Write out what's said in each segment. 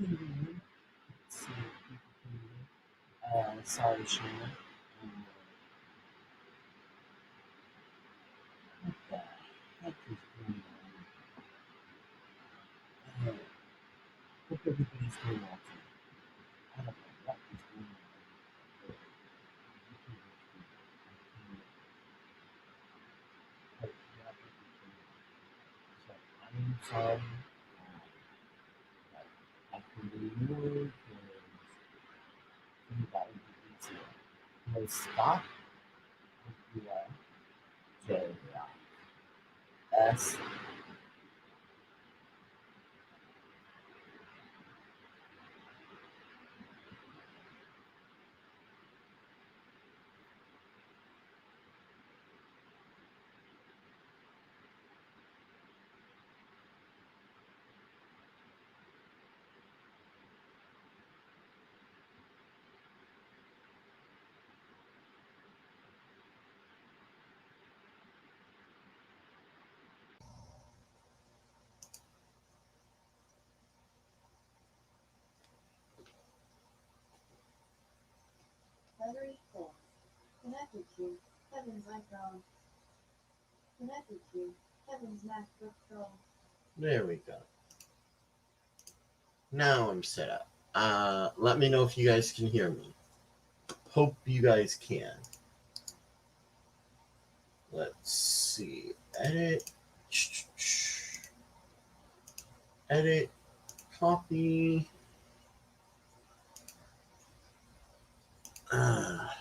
Let's see if people can hear me. Sorry, Shannon. Um, what the heck is going on? Hope everybody's doing well today. I don't know what is going on with YouTube. I cannot get the camera. So I am sorry. But I can do more because that would be easier. Hello, Scott. Hope you are. J. S. Battery full. Connected to Kevin's iPhone. Connected to Kevin's MacBook Pro. There we go. Now I'm set up. Let me know if you guys can hear me. Hope you guys can. Let's see. Edit. Edit. Copy.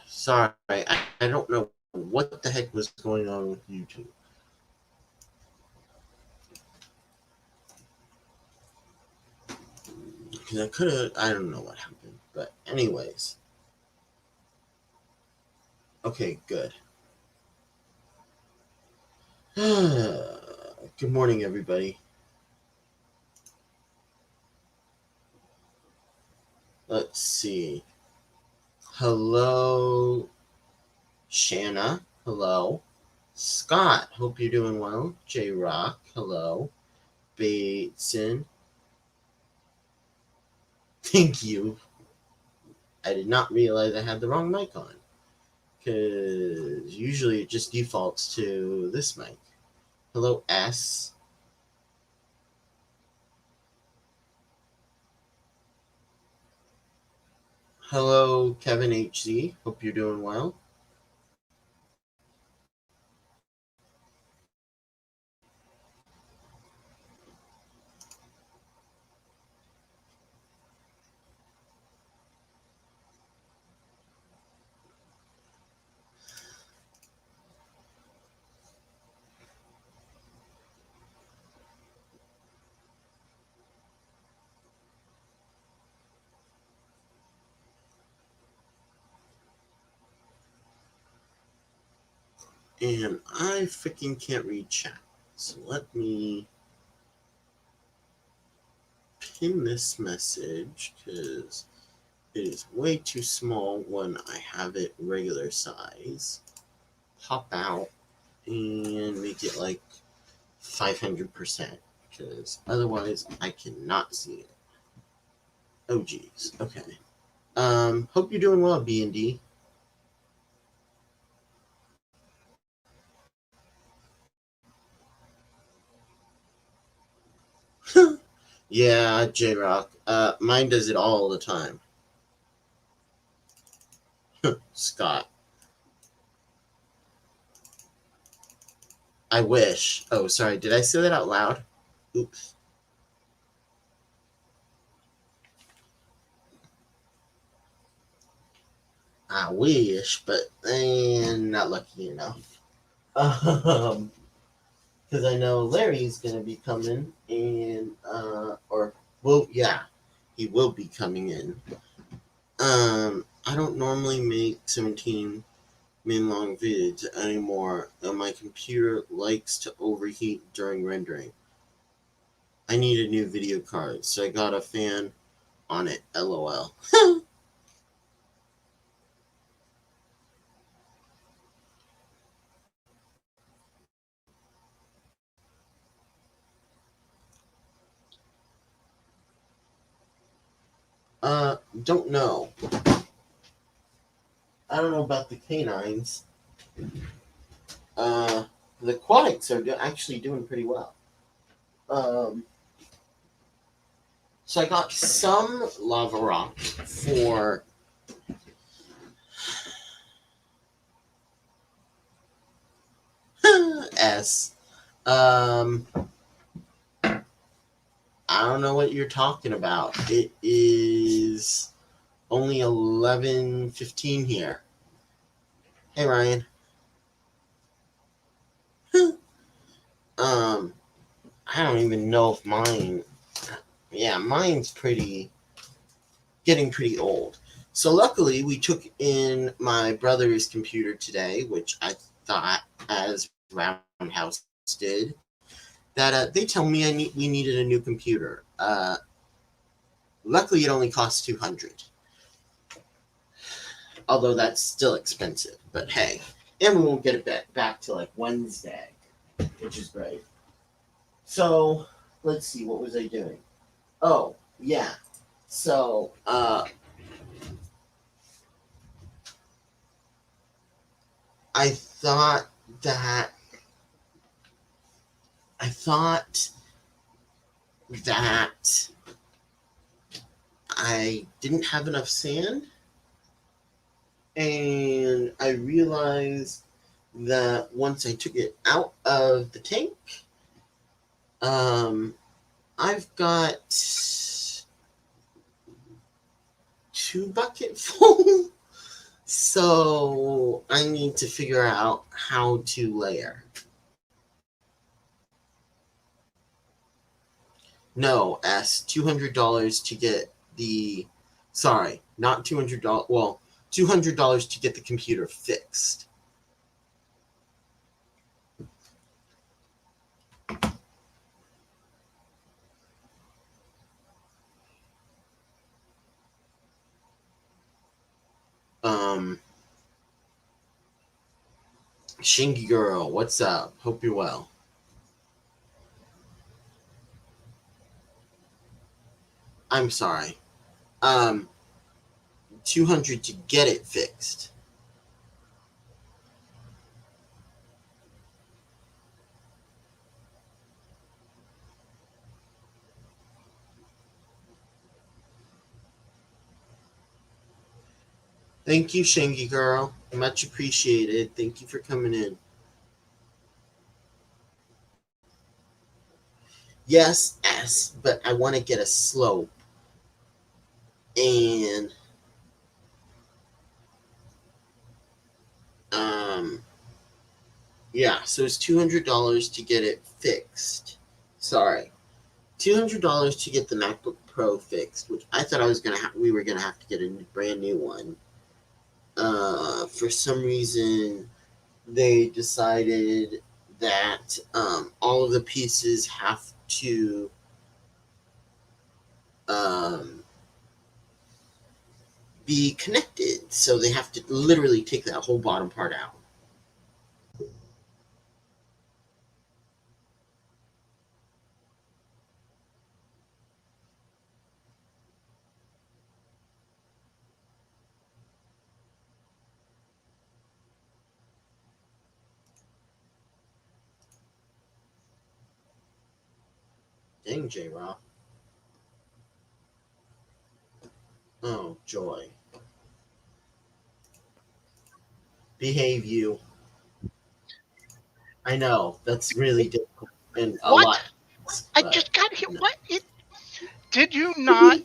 Sorry, I don't know what the heck was going on with YouTube. Because I don't know what happened. But anyways. Okay, good. Good morning, everybody. Let's see. Hello, Shanna. Hello. Scott, hope you're doing well. J Rock, hello. Bateson, thank you. I did not realize I had the wrong mic on. Because usually it just defaults to this mic. Hello, S. Hello, Kevin HZ. Hope you're doing well. And I freaking can't read chat. So let me pin this message because it is way too small when I have it regular size. Pop out and make it like 500% because otherwise I cannot see it. Oh geez. Okay. Hope you're doing well, B&D. Yeah, J-Rock. Mine does it all the time. Scott. I wish. Oh, sorry. Did I say that out loud? Oops. I wish, but not lucky enough. Because I know Larry's gonna be coming, and he will be coming in. I don't normally make 17 min long vids anymore, and my computer likes to overheat during rendering. I need a new video card, so I got a fan on it. LOL. Don't know. I don't know about the canines. The aquatics are actually doing pretty well. So I got some lava rock for S. I don't know what you're talking about. It is only 11:15 here. Hey Ryan. I don't even know if mine. Yeah, mine's getting pretty old. So luckily, we took in my brother's computer today, which I thought, as Roundhouse did, that they tell me we needed a new computer. Luckily, it only costs $200, although that's still expensive. But hey, and we won't get it back to like Wednesday, which is great. So let's see, what was I doing? Oh yeah, so I thought that I didn't have enough sand, and I realized that once I took it out of the tank, I've got 2 buckets full, so I need to figure out how to layer. No, S, $200 to get the. Sorry, not $200. Well, $200 to get the computer fixed. Shingy girl, what's up? Hope you're well. I'm sorry. 200 to get it fixed. Thank you, Shingy girl. Much appreciated. Thank you for coming in. Yes, S, but I want to get a slope. And yeah, so it's $200 to get it fixed. Sorry. $200 to get the MacBook Pro fixed, which I thought we were gonna have to get a brand new one. For some reason, they decided that all of the pieces have to be connected, so they have to literally take that whole bottom part out. Dang, J-Rock. Oh, joy. Behave, you. I know, that's really difficult and a What? lot. I just got here. What? Did you not?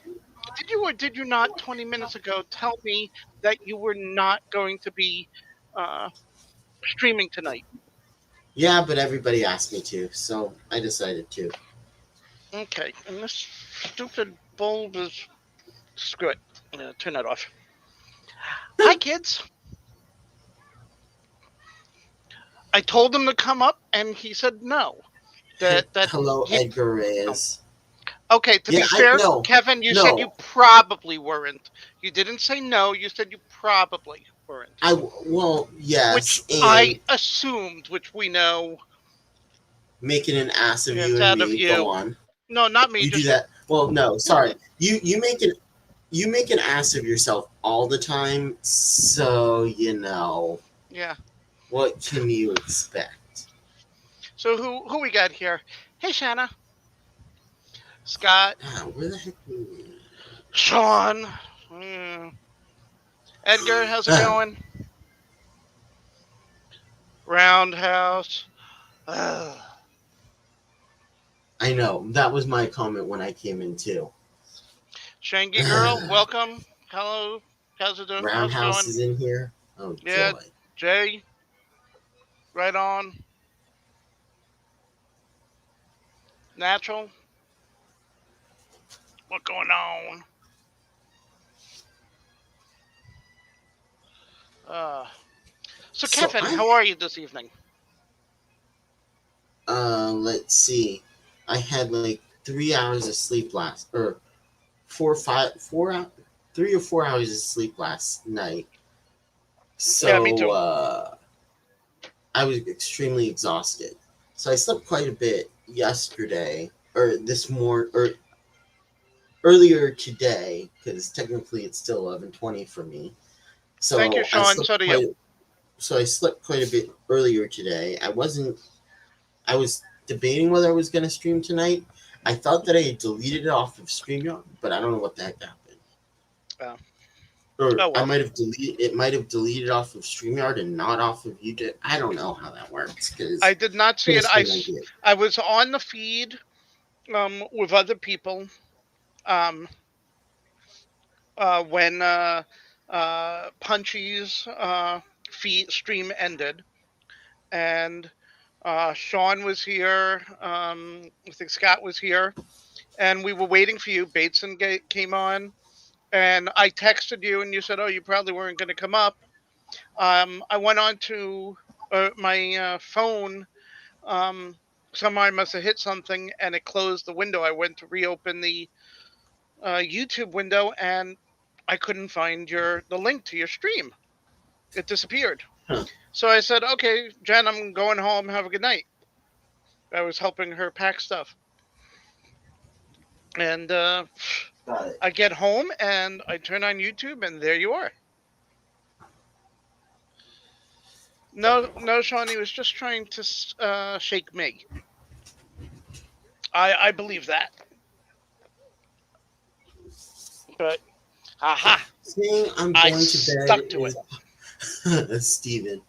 Did you or did you not 20 minutes ago tell me that you were not going to be streaming tonight? Yeah, but everybody asked me to, so I decided to. Okay, and this stupid bulb is. Screw it. I'm gonna turn that off. Hi, kids. I told him to come up, and he said no. That Hello, he. Edgar Oh. Reyes. Okay, to be fair, Kevin, you said you probably weren't. You didn't say no. You said you probably weren't. Yes. Which I assumed, which we know. Making an ass of you It's and out me. of you. Go on. No, not me. You just do that. Well, no, sorry. You make you make an ass of yourself all the time, so Yeah. what can you expect? So who we got here? Hey, Shanna, Scott, Where the heck? Sean, mm, Edgar. How's it Ah, going? Roundhouse. Ugh. I know that was my comment when I came in too. Shangy girl, welcome. Hello. How's it doing? How's it Roundhouse going? is in here. Oh Yeah, joy! Jay, right on. Natural. What going on? Uh, so So Kevin, how are you this evening? let's see. I had like 3 hours of sleep last, or 3 or 4 hours of sleep last night. Yeah, me So too. I was extremely exhausted. So I slept quite a bit yesterday, or this morning, or earlier today, because technically it's still 11:20 for me. Thank you, So I Sean. slept So do you. quite. So I slept quite a bit earlier today. I wasn't. I was debating whether I was going to stream tonight. I thought that I had deleted it off of StreamYard, but I don't know what the heck happened. Uh, Or oh I well. might have deleted. It might have deleted off of StreamYard and not off of YouTube. I don't know how that works because I did not see it. trust me, I did. I was on the feed with other people um when Punchy's feed stream ended, and Sean was here. I think Scott was here, and we were waiting for you. Bateson came on, and I texted you, and you said, "Oh, you probably weren't going to come up." I went on to my phone. Um, Somehow I must have hit something, and it closed the window. I went to reopen the YouTube window, and I couldn't find the link to your stream. It disappeared. Huh. So I said, "Okay, Jen, I'm going home. Have a good night." I was helping her pack stuff, and Got it. I get home and I turn on YouTube, and there you are. No, no, Sean, he was just trying to shake me. I believe that, but aha, Saying I'm I going to bed stuck to it. is Steven.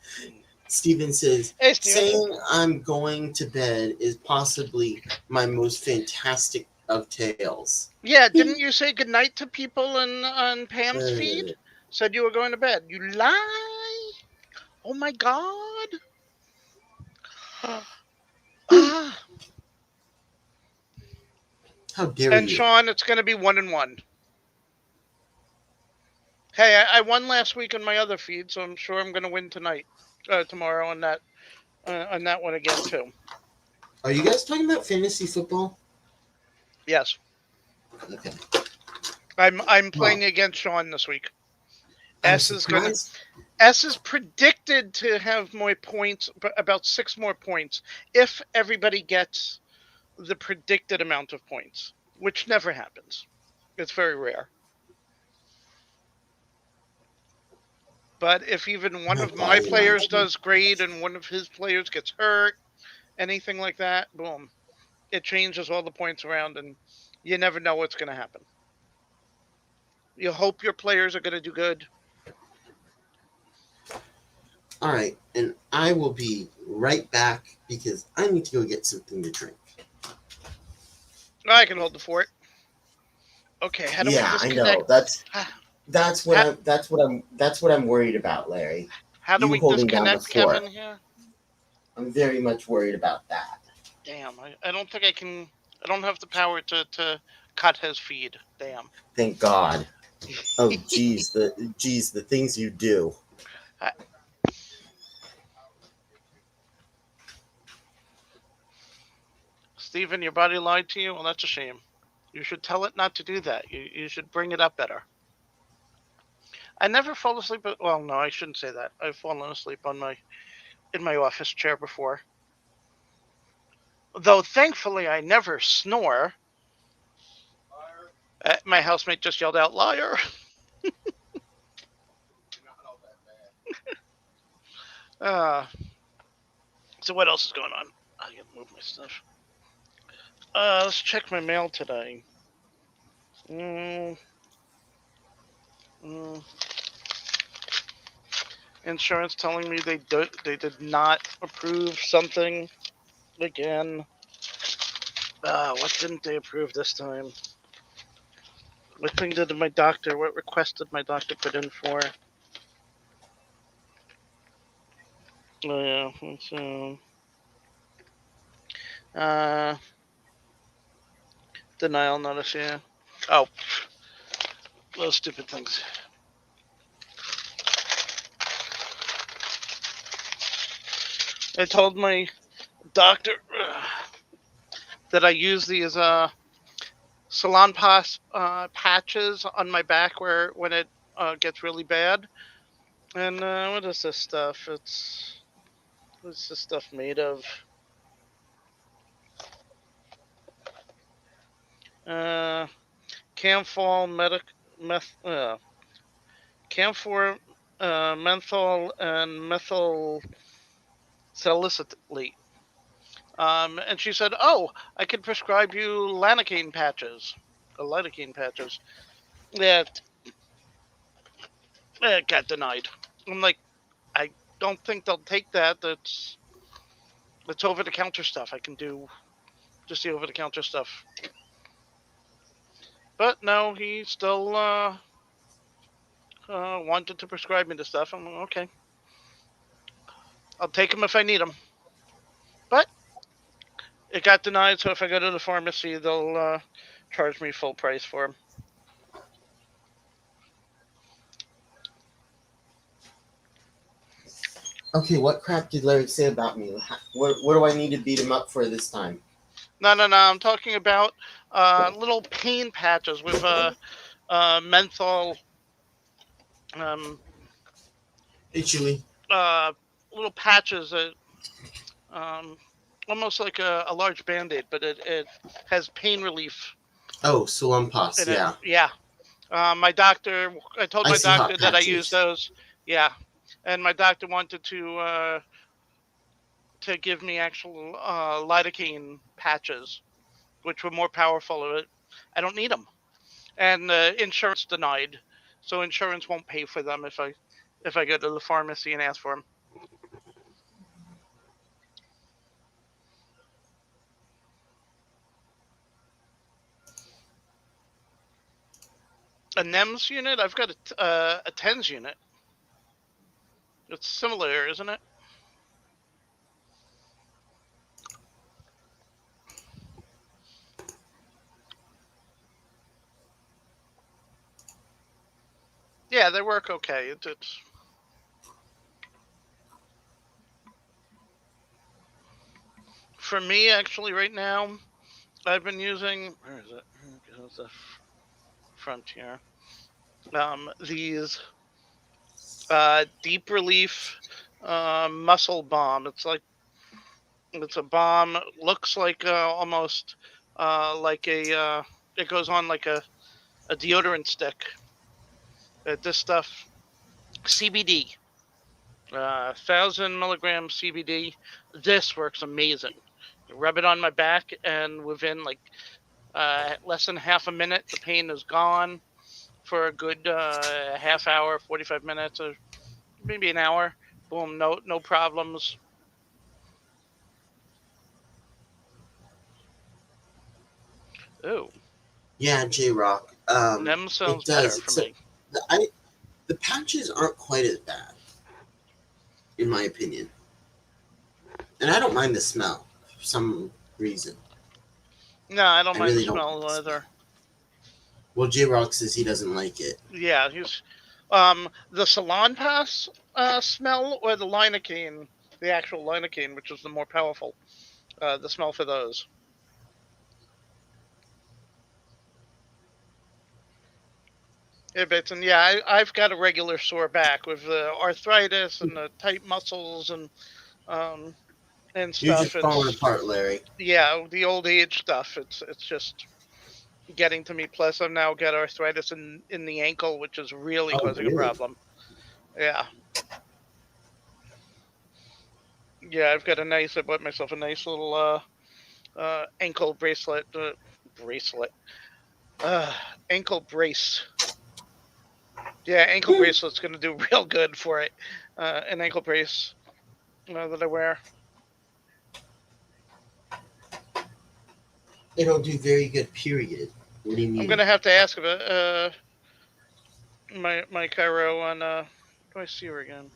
Steven says, Hey, Steven. saying I'm going to bed is possibly my most fantastic of tales. Yeah, didn't you say goodnight to people on Pam's feed? Uh, Said you were going to bed. You lie. Oh my god. Ah. how dare And you? Sean, it's going to be 1-1. Hey, I won last week on my other feed, so I'm sure I'm going to win tonight, tomorrow on that one again too. Are you guys talking about fantasy football? Yes, Okay. I'm Well, playing against Sean this week. I'm S is gonna surprised. S is predicted to have more points, about 6 more points, if everybody gets the predicted amount of points, which never happens. It's very rare. But if even one My of my body wants players me. does great and one of his players gets hurt, anything like that, boom, it changes all the points around, and you never know what's going to happen. You hope your players are going to do good. All right, and I will be right back because I need to go get something to drink. I can hold the fort. Okay, how do we Yeah, I know. disconnect? That's what How, I'm worried about, Larry. how do You we holding down the disconnect fort. Kevin here? I'm very much worried about that. Damn, I don't think I can. I don't have the power to cut his feed. Damn. Thank God. Oh, the things you do. I, Steven, your body lied to you? Well, that's a shame. You should tell it not to do that. You should bring it up better. I never fall asleep. Well, no, I shouldn't say that. I've fallen asleep in my office chair before. Though thankfully I never snore. My housemate just yelled out, "Liar!" Uh, so what else is going on? I gotta move my stuff. Let's check my mail today. Mm, mm, Insurance telling me they did not approve something again. What didn't they approve this time? What thing did my doctor? What request did my doctor put in for? Oh yeah, so uh, denial notice. Yeah. Oh, those stupid things. I told my doctor that I use these salon pass patches on my back where when it gets really bad. And what is this stuff? What's this stuff made of? Uh, camphor camphor, menthol, and methyl salicylate. And she said, "Oh, I could prescribe you lidocaine patches." Lidocaine patches. Yeah, it got denied. I'm like, I don't think they'll take that. That's over the counter stuff. I can do just the over the counter stuff. But no, he still wanted to prescribe me the stuff. I'm like, okay, I'll take them if I need them. But it got denied, so if I go to the pharmacy, they'll charge me full price for them. Okay, what crap did Larry say about me? What do I need to beat him up for this time? No, no, no. I'm talking about little pain patches with menthol, um, Hey, Chewy. uh, little patches that um, almost like a large band-aid, but it has pain relief Oh, Salumpas, in it. yeah. Yeah. My doctor, I told my Icy hot doctor that I use patches. those. Yeah. And my doctor wanted to give me actual lidocaine patches, which were more powerful. I don't need them, and insurance denied, so insurance won't pay for them if I go to the pharmacy and ask for them. A NEMS unit, I've got a TENS unit. It's similar, isn't it? Yeah, they work okay. It's for me actually right now. I've been using where is it? Here's the front here. These deep relief muscle balm. It's a balm. Looks like almost like a it goes on like a deodorant stick. This stuff CBD, 1,000 milligram CBD. This works amazing. You rub it on my back, and within like less than half a minute, the pain is gone for a good half hour, 45 minutes, or maybe an hour. Boom, no problems. Ooh, Yeah, J Rock. NEM It sounds does. better for It's a, me. the patches aren't quite as bad, in my opinion. And I don't mind the smell for some reason. No, I don't I mind the really don't like smell the smell. either. Well, J Rock says he doesn't like it. Yeah, he's the Salon Pass smell or the lidocaine, the actual lidocaine, which is the more powerful. The smell for those. Yeah, but and yeah, I've got a regular sore back with the arthritis and the tight muscles um and You're stuff. just falling It's apart, Larry. yeah, the old age stuff. It's just getting to me. Plus, I've now got arthritis in the ankle, which is really Oh, causing a really? problem. Yeah, yeah. I've got a nice. I bought myself a nice little ankle bracelet. Bracelet. Uh, ankle brace. Yeah, ankle bracelet's gonna do real good for it. An ankle brace that I wear. It'll do very good, period. What do you I'm mean? gonna have to ask about my Cairo on. Do I see her again?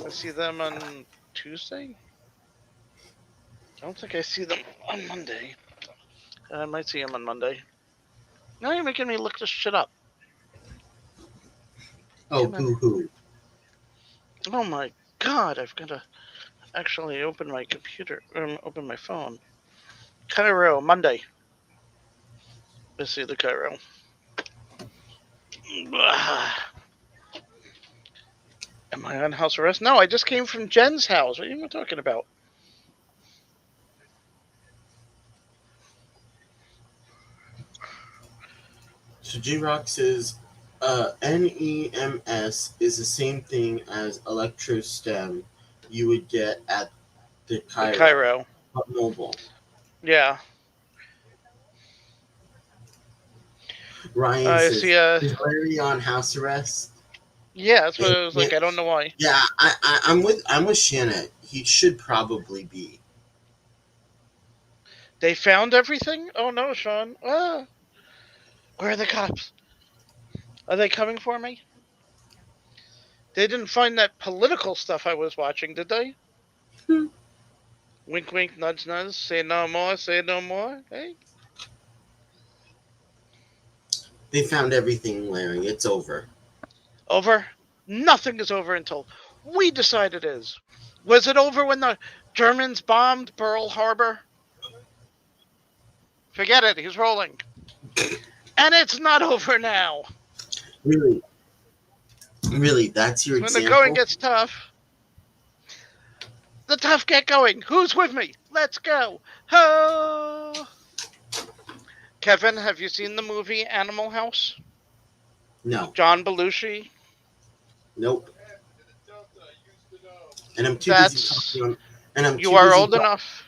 I see them on Tuesday. I don't think I see them on Monday. I might see them on Monday. Now you're making me look this shit up. Oh, Come in. boo hoo. Oh my god! I've got to actually open my computer. Open my phone. Cairo Monday. Let's see the Cairo. Am I on house arrest? No, I just came from Jen's house. What are you talking about? So G Rock says NEMS is the same thing as electrostem you would get at the The Cairo, Cairo. but mobile. Yeah. Ryan I says, see. is Larry on house arrest? Yeah, that's what And, I was like. I don't know why. yeah, I'm with Shanna. He should probably be. They found everything? Oh no, Sean. Where are the cops? Are they coming for me? They didn't find that political stuff I was watching, did they? Wink, wink, nudge, nudge. Say no more. Say no more. Hey, They found everything, Larry. It's over. over. Nothing is over until we decide it is. Was it over when the Germans bombed Pearl Harbor? Forget it. He's rolling. And it's not over now. Really, really, that's your It's when the going example? gets tough. The tough get going. Who's with me? Let's go. Ho! Kevin, have you seen the movie Animal House? No. John Belushi. Nope. And I'm too busy That's talking on. And I'm you too are busy. old enough.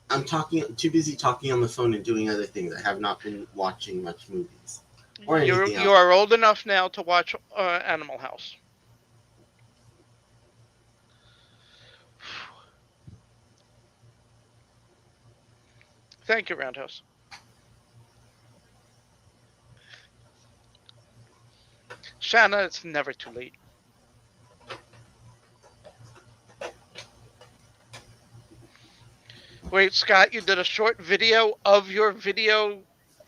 I'm too busy talking on the phone and doing other things. I have not been watching much movies or anything You else. are old enough now to watch Animal House. Thank you, Roundhouse. Shanna, it's never too late. Wait, Scott, you did a short video of your video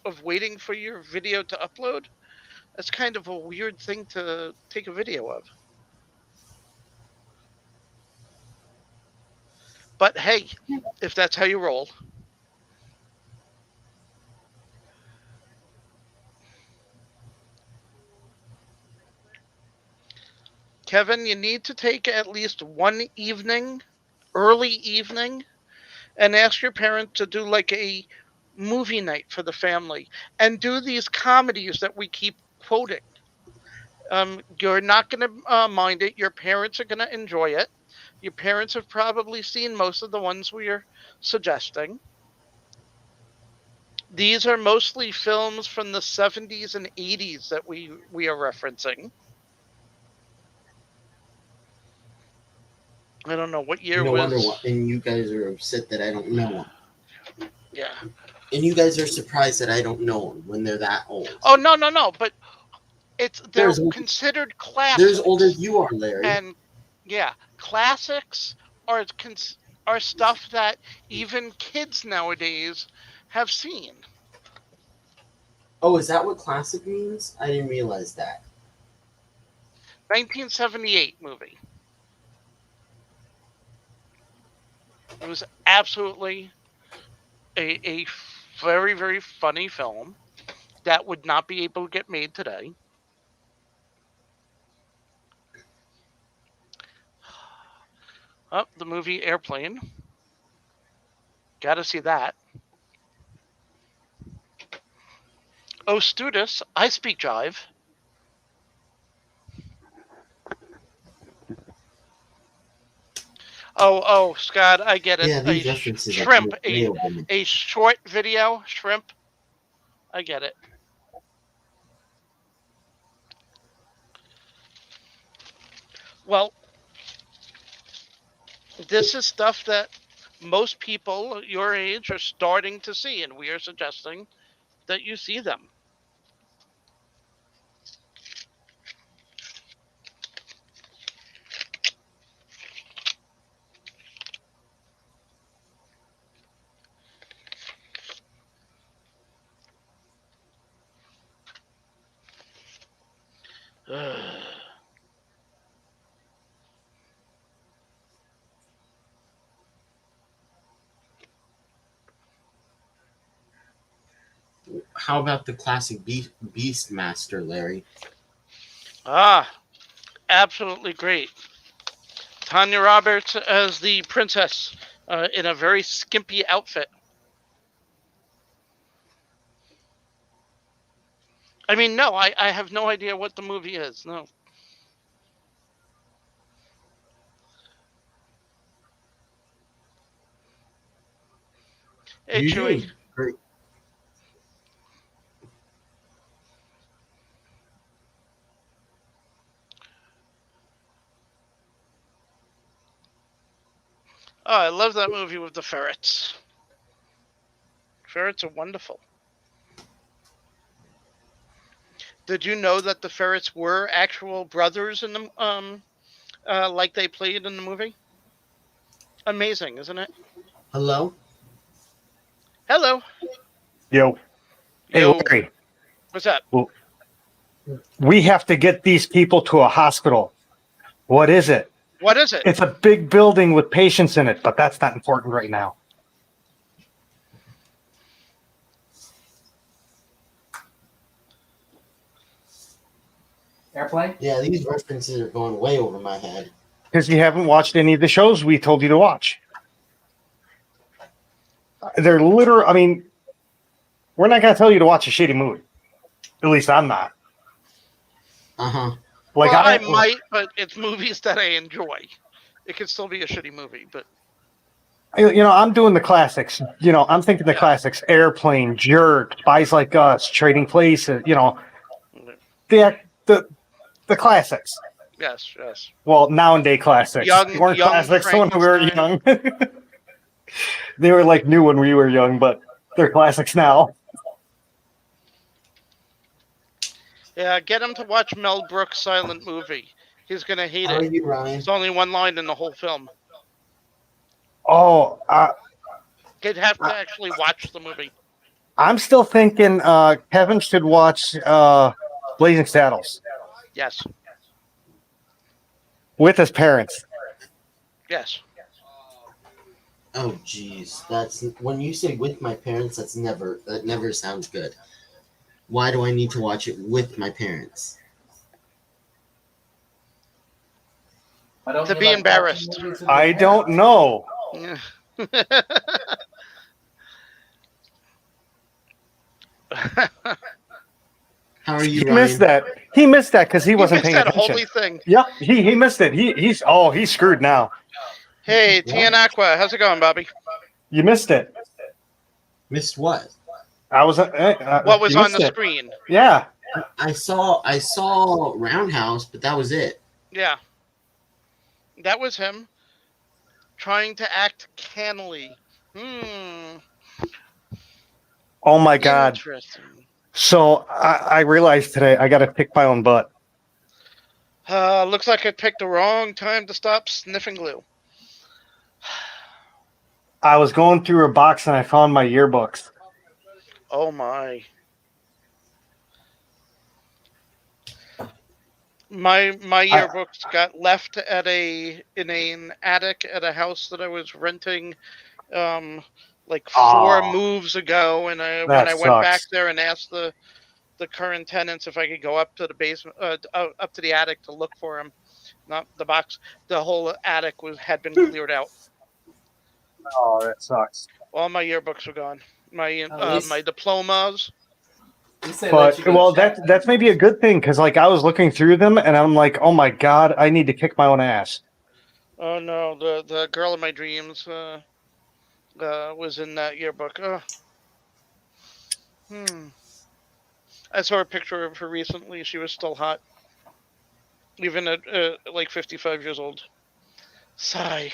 of waiting for your video to upload? That's kind of a weird thing to take a video of. But hey, if that's how you roll. Kevin, you need to take at least one evening, early evening, and ask your parents to do like a movie night for the family and do these comedies that we keep quoting. You're not going to mind it. Your parents are going to enjoy it. Your parents have probably seen most of the ones we are suggesting. These are mostly films from the 70s and 80s that we are referencing. I don't know what year No wonder was. what. And you guys are upset that I don't know them. Yeah. And you guys are surprised that I don't know them when they're that old. Oh no! But they're There's considered They're as old as classics, you are, Larry. and yeah, classics are are stuff that even kids nowadays have seen. Oh, is that what classic means? I didn't realize that. 1978 movie. It was absolutely a very very funny film that would not be able to get made today. Oh, the movie Airplane. Got to see that. Oh, Studis, I speak jive. Oh, Scott, I get it. Yeah, these references are Shrimp, way over me. a short video, shrimp. I get it. Well, this is stuff that most people your age are starting to see, and we are suggesting that you see them. How about the classic Beastmaster, Larry? Absolutely great. Tanya Roberts as the princess in a very skimpy outfit. I mean, no, I have no idea what the movie is. No. Hey, You Chewy. do great. Oh, I love that movie with the ferrets. Ferrets are wonderful. Did you know that the ferrets were actual brothers in the like they played in the movie? Amazing, isn't it? Hello? Hello. Yo, hey Yo. Larry, What's up? we have to get these people to a hospital. What is it? What is it? It's a big building with patients in it, but that's not important right now. Airplane? Yeah, these references are going way over my head. Because you haven't watched any of the shows we told you to watch. They're literal. I mean, we're not going to tell you to watch a shitty movie. At least I'm not. Uh-huh. Like well, I might, but it's movies that I enjoy. It could still be a shitty movie, but I'm doing the classics. I'm thinking the classics: Airplane, Jerk, Spies Like Us, Trading Places. The classics. Yes. Well, nowadays classics. They weren't Young classics when we were Frankenstein. young. They were like new when we were young, but they're classics now. Yeah, get him to watch Mel Brooks' silent movie. He's gonna hate How are it. you, Ryan? There's only one line in the whole film. Oh, He'd have to actually watch the movie. I'm still thinking Kevin should watch Blazing Saddles Yes. with his parents. Yes. Oh, geez. That's when you say with my parents. That never sounds good. Why do I need to watch it with my parents? To be embarrassed. I don't know. Yeah. How are you, He Ryan? missed that. He missed that because he wasn't paying that attention. holy thing. Yeah, he missed it. He's screwed now. Hey, Tian Aqua, how's it going, Bobby? You missed it. Missed what? I was. What was you on the missed it. screen? Yeah. I saw Roundhouse, but that was it. Yeah. That was him trying to act cannily. Oh my God. Interesting. So I realized today I got to pick my own butt. Looks like I picked the wrong time to stop sniffing glue. I was going through a box and I found my yearbooks. Oh my. My yearbooks got left in an attic at a house that I was renting like 4 moves ago, and when I went back there and asked the current tenants if I could go up to the basement up to the attic to look for them. Not the box. The whole attic had been cleared out. Oh, that sucks. All my yearbooks were gone. My least- my diplomas. They say But let you go well, check that's maybe a good thing because like I was looking through them and I'm like, oh my god, I need to kick my own ass. Oh no, the girl of my dreams was in that yearbook. I saw a picture of her recently. She was still hot, even at like 55 years old. Sigh.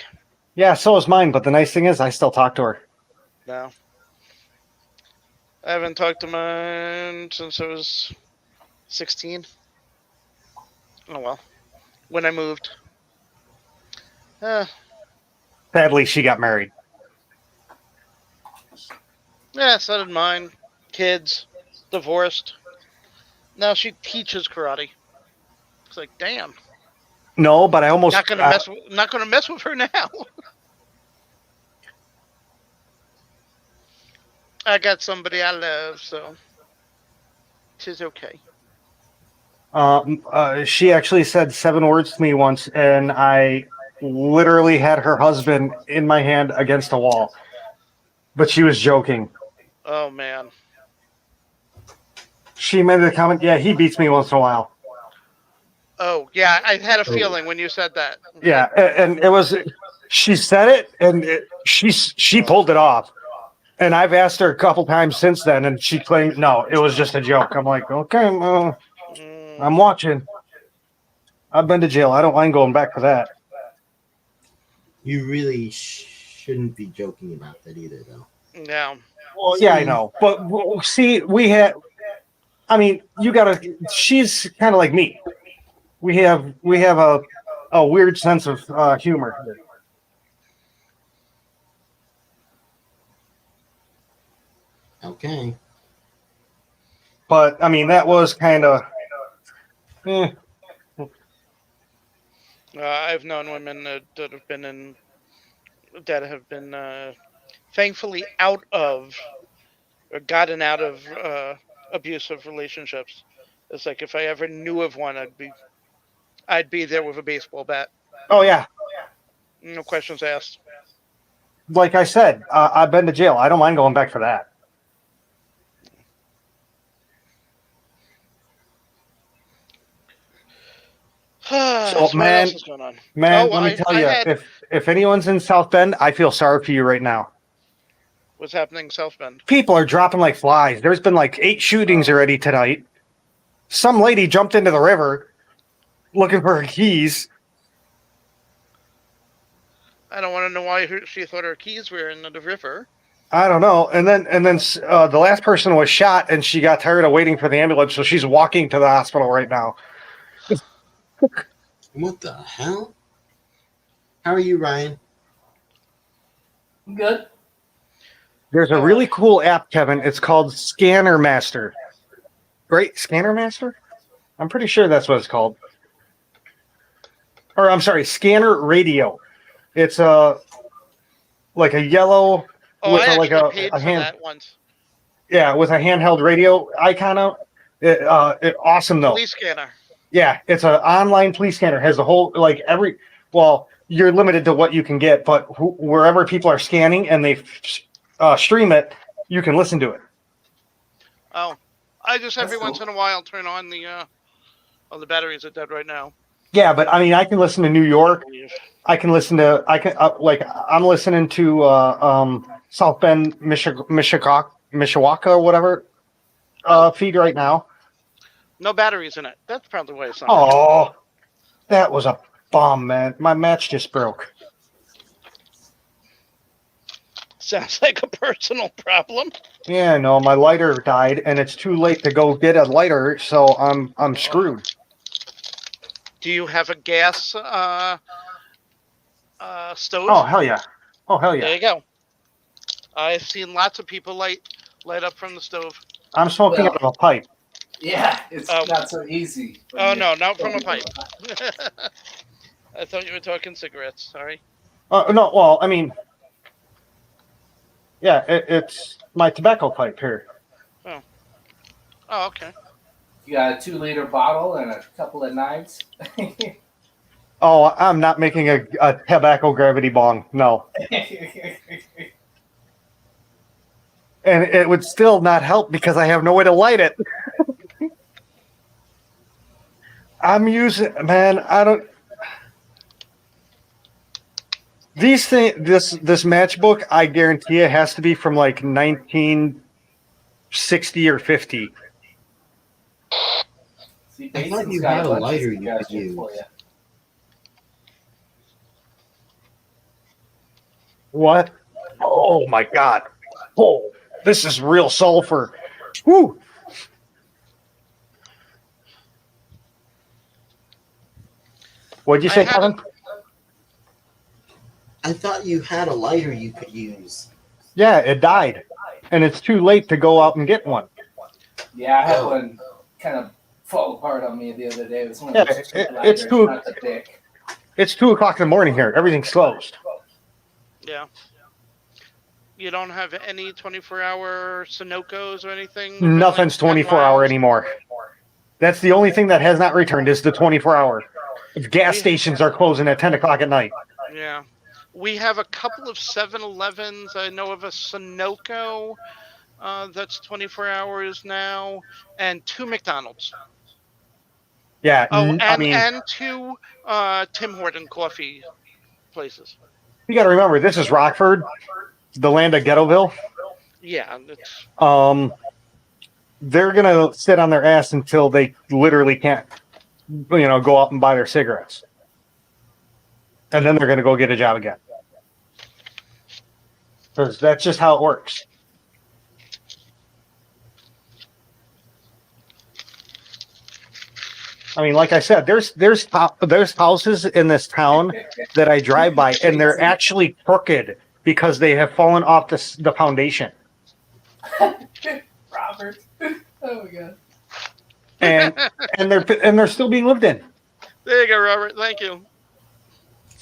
Yeah, so is mine. But the nice thing is, I still talk to her. No, I haven't talked to mine since I was 16. Oh well, when I moved. Sadly, she got married. Yeah, so did mine. Kids, divorced. Now she teaches karate. It's like, damn. No, but I almost Not gonna mess with her now. I got somebody I love, so tis okay. she actually said 7 words to me once, and I literally had her husband in my hand against a wall. But she was joking. Oh man. She made the comment, "Yeah, he beats me once in a while." Oh yeah, I had a feeling when you said that. Yeah, and it was. She said it, and she pulled it off. And I've asked her a couple times since then, and she claimed no, it was just a joke. I'm like, okay, I'm watching. I've been to jail. I don't mind going back for that. You really shouldn't be joking about that either, though. Yeah. Well, yeah, I know, but see, we had. I mean, you gotta. She's kind of like me. We have a weird sense of humor. Okay. But I mean, that was kind of. I've known women that have been thankfully out of or gotten out of abusive relationships. It's like if I ever knew of one, I'd be there with a baseball bat. Oh yeah, No questions asked. like I said, I've been to jail. I don't mind going back for that. So what man, else is going on? Man, let me tell you, if anyone's in South Bend, I feel sorry for you right now. What's happening in South Bend? People are dropping like flies. There's been like 8 shootings already tonight. Some lady jumped into the river looking for her keys. I don't want to know why she thought her keys were in the river. I don't know. And then the last person was shot, and she got tired of waiting for the ambulance, so she's walking to the hospital right now. What the hell? How are you, Ryan? Good. There's a really cool app, Kevin. It's called Scanner Master. Right? Scanner Master? I'm pretty sure that's what it's called. Or I'm sorry, Scanner Radio. It's like a yellow with I like actually paid a for hand. that once. Yeah, with a handheld radio icon out. Awesome though. Police scanner. Yeah, it's an online police scanner. Has the whole you're limited to what you can get, but wherever people are scanning and they stream it, you can listen to it. Oh, I just every once in a while turn on the batteries are dead right now. Yeah, but I mean, I can listen to New York. I'm listening to South Bend, Mishawaka, or whatever feed right now. No batteries in it. That's probably why it's not. Oh, that was a bomb, man. My match just broke. Sounds like a personal problem. Yeah, no, my lighter died, and it's too late to go get a lighter, so I'm screwed. Do you have a gas stove? Oh hell yeah! Oh hell yeah! There you go. I've seen lots of people light up from the stove. I'm smoking out of a pipe. Yeah, it's not so easy. Oh no, not from a pipe. I thought you were talking cigarettes. Sorry. No, well, I mean, yeah, it's my tobacco pipe here. Oh, okay. You got a 2-liter bottle and a couple of knives. Oh, I'm not making a tobacco gravity bong. No. And it would still not help because I have no way to light it. I'm using, man. I don't. These things, this matchbook, I guarantee it has to be from like 1960 or 50. See, I thought Jason's you got had a a bunch of lighter you could suggestions for use. you. What? Oh my God! Oh, this is real sulfur. Woo! What'd you I say, had Kevin? I thought you had a lighter you could use. Yeah, it died, and it's too late to go out and get one. Yeah, I had Oh. one kind of fall apart on me the other day. It was one Yeah, of those cheap it's lighters, too. not the Bic. It's 2:00 in the morning here. Everything's closed. Yeah. You don't have any 24-hour Sunoco's or anything? Nothing's 24-hour anymore. That's the only thing that has not returned is the 24-hour. Gas stations are closing at 10:00 at night. Yeah. We have a couple of 7-Elevens. I know of a Sunoco that's 24 hours now, and 2 McDonald's. Yeah, Oh, I mean, and 2 Tim Horton coffee places. you got to remember this is Rockford, the land of Ghettoville. Yeah, it's They're gonna sit on their ass until they literally can't, go out and buy their cigarettes, and then they're gonna go get a job again. Because that's just how it works. I mean, like I said, there's houses in this town that I drive by, and they're actually crooked because they have fallen off the foundation. Robert. Oh my god. And they're still being lived in. there you go, Robert. Thank you.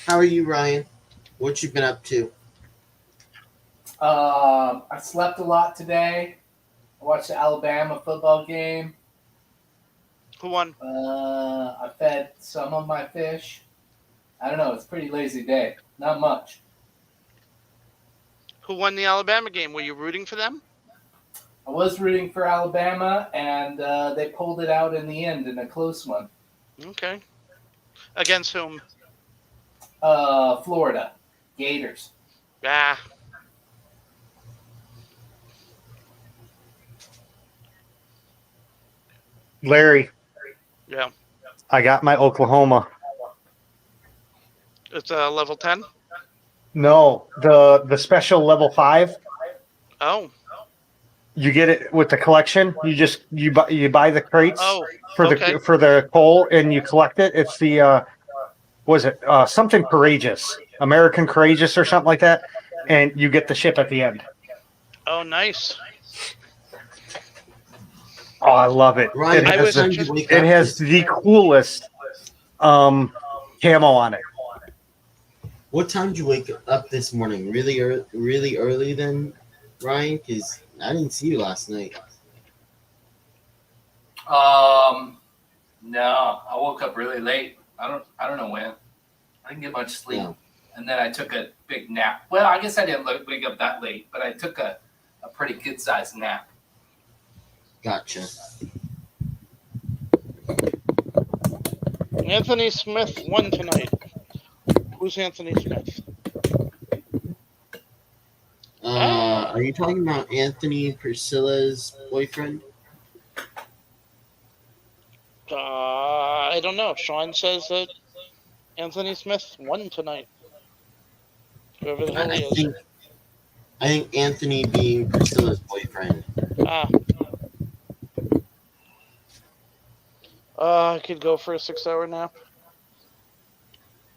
How are you, Ryan? What you been up to? I slept a lot today. I watched the Alabama football game. Who won? I fed some of my fish. I don't know. It's a pretty lazy day. Not much. Who won the Alabama game? Were you rooting for them? I was rooting for Alabama, and they pulled it out in the end in a close one. Okay. Against whom? Florida. Gators. Ah. Larry, Yeah. I got my Oklahoma. It's a level 10? No, the special level 5. Oh. You get it with the collection. You buy the crates for okay. the coal, and you collect it. It's the something courageous, American courageous or something like that, and you get the ship at the end. Oh, nice. Oh, I love it. Ryan, It what has, time did you wake it up has this- the coolest camo on it. What time did you wake up this morning? Really early then, Ryan? Because I didn't see you last night. No, I woke up really late. I don't know when. I didn't get much sleep, No. and then I took a big nap. Well, I guess I didn't wake up that late, but I took a pretty good sized nap. Gotcha. Anthony Smith won tonight. Who's Anthony Smith? Are you talking about Anthony Priscilla's boyfriend? I don't know. Sean says that Anthony Smith won tonight. Whoever the hell he is. I think Anthony being Priscilla's boyfriend. I could go for a 6-hour nap.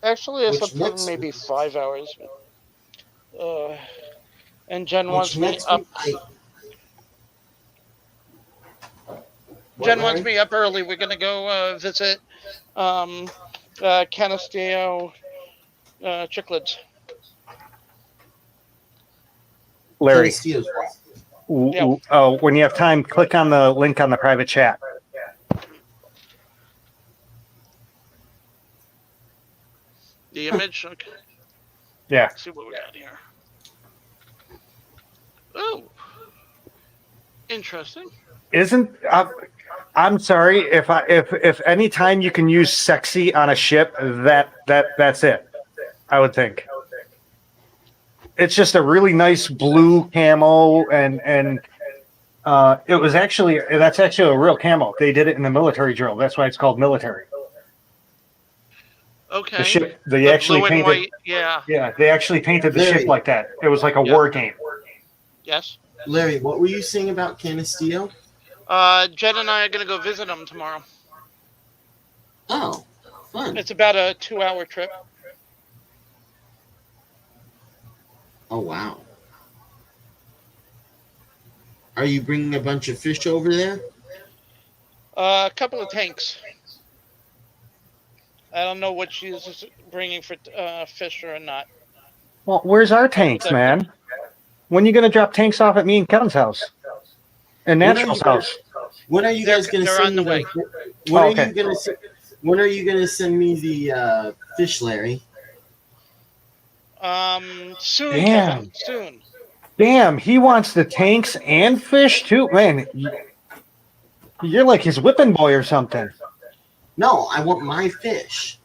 Actually, I Which slept for next- maybe 5 hours. And Jen Which wants me next up. week Jen wants me up early. We're gonna go visit Canisteo Chicklids. Larry, Steele's wife. when you have time, click on the link on the private chat. The image. Okay. Yeah. Let's see what we got here. Oh, interesting. Isn't I I'm sorry if any time you can use sexy on a ship, that's it. I would think. It's just a really nice blue camo, and that's actually a real camo. They did it in the military drill. That's why it's called military. Okay. The ship they The actually blue and painted. white. Yeah. Yeah, they actually painted the Larry. ship like that. It was like a Yeah. war game. Yes. Larry, what were you saying about Canisteo? Jen and I are gonna go visit them tomorrow. Oh, fun. It's about a 2-hour trip. Oh, wow. Are you bringing a bunch of fish over there? A couple of tanks. I don't know what she's bringing for fish or not. Well, where's our tanks, that- man? When you gonna drop tanks off at me and Kevin's house? And Natural's house? When are you guys going to They're send on the way. When Oh, are okay. you going to? When are you going to send me the fish, Larry? Soon, Damn. Kevin. Soon. Damn, he wants the tanks and fish too, man. You're like his whipping boy or something. No, I want my fish.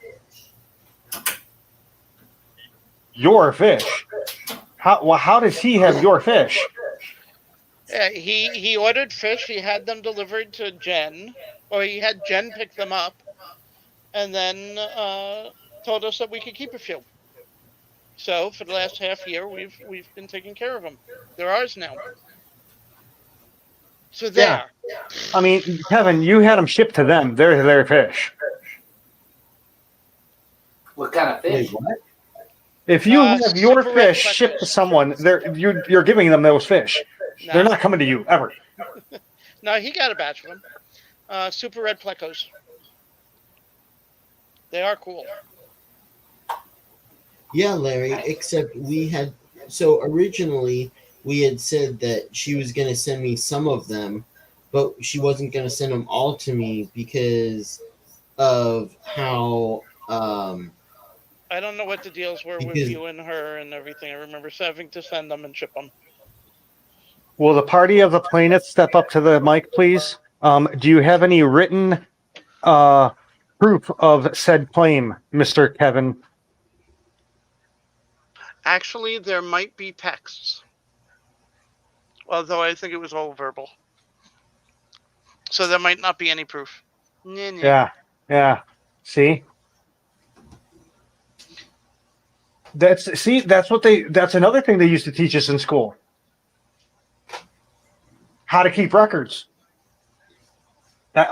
Your fish. How does he have your fish? Yeah, he ordered fish. He had them delivered to Jen, or he had Jen pick them up, and then told us that we could keep a few. So for the last half year, we've been taking care of them. They're ours now. So there. Yeah. I mean, Kevin, you had them shipped to them. They're their fish. What kind of fish? Wait, what? If you have your super red fish fleckless. shipped to someone, you're giving them those fish. No, They're not coming to you ever. no, he got a batch of them. Super red plecos. They are cool. Yeah, Larry. Except we had originally we had said that she was going to send me some of them, but she wasn't going to send them all to me because of how. I don't know what the deals were with Because- you and her and everything. I remember having to send them and ship them. Will the party of the plaintiffs step up to the mic, please? Do you have any written proof of said claim, Mr. Kevin? Actually, there might be texts. Although I think it was all verbal. So there might not be any proof. Yeah. See? That's another thing they used to teach us in school. How to keep records.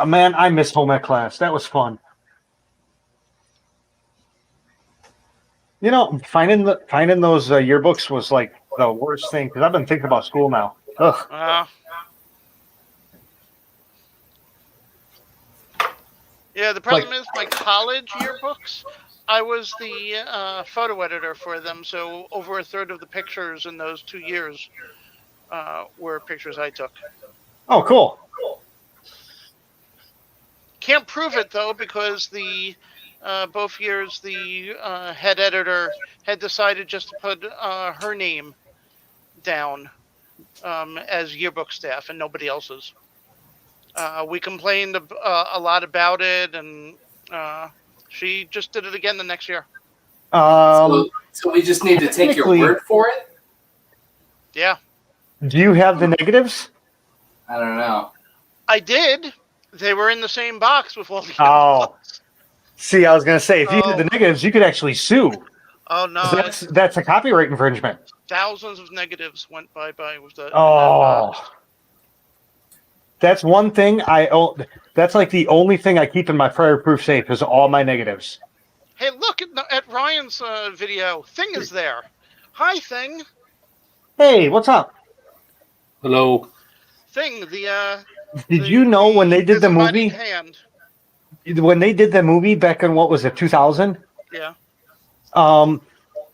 Man, I miss home ec class. That was fun. You know, finding those yearbooks was like the worst thing because I've been thinking about school now. Ugh. Yeah, the problem is my college yearbooks, I was the photo editor for them, so over a third of the pictures in those 2 years were pictures I took. Oh, cool. Can't prove it, though, because the both years the head editor had decided just to put her name down as yearbook staff and nobody else's. We complained a lot about it, and she just did it again the next year. So we just need to take your technically- word for it? Yeah, Do you have the negatives? I don't know. I did. They were in the same box with all the Oh. yearbooks. See, I was going to say, if you had the negatives, you could actually sue. Oh, no. That's a copyright infringement. Thousands of negatives went bye-bye with the... Oh. That's one thing that's like the only thing I keep in my fireproof safe is all my negatives. Hey, look at Ryan's video. Thing is there. Hi, Thing. Hey, what's up? Hello. Thing, Did you know when they did the disembodied movie? hand. When they did the movie back in, what was it, 2000? Yeah.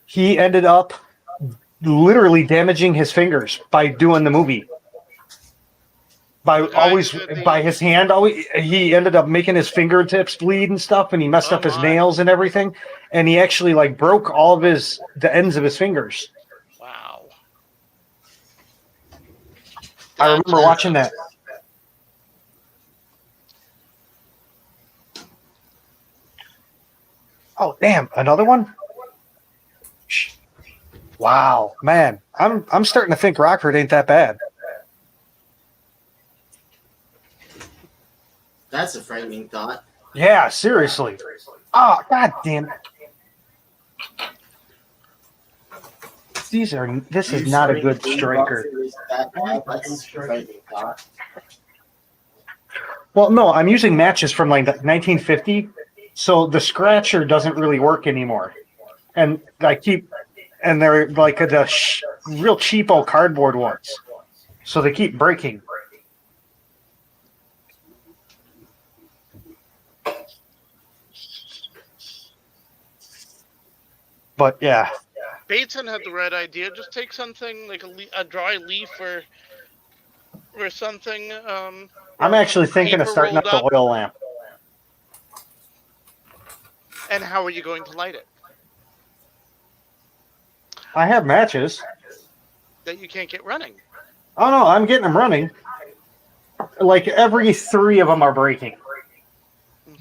He ended up literally damaging his fingers by doing the movie. By his hand, he ended up making his fingertips bleed and stuff, and he messed up his nails and everything, and he actually like broke all of the ends of his fingers. Wow. I remember watching that. Oh, damn. Another one? Wow, man. I'm starting to think Rockford ain't that bad. That's a frightening thought. Yeah, seriously. Oh, god damn it. This is not a good striker. That's a frightening thought. Well, no, I'm using matches from like 1950, so the scratcher doesn't really work anymore. And they're like the real cheapo cardboard ones. So they keep breaking. But yeah. Bateson had the right idea. Just take something like a dry leaf or something. I'm actually thinking of paper starting up rolled the oil lamp. And how are you going to light it? I have matches. That you can't get running. Oh no, I'm getting them running. Like every 3 of them are breaking.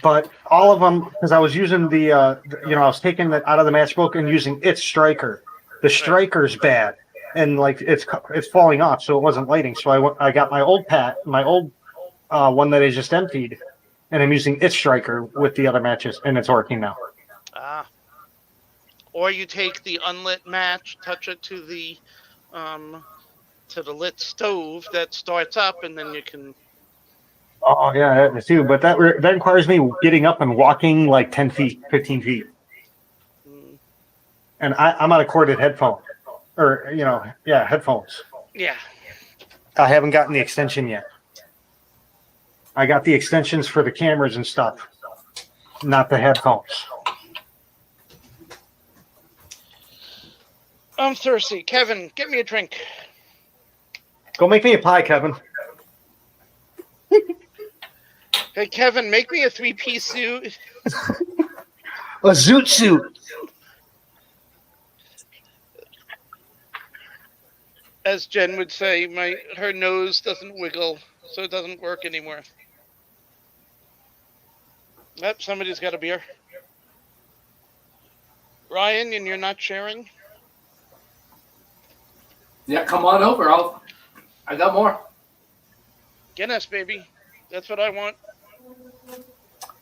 But all of them, because I was using I was taking it out of the matchbook and using its striker. The striker's bad, and like it's falling off, so it wasn't lighting. So I got my old one that I just emptied, and I'm using its striker with the other matches, and it's working now. Or you take the unlit match, touch it to the lit stove that starts up, and then you can. Oh yeah, that too. But that requires me getting up and walking like 10 feet, 15 feet, and I'm on a corded headphone, or headphones. Yeah. I haven't gotten the extension yet. I got the extensions for the cameras and stuff, not the headphones. I'm thirsty. Kevin, get me a drink. Go make me a pie, Kevin. Hey, Kevin, make me a 3-piece suit. A zoot suit. As Jen would say, her nose doesn't wiggle, so it doesn't work anymore. Yep, somebody's got a beer. Ryan, and you're not sharing? Yeah, come on over. I got more. Guinness, baby. That's what I want.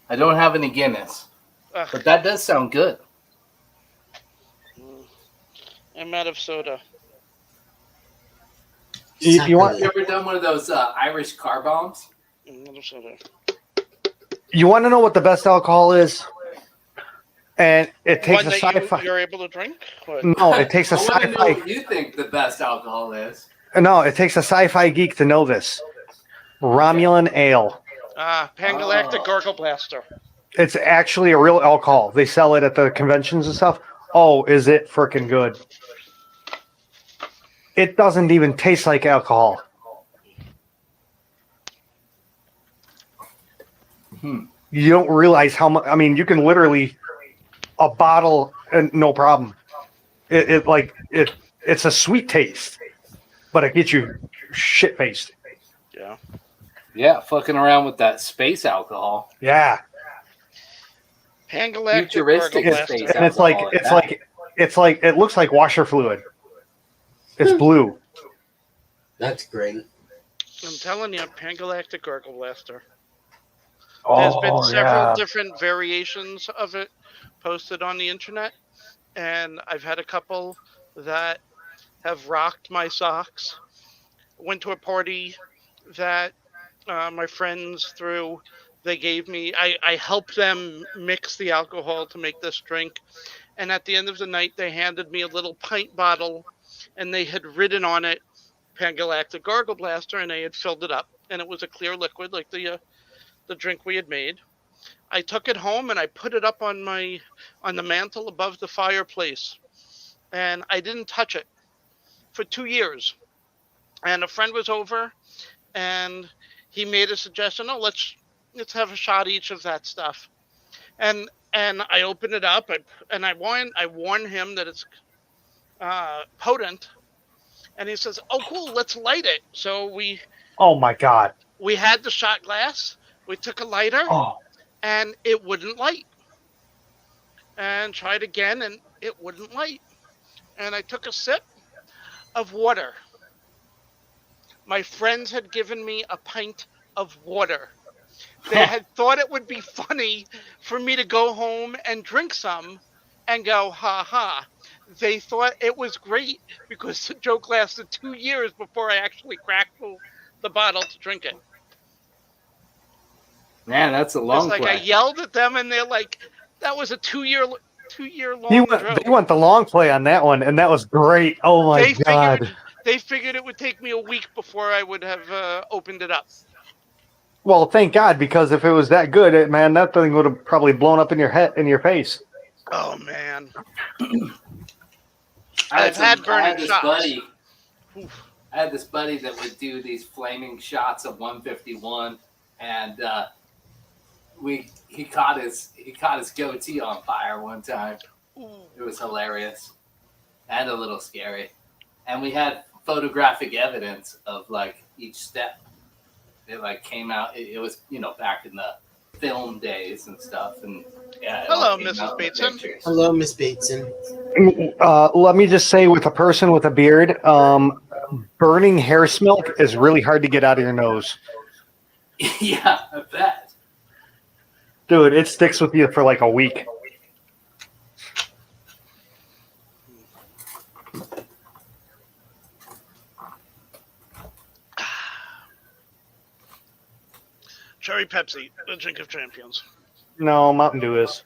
I don't have any Guinness, Ugh. but that does sound good. I'm out of soda. You Have you want ever done one of those Irish car bombs? Out of soda. you want to know what the best alcohol is? And it takes One a that sci-fi. you're able to drink? What? No, it takes a I want to know sci-fi. what you think the best alcohol is. No, it takes a sci-fi geek to know this. Romulan ale. Pangalactic Oh. Gargle Blaster. It's actually a real alcohol. They sell it at the conventions and stuff. Oh, is it freaking good? It doesn't even taste like alcohol. You don't realize how much. I mean, you can literally a bottle and no problem. It's a sweet taste, but it gets you shit faced. Yeah. Yeah, fucking around with that space alcohol. Yeah, Pangalactic Futuristic Gargle space Blaster. and it's like it looks like washer fluid. It's blue. That's great. I'm telling you, Pangalactic Gargle Blaster. There's been several different variations of it posted on the internet, and I've had a couple that have rocked my socks. Went to a party that my friends threw. They gave me, I helped them mix the alcohol to make this drink. And at the end of the night, they handed me a little pint bottle, and they had written on it Pangalactic Gargle Blaster, and they had filled it up. And it was a clear liquid, like the drink we had made. I took it home and I put it up on the mantle above the fireplace, and I didn't touch it for 2 years. And a friend was over, and he made a suggestion. Oh, let's have a shot each of that stuff. And I opened it up, and I warn him that it's potent. And he says, "Oh, cool, let's light it." So Oh my god. we had the shot glass. We took a lighter, Oh. and it wouldn't light. and tried again, and it wouldn't light. And I took a sip of water. My friends had given me a pint of water. They had thought it would be funny for me to go home and drink some and go, ha ha. They thought it was great because the joke lasted 2 years before I actually cracked the bottle to drink it. Man, that's a It's long like I play. yelled at them and they're like, that was a 2 year He long went, joke. they went the long play on that one, and that was great. Oh my god! They figured it would take me a week before I would have opened it up. Well, thank God, because if it was that good, man, that thing would have probably blown up in your head, in your face. Oh man, I I've had burning this shots. buddy. Oof. I had this buddy that would do these flaming shots of 151, and he caught his goatee on fire one time. Ooh. It was hilarious and a little scary, and we had photographic evidence of like each step. It like came out. It was back in the film days and stuff, and yeah. Hello, Mrs. Bateson. Hello, Miss Bateson. Let me just say, with a person with a beard, burning hair smoke is really hard to get out of your nose. Yeah, I bet. Dude, it sticks with you for like a week. Cherry Pepsi, the drink of champions. No, Mountain Dew is.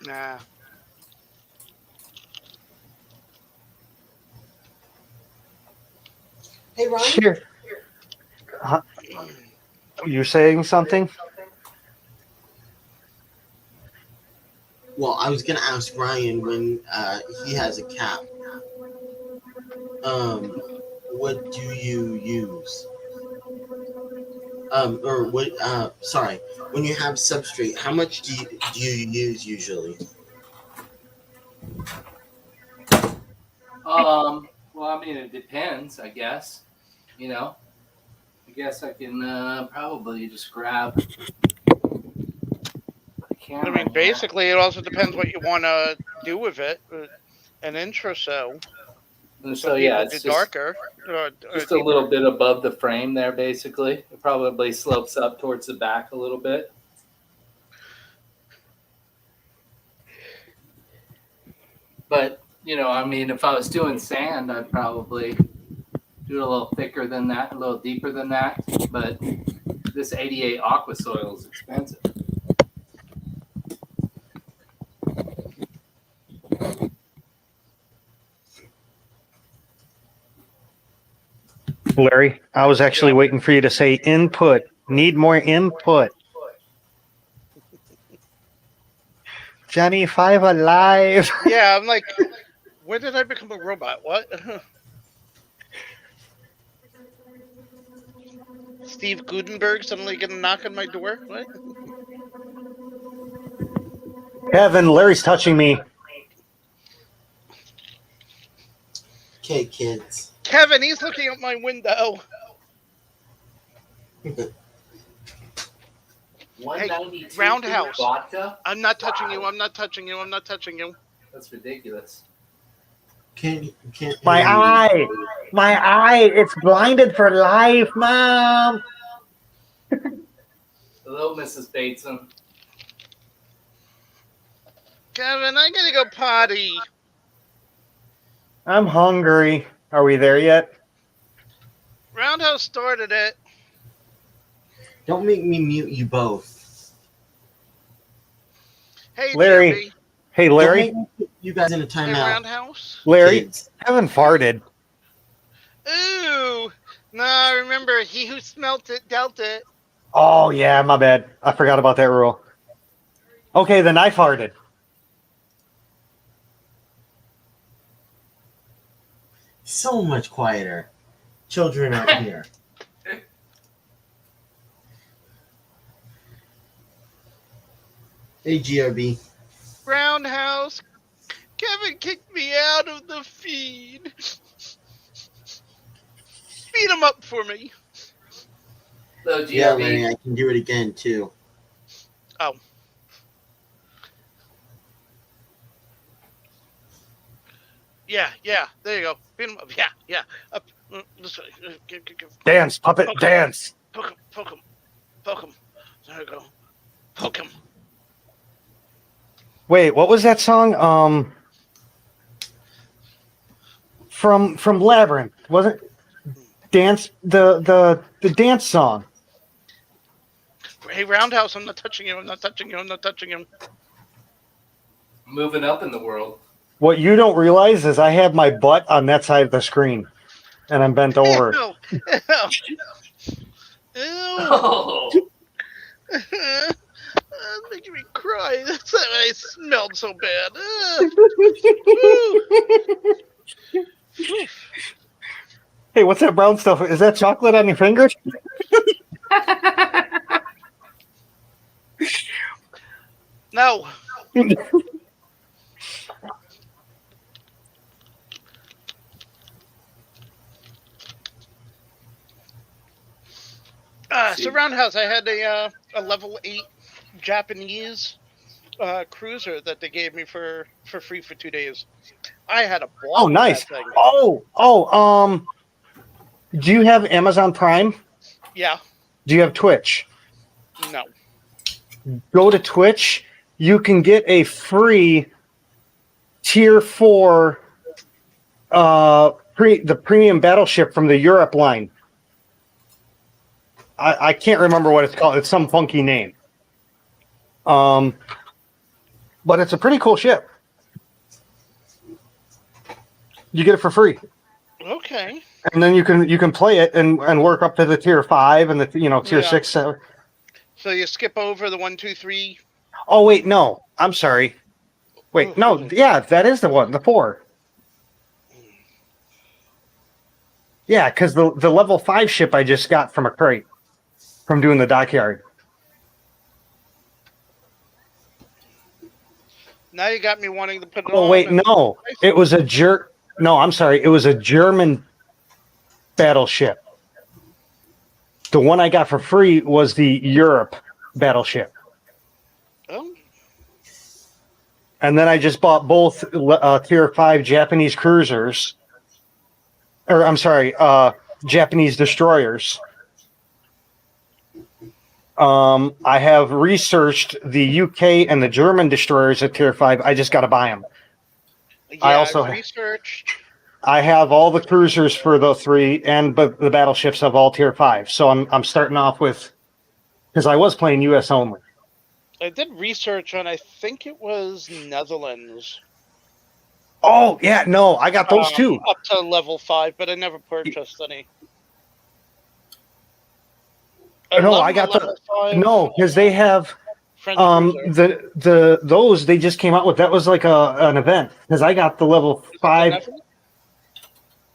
Nah. Hey, Ryan. Sure. You saying something? Well, I was gonna ask Ryan when he has a cap. What do you use? Or what? Sorry, when you have substrate, how much do you use usually? Well, I mean, it depends, I guess. I guess I can probably just grab the camera. I mean, basically, it also depends what you want to do with it. An inch or so. And Some so yeah, people it's do darker. just a little bit above the frame there, basically. It probably slopes up towards the back a little bit. But, I mean, if I was doing sand, I'd probably do it a little thicker than that, a little deeper than that. But this 88 aqua soil is expensive. Larry, I was actually waiting for you to say input. Need more input. Johnny Five alive. Yeah, I'm like, when did I become a robot? What? Steve Gutenberg suddenly gonna knock on my door? What? Kevin, Larry's touching me. Okay, kids. Kevin, he's looking out my window. 192 Roundhouse. vodka? I'm not touching you. I'm not touching you. I'm not touching you. That's ridiculous. Can't. My eye. My eye. It's blinded for life, Mom. Hello, Mrs. Bateson. Kevin, I gotta go potty. I'm hungry. Are we there yet? Roundhouse started it. Don't make me mute you both. Hey, Larry. Jeremy. Hey, Larry. Don't make me put you guys in a Hey, timeout. Roundhouse. Larry, Kids. Kevin farted. Ooh. No, remember, he who smelt it dealt it. Oh, yeah, my bad. I forgot about that rule. Okay, then I farted. So much quieter. Children out here. Hey, GRB. Roundhouse. Kevin kicked me out of the feed. Beat him up for me. So, Yeah, GRB, Larry, I can do it again, too. Oh. Yeah, there you go. Beat him up. Yeah. Up. This way. Dance, puppet, Poke him. dance. Poke him. There you go. Poke him. Wait, what was that song? From Labyrinth, wasn't dance the dance song? Hey, Roundhouse, I'm not touching him. Moving up in the world. What you don't realize is I have my butt on that side of the screen, and I'm bent over. Ew. Oh, That's making me cry. That's why I smelled so bad. Hey, what's that brown stuff? Is that chocolate on your fingers? No. So Roundhouse, I had a level 8 Japanese cruiser that they gave me for free for 2 days. I had a ball. Oh, nice. With that thing. Do you have Amazon Prime? Yeah. Do you have Twitch? No. Go to Twitch. You can get a free tier 4 the premium battleship from the Europe line. I can't remember what it's called. It's some funky name. But it's a pretty cool ship. You get it for free. Okay. And then you can play it and work up to the tier 5 and the tier 6, 7. So you skip over the 1, 2, 3. Oh wait, no. I'm sorry. Wait, no. Yeah, that is the one. The 4. Yeah, because the level 5 ship I just got from a crate from doing the dockyard. Now you got me wanting to put it on. Oh wait, no. It was a No, I'm sorry. It was a German battleship. The one I got for free was the Europe battleship. Oh. And then I just bought both tier 5 Japanese cruisers. Or I'm sorry, Japanese destroyers. I have researched the UK and the German destroyers at tier 5. I just got to buy them. Yeah, I also researched. I have all the cruisers for the 3 and the battleships of all tier 5. So I'm starting off with, because I was playing US only. I did research on, I think it was Netherlands. Oh yeah, no, I got those too. Up to level 5, but I never purchased any. No, I got because they have those they just came out with. That was like an event because I got the level 5.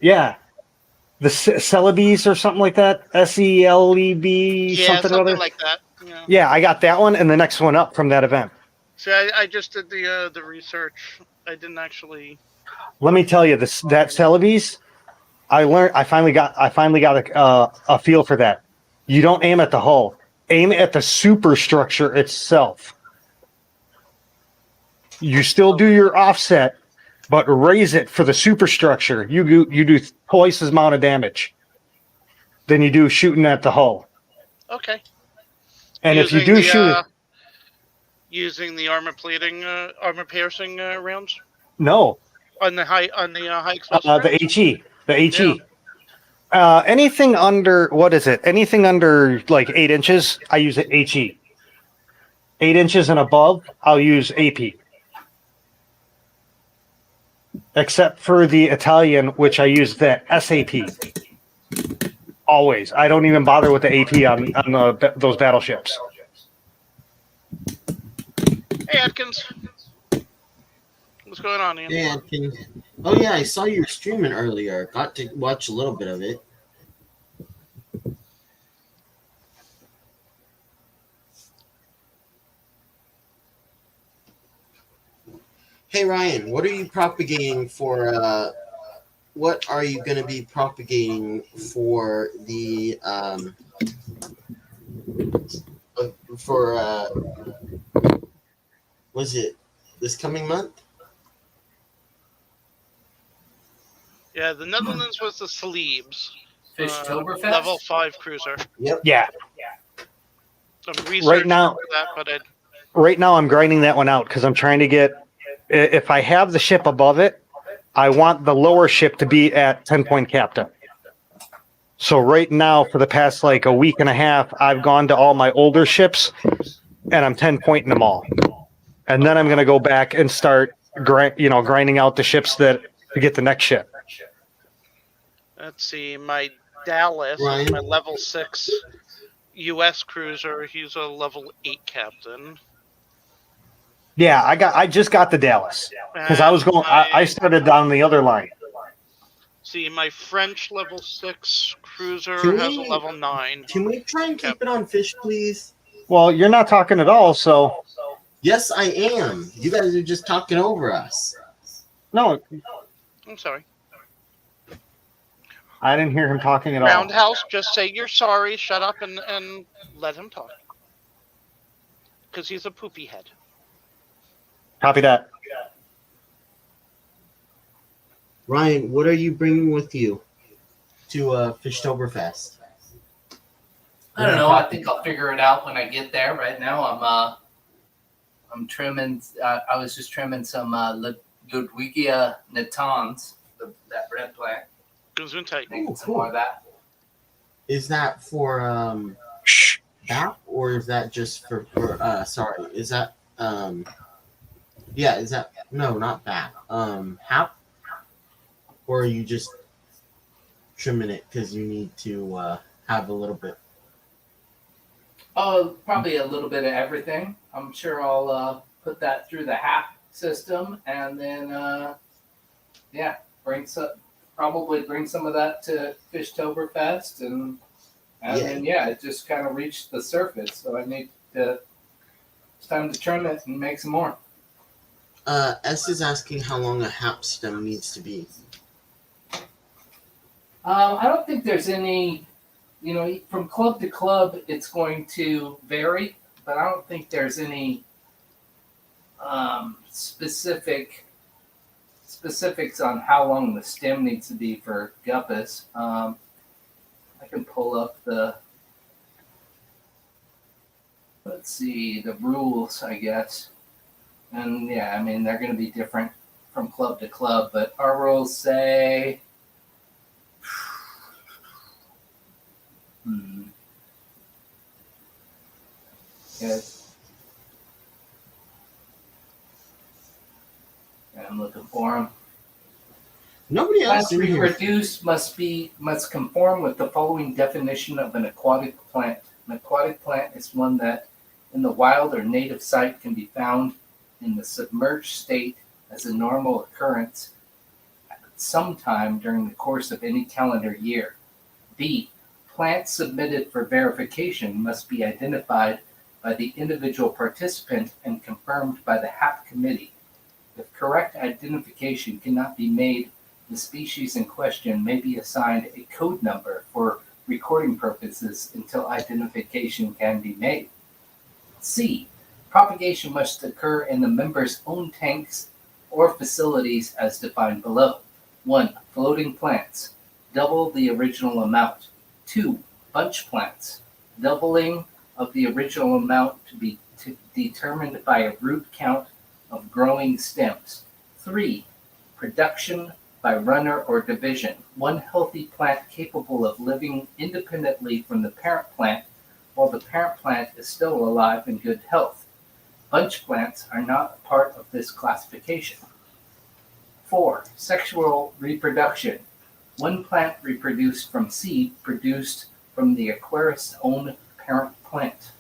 Yeah, the Celebes or something like that. SELEB, something or other. Like that. Yeah, I got that one and the next one up from that event. See, I just did the research. I didn't actually. Let me tell you, that Celebes, I finally got a feel for that. You don't aim at the hull. Aim at the superstructure itself. You still do your offset, but raise it for the superstructure. You do twice as amount of damage than you do shooting at the hull. Okay. And if you do shoot it, using the armor piercing rounds. No. On the high the HE. Anything under, what is it? Anything under like 8 inches, I use it HE. 8 inches and above, I'll use AP. Except for the Italian, which I use the SAP. Always. I don't even bother with the AP on those battleships. Hey, Atkins. What's going on, Ian? Hey, Atkins. Oh, yeah, I saw you were streaming earlier. Got to watch a little bit of it. Hey, Ryan, what are you propagating for, what are you going to be propagating for the, was it this coming month? Yeah, the Netherlands was the Celebes. Fishtoberfest? Level 5 cruiser. Yep. Yeah. I'm researching now- for that, but Right now, I'm grinding that one out because I'm trying to get. If I have the ship above it, I want the lower ship to be at 10-point captain. So right now, for the past like a week and a half, I've gone to all my older ships, and I'm 10-pointing them all. And then I'm going to go back and start, grinding out the ships to get the next ship. let's see. My Dallas is Ryan? my level 6 U.S. cruiser. He's a level 8 captain. Yeah, I just got the Dallas because I was And going. I started down the other line. See, my French level 6 cruiser Can has a we- level 9. Can we try and keep it on fish, please? Well, you're not talking at all, so Yes, I am. You guys are just talking over us. no, I'm sorry. I didn't hear him talking at all. Roundhouse, just say you're sorry, shut up, and let him talk. Because he's a poopy head. Copy that. Ryan, what are you bringing with you to Fishtoberfest? I don't know. I think I'll figure it out when I get there. Right now, I'm trimming. I was just trimming some Ludwigia natans, that red plant. Gesundheit. Making some more of that. Is that for BAP or is that just for sorry, is that yeah, is that no, not BAP. HAP? Or are you just trimming it because you need to have a little bit? Oh, probably a little bit of everything. I'm sure I'll put that through the HAP system, and then probably bring some of that to Fishtoberfest, and then it just kind of reached the surface. So I need to. It's time to trim it and make some more. S is asking how long a HAP stem needs to be. I don't think there's any. From club to club, it's going to vary, but I don't think there's any specifics on how long the stem needs to be for Guppus. I can pull up the rules, I guess. And yeah, I mean, they're going to be different from club to club, but our rules say Good. I'm looking for them. Nobody else Plants in here. reproduced must conform with the following definition of an aquatic plant. An aquatic plant is one that, in the wild or native site, can be found in the submerged state as a normal occurrence at some time during the course of any calendar year. B. Plants submitted for verification must be identified by the individual participant and confirmed by the HAP committee. If correct identification cannot be made, the species in question may be assigned a code number for recording purposes until identification can be made. C. Propagation must occur in the member's own tanks or facilities as defined below. 1. Floating plants. Double the original amount. 2. Bunch plants. Doubling of the original amount to be determined by a root count of growing stems. 3. Production by runner or division. One healthy plant capable of living independently from the parent plant while the parent plant is still alive in good health. Bunch plants are not a part of this classification. 4. Sexual reproduction. One plant reproduced from seed produced from the aquarist's own parent plant.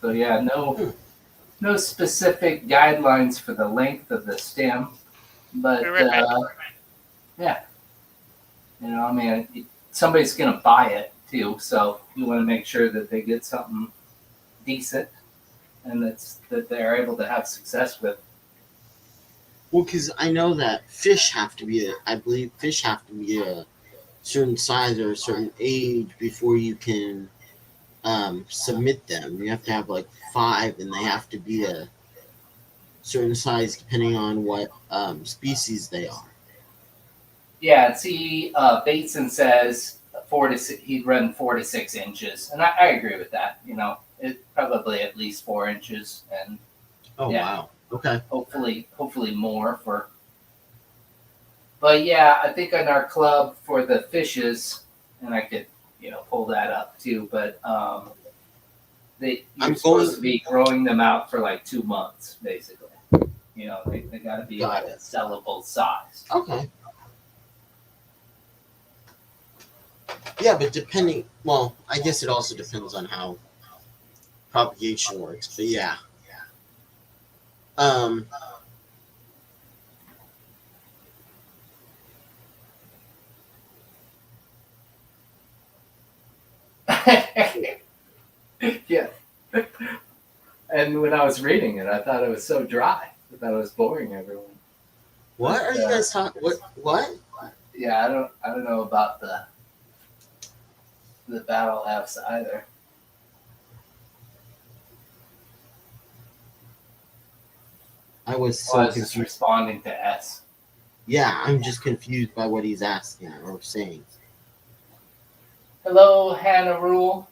So yeah, no specific guidelines for the length of the stem, but somebody's gonna buy it too, so you want to make sure that they get something decent and that they're able to have success with. Well, because I know that I believe fish have to be a certain size or a certain age before you can submit them. You have to have like 5, and they have to be certain size depending on what species they are. Yeah, see, Bateson says 4 to 6, he'd run 4 to 6 inches, and I agree with that. You know, it probably at least 4 inches, and Oh yeah. wow. Okay. hopefully more for. But yeah, I think on our club for the fishes, and I could pull that up too. But you're supposed to be growing them out for like 2 months, basically. You know, they got to be like a sellable size. Okay. Yeah, but well, I guess it also depends on how propagation works. But yeah. Yeah. And when I was reading it, I thought it was so dry. I thought it was boring everyone. What are you guys talking? What? Yeah, I don't know about the battle apps either. I was I was just responding to S. Yeah, I'm just confused by what he's asking or saying. Hello, Hannah Rule.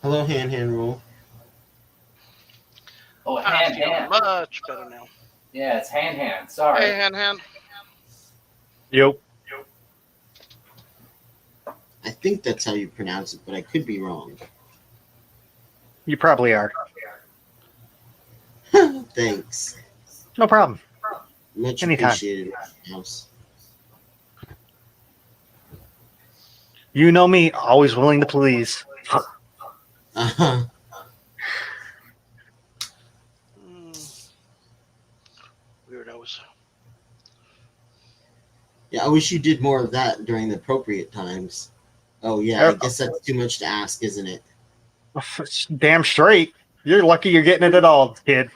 Hello, Hand Rule. Oh, I feel Hand. much better now. Yeah, it's Hand. Sorry. Hey, Hand. Yep. I think that's how you pronounce it, but I could be wrong. You probably are. Thanks. No problem. Much Anytime. appreciated. House. You know me, always willing to please. Uh-huh. Weirdos. Yeah, I wish you did more of that during the appropriate times. Oh yeah, I guess that's too much to ask, isn't it? Damn straight. You're lucky you're getting it at all, kid.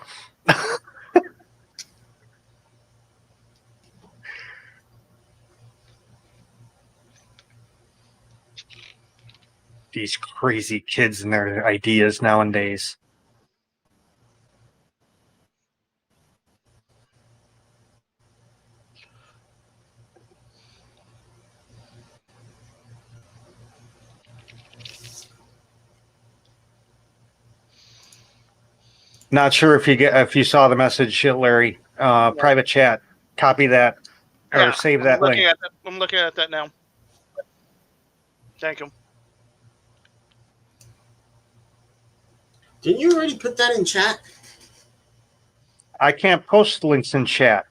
These crazy kids and their ideas nowadays. Not sure if you saw the message, Larry. Private chat. Copy that or save that link. I'm looking at that now. Thank you. Didn't you already put that in chat? I can't post links in chat.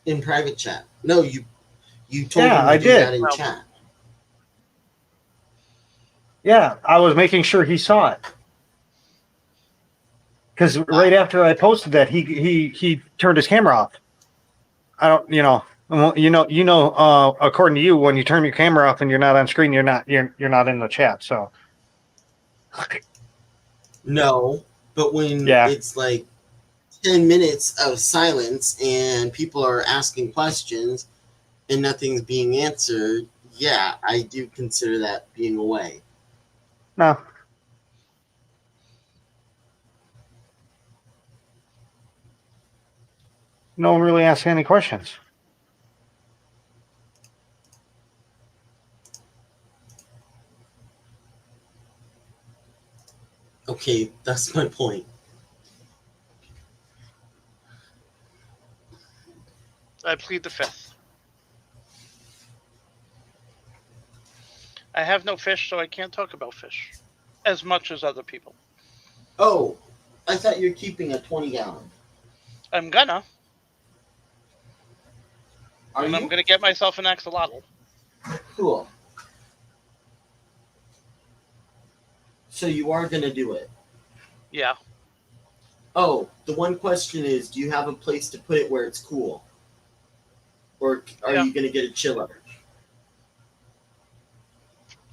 In private chat. No, you told him to I do did. that in chat. Yeah, I was making sure he saw it. Because right after I posted that, he turned his camera off. I don't, according to you, when you turn your camera off and you're not on screen, you're not in the chat. So no, but when it's like 10 minutes of silence and people are asking questions and nothing's being answered, yeah, I do consider that being away. No. No one really asks any questions. Okay, that's my point. I plead the fifth. I have no fish, so I can't talk about fish as much as other people. Oh, I thought you were keeping a 20-gallon. I'm gonna. I'm gonna get myself an axolotl. Cool. So you are gonna do it? Yeah. Oh, the one question is, do you have a place to put it where it's cool? Or are you gonna get a chiller?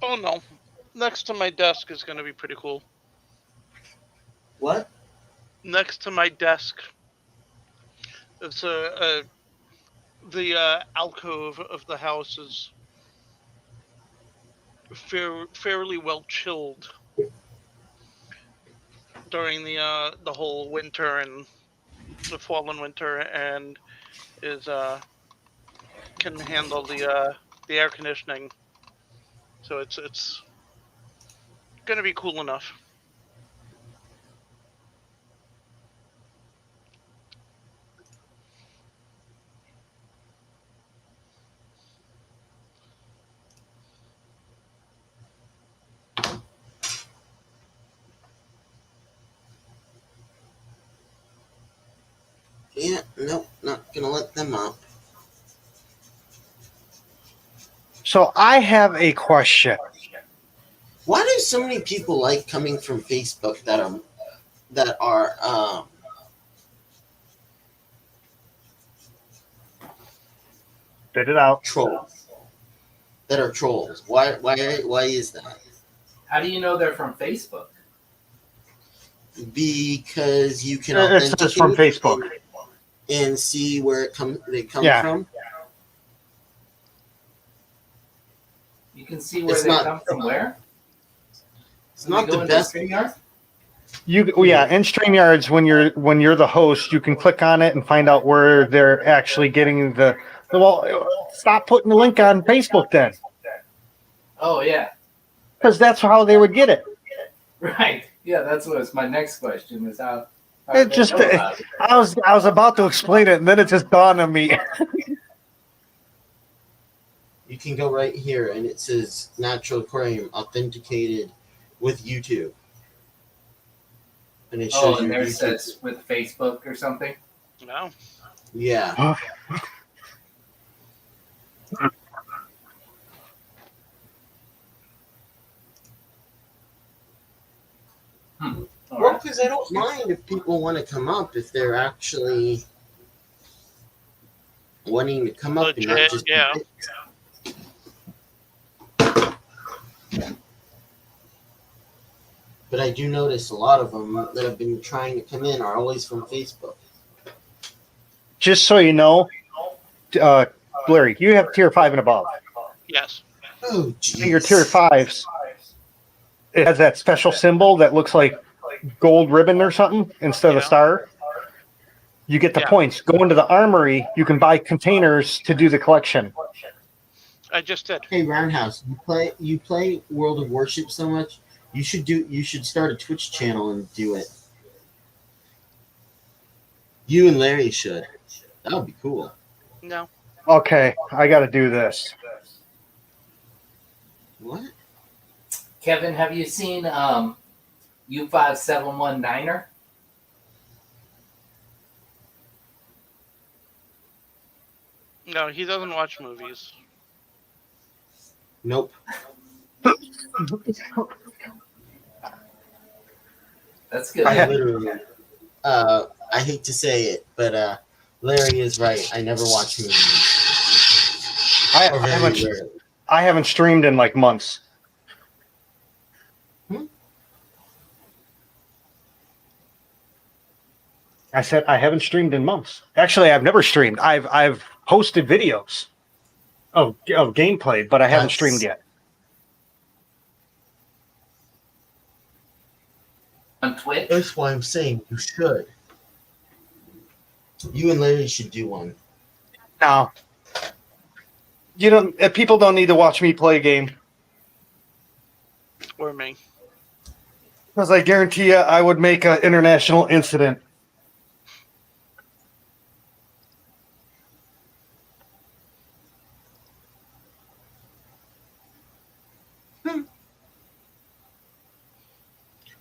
Oh no. Next to my desk is gonna be pretty cool. What? Next to my desk. It's the alcove of the house is fairly well chilled during the whole winter and the fall and winter, and is can handle the air conditioning, so it's gonna be cool enough. Yeah, nope, not gonna let them up. So I have a question. Why do so many people like coming from Facebook that are Spit it out. trolls? That are trolls. Why is that? How do you know they're from Facebook? Because you can It says from authenticate Facebook. and see where they come Yeah. from. You can see where It's they not- come from. Where? It's When we not go the into best. StreamYard? In StreamYards, when you're the host, you can click on it and find out where they're actually getting the. Well, stop putting the link on Facebook then, Oh yeah, because that's how they would get it. right. Yeah, that's what was my next question. Is how It they just, know about it. I was about to explain it, and then it just dawned on me. You can go right here, and it says Natural Aquarium authenticated with YouTube, and it shows Oh, and your there it YouTube. says with Facebook or something. No, Yeah. All Well, right. because I don't mind if people want to come up if they're actually wanting to come up and not Legit, just yeah. But I do notice a lot of them that have been trying to come in are always from Facebook. Just so you know, Larry, you have tier 5 and above. yes, Oh, geez. Your tier 5s, it has that special symbol that looks like gold ribbon or something instead of a Yeah. star. You get the Yeah. points. Go into the armory. You can buy containers to do the collection. I just did. Hey, Roundhouse, you play World of Warship so much. You should start a Twitch channel and do it. You and Larry should. That would be cool. No, Okay, I got to do this. What? Kevin, have you seen U5719er? no, he doesn't watch movies. Nope. That's good. I Literally. I hate to say it, but Larry is right. I never watch movies. I Or very haven't, rarely. I haven't streamed in like months. I said I haven't streamed in months. Actually, I've never streamed. I've posted videos of gameplay, but I haven't That's- streamed yet. On Twitch? That's why I'm saying you should. You and Larry should do one. No, you don't. People don't need to watch me play a game Or me. because I guarantee you, I would make an international incident.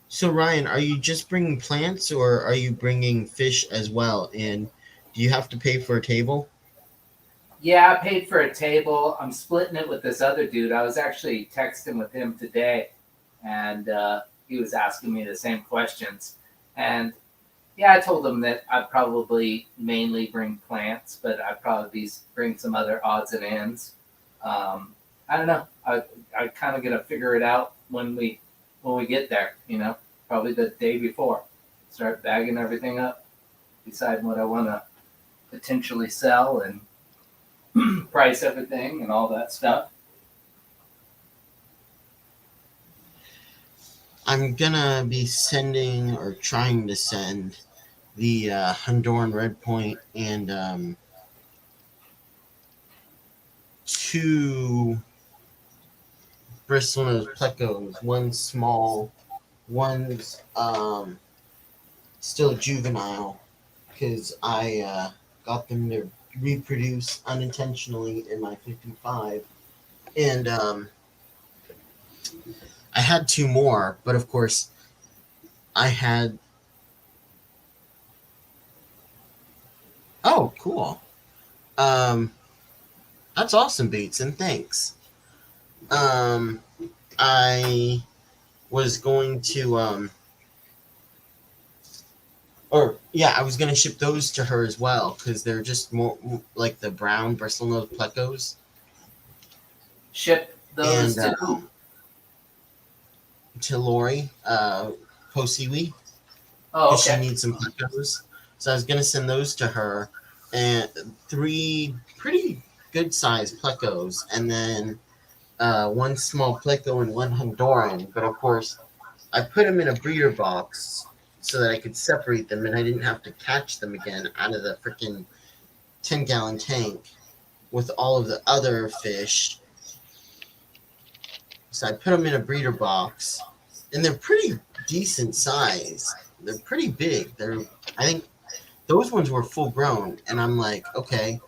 So Ryan, are you just bringing plants or are you bringing fish as well? And do you have to pay for a table? Yeah, I paid for a table. I'm splitting it with this other dude. I was actually texting with him today, and he was asking me the same questions. And yeah, I told him that I'd probably mainly bring plants, but I'd probably bring some other odds and ends. I don't know. I kind of gonna figure it out when we get there. You know, probably the day before. Start bagging everything up, deciding what I want to potentially sell, and price everything and all that stuff. I'm gonna be sending or trying to send the Honduran Red Point and 2 Bristlenose Plecos. One small, one's still juvenile because I got them to reproduce unintentionally in my 55, and I had 2 more, but of course I had. Oh, cool. Um, that's awesome, Bateson. Thanks. I was going to or yeah, I was gonna ship those to her as well because they're just more like the brown bristlenose plecos. Ship those And to who? to Lori, Posiwi, Oh, because she okay. needs some plecos. So I was gonna send those to her, and 3 pretty good sized plecos, and then 1 small pleco and 1 Honduran. But of course, I put them in a breeder box so that I could separate them, and I didn't have to catch them again out of the freaking 10-gallon tank with all of the other fish. So I put them in a breeder box, and they're pretty decent size. They're pretty big. I think those ones were full grown, and I'm like, okay.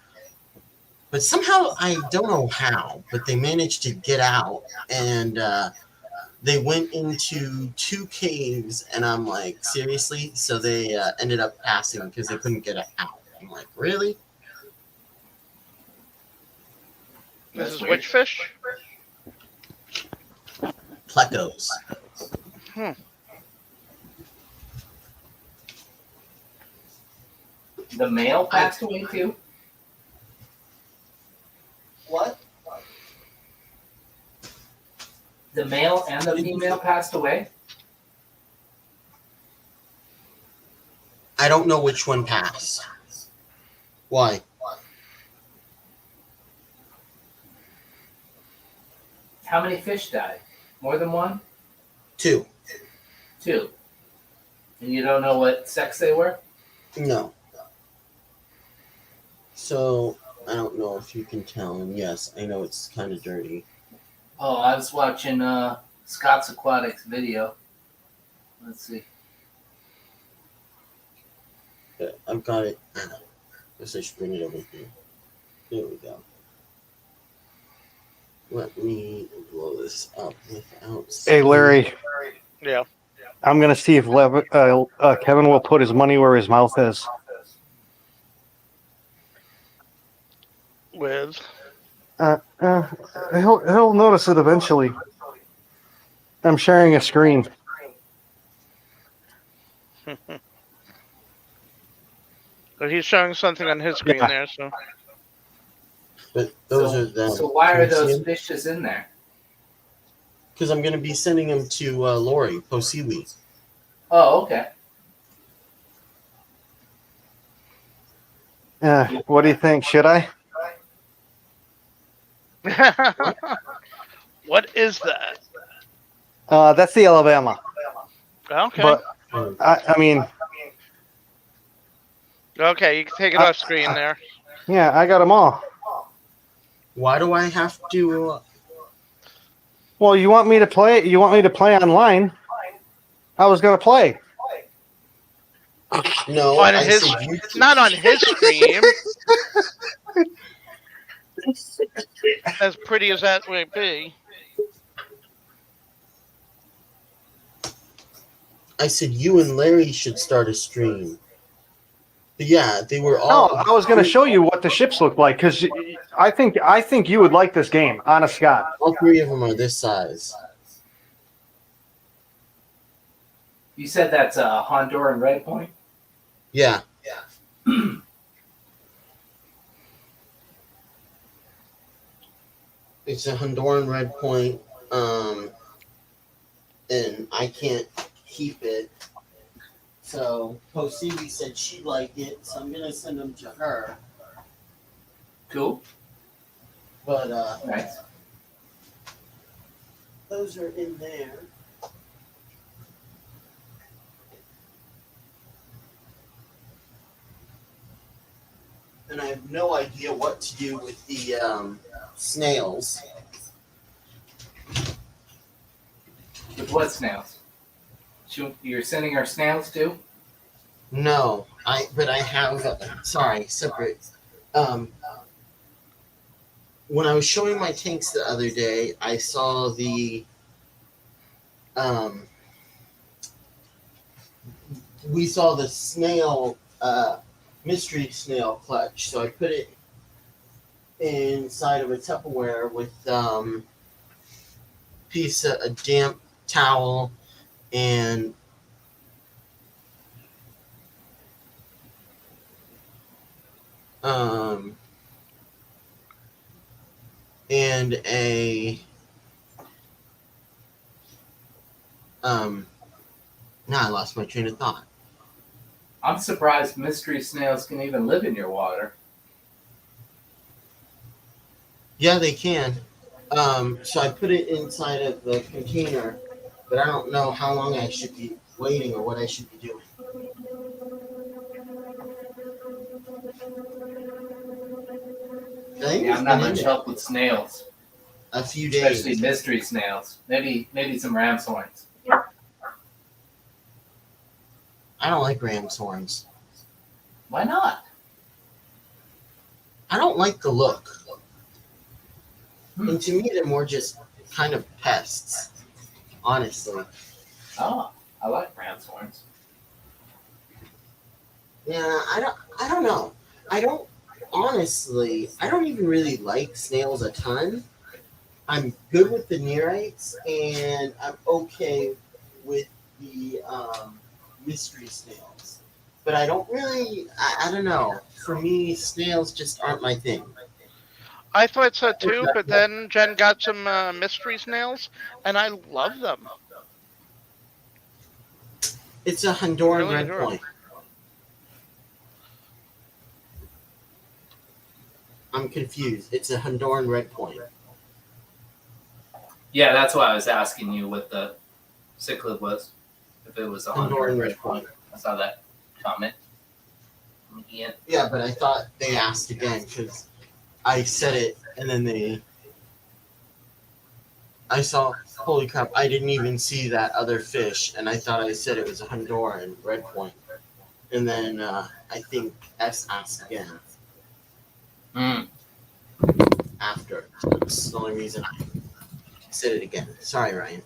But somehow I don't know how, but they managed to get out, and they went into 2 caves, and I'm like, seriously? So they ended up passing because they couldn't get out. I'm like, really? This That's is weird. which fish? Plecos. Hmm. The male passed away too? What? The male and the female passed away? I don't know which one passed. Why? How many fish died? More than 1? 2. 2. And you don't know what sex they were? No. So I don't know if you can tell. And yes, I know it's kind of dirty. Oh, I was watching Scott's Aquatics video. Let's see. But I've got it. Guess I should bring it over here. There we go. Let me blow this up without. Hey, Larry, Yeah. I'm going to see if Kevin will put his money where his mouth is. With. He'll notice it eventually. I'm sharing a screen. But he's showing something on his screen there, so. But those are them. So why are Can you see those them? fishes in there? Because I'm going to be sending them to Lori Posiwi. Oh, okay. What do you think? Should I? What is that? That's the Alabama. Okay. But I mean, Okay, you can take it off screen there. yeah, I got them all. Why do I have to? Well, you want me to play? You want me to play online? I was gonna play. No, On I his, said you. it's not on his stream. As pretty as that may be. I said you and Larry should start a stream. But yeah, they were No, all. I was gonna show you what the ships look like because I think you would like this game. Honest God. All 3 of them are this size. You said that's a Honduran Red Point? Yeah. It's a Honduran Red Point, and I can't keep it. So Posiwi said she'd like it, so I'm gonna send them to her. Cool. But Nice. those are in there. and I have no idea what to do with the snails. With what snails? You're sending our snails too? No, but I have separate. When I was showing my tanks the other day, I saw we saw the snail mystery snail clutch, so I put it inside of a Tupperware with piece of a damp towel and a now I lost my train of thought. I'm surprised mystery snails can even live in your water. Yeah, they can. So I put it inside of the container, but I don't know how long I should be waiting or what I should be doing. I think Yeah, it's I'm not been in much there help with snails, a few especially days. mystery snails. Maybe some ram's horns. I don't like ram's horns. Why not? I don't like the look. And to me, they're more just kind of pests, honestly. Oh, I like ram's horns. Yeah, I don't know. I don't even really like snails a ton. I'm good with the neorites, and I'm okay with the mystery snails. But I don't really, I don't know. For me, snails just aren't my thing. I thought so too, but then Jen got some mystery snails, and I love them. It's a Honduran Really red adorable. point. I'm confused. It's a Honduran red point. Yeah, that's why I was asking you what the cichlid was. If it was a Honduran Honduran red red point. I saw that comment from Ian. Yeah, but I thought they asked again because I said it, and then I saw, holy crap, I didn't even see that other fish, and I thought I said it was a Honduran red point. And then I think S asked again after. That's the only reason I said it again. Sorry, Ryan.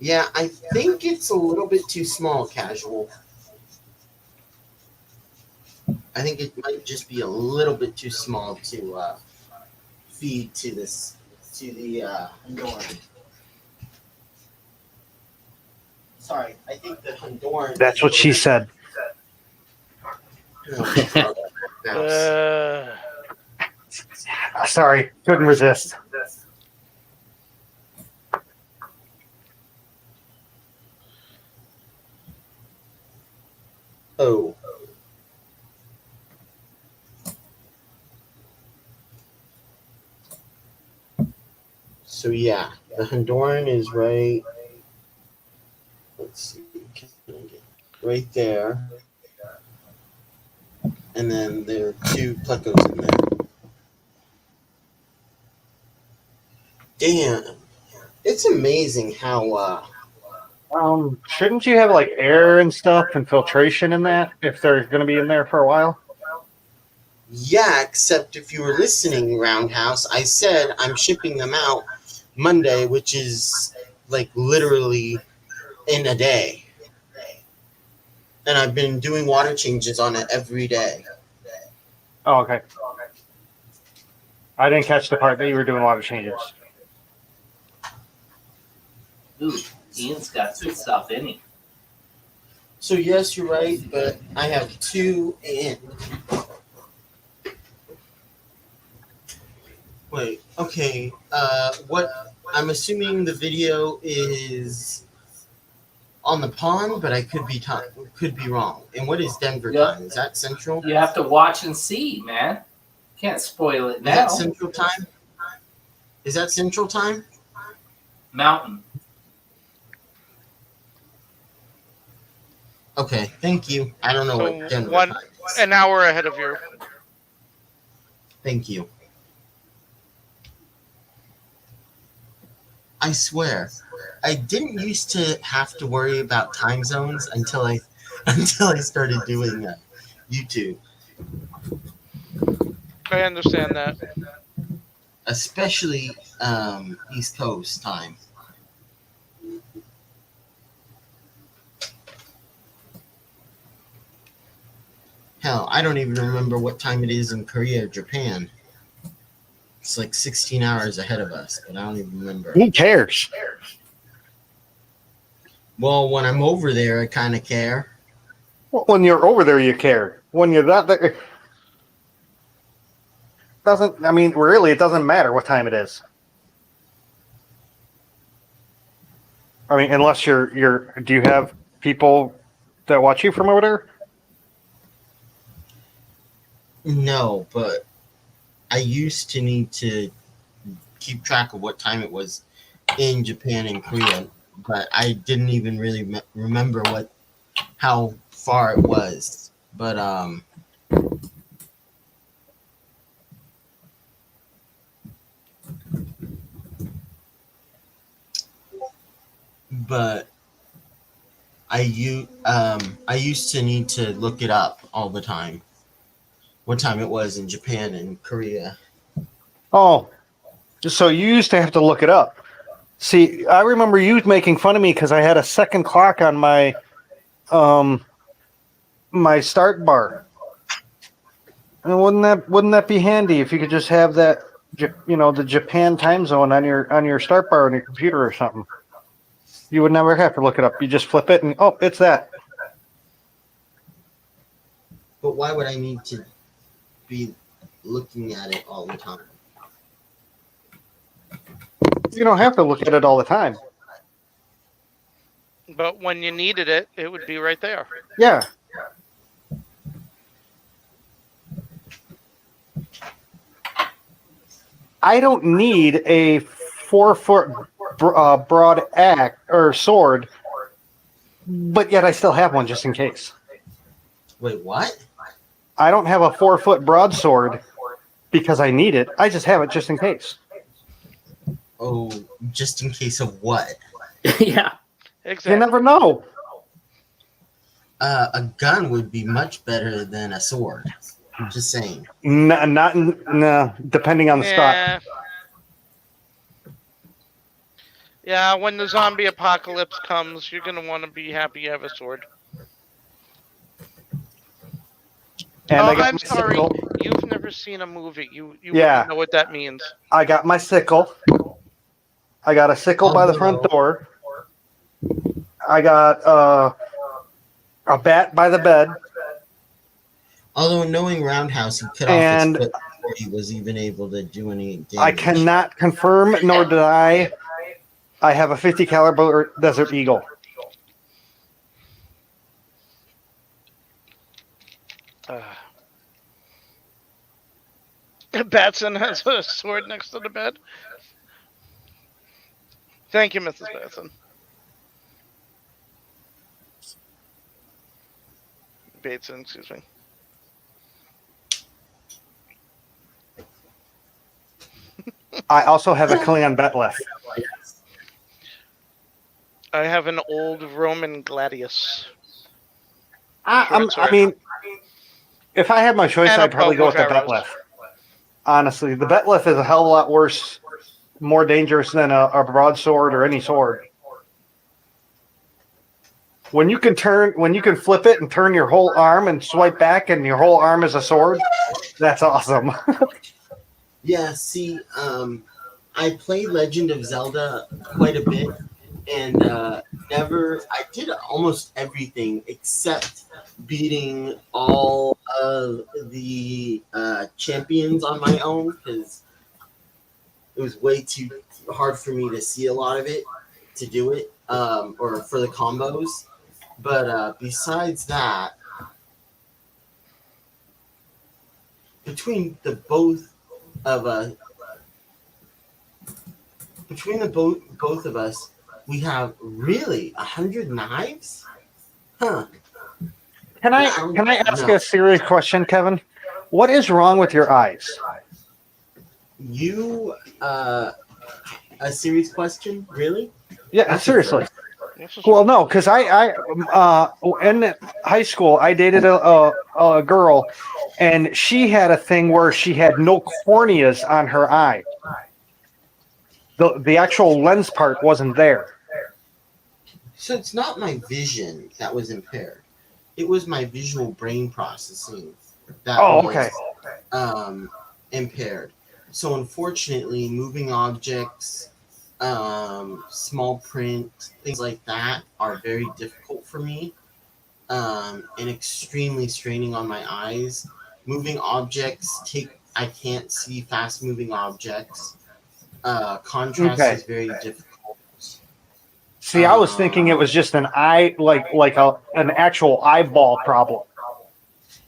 Yeah, I think it's a little bit too small, casual. I think it might just be a little bit too small to feed to the Honduran. Sorry, I think the Honduran. That's what she said. Sorry, couldn't resist. Oh. So yeah, the Honduran is right. Let's see, right there, and then there are two plecos in there. Damn, it's amazing how. Shouldn't you have like air and stuff and filtration in that if they're going to be in there for a while? Yeah, except if you were listening, Roundhouse, I said I'm shipping them out Monday, which is like literally in a day. And I've been doing water changes on it every day. Oh, okay. I didn't catch the part that you were doing a lot of changes. Ooh, Ian's got some stuff in him. So yes, you're right, but I have two in. Wait, okay. What I'm assuming the video is on the pond, but I could be wrong. And what is Denver time? Is that Central? You have to watch and see, man. Can't spoil it Is now. that Central time? Is that Central time? Mountain. Okay, thank you. I don't know So what Denver time is. an hour ahead of you. Thank you. I swear, I didn't used to have to worry about time zones until I until I started doing YouTube, I understand that. especially East Coast time. Hell, I don't even remember what time it is in Korea or Japan. It's like 16 hours ahead of us, but I don't even remember. Who cares? Well, when I'm over there, I kind of care. Well, when you're over there, you care. When you're not there, doesn't. I mean, really, it doesn't matter what time it is. I mean, unless you're. Do you have people that watch you from over there? No, but I used to need to keep track of what time it was in Japan and Korea, but I didn't even really remember how far it was. But I used to need to look it up all the time. What time it was in Japan and Korea. Oh, so you used to have to look it up. See, I remember you making fun of me because I had a second clock on my start bar. And wouldn't that be handy if you could just have that, the Japan time zone on your start bar on your computer or something? You would never have to look it up. You just flip it and it's that. But why would I need to be looking at it all the time? You don't have to look at it all the time. But when you needed it, it would be right there. Yeah. I don't need a 4-foot broad axe or sword, but yet I still have one just in case. Wait, what? I don't have a 4-foot broadsword because I need it. I just have it just in case. Oh, just in case of what? Yeah. Exactly. You never know. A gun would be much better than a sword. Just saying. No, depending on the stock. Yeah, when the zombie apocalypse comes, you're going to want to be happy you have a sword. And I got I'm my sorry. sickle. You've never seen a movie. You Yeah. wouldn't know what that means. I got my sickle. I got a sickle by the front door. I got a bat by the bed. Although knowing Roundhouse, he cut off his foot before he was even able to do any damage. I cannot confirm nor deny I have a 50 caliber Desert Eagle. Batson has a sword next to the bed. Thank you, Mrs. Batson. Bateson, excuse me. I also have a Klingon Betleth. I have an old Roman gladius. I mean, if I had my choice, And I'd probably go with the arrows. Betleth. Honestly, the Betleth is a hell of a lot worse, more dangerous than a broadsword or any sword. When you can flip it and turn your whole arm and swipe back, and your whole arm is a sword, that's awesome. Yeah, see, I played Legend of Zelda quite a bit, and I did almost everything except beating all of the champions on my own, because it was way too hard for me to see a lot of it, to do it, or for the combos. But besides that, between the both of both of us, we have really 100 knives? Huh. Can I ask a serious question, Kevin? What is wrong with your eyes? You, a serious question? Really? Yeah, That's seriously. This is- Well, no, because I in high school I dated a girl, and she had a thing where she had no corneas on her eye. The actual lens part wasn't there. So it's not my vision that was impaired. It was my visual brain processing that Okay. was impaired. So unfortunately, moving objects, small print, things like that are very difficult for me, and extremely straining on my eyes. Moving objects I can't see fast moving objects. Contrast Okay. is very difficult. See, I was thinking it was just an eye, like an actual eyeball problem.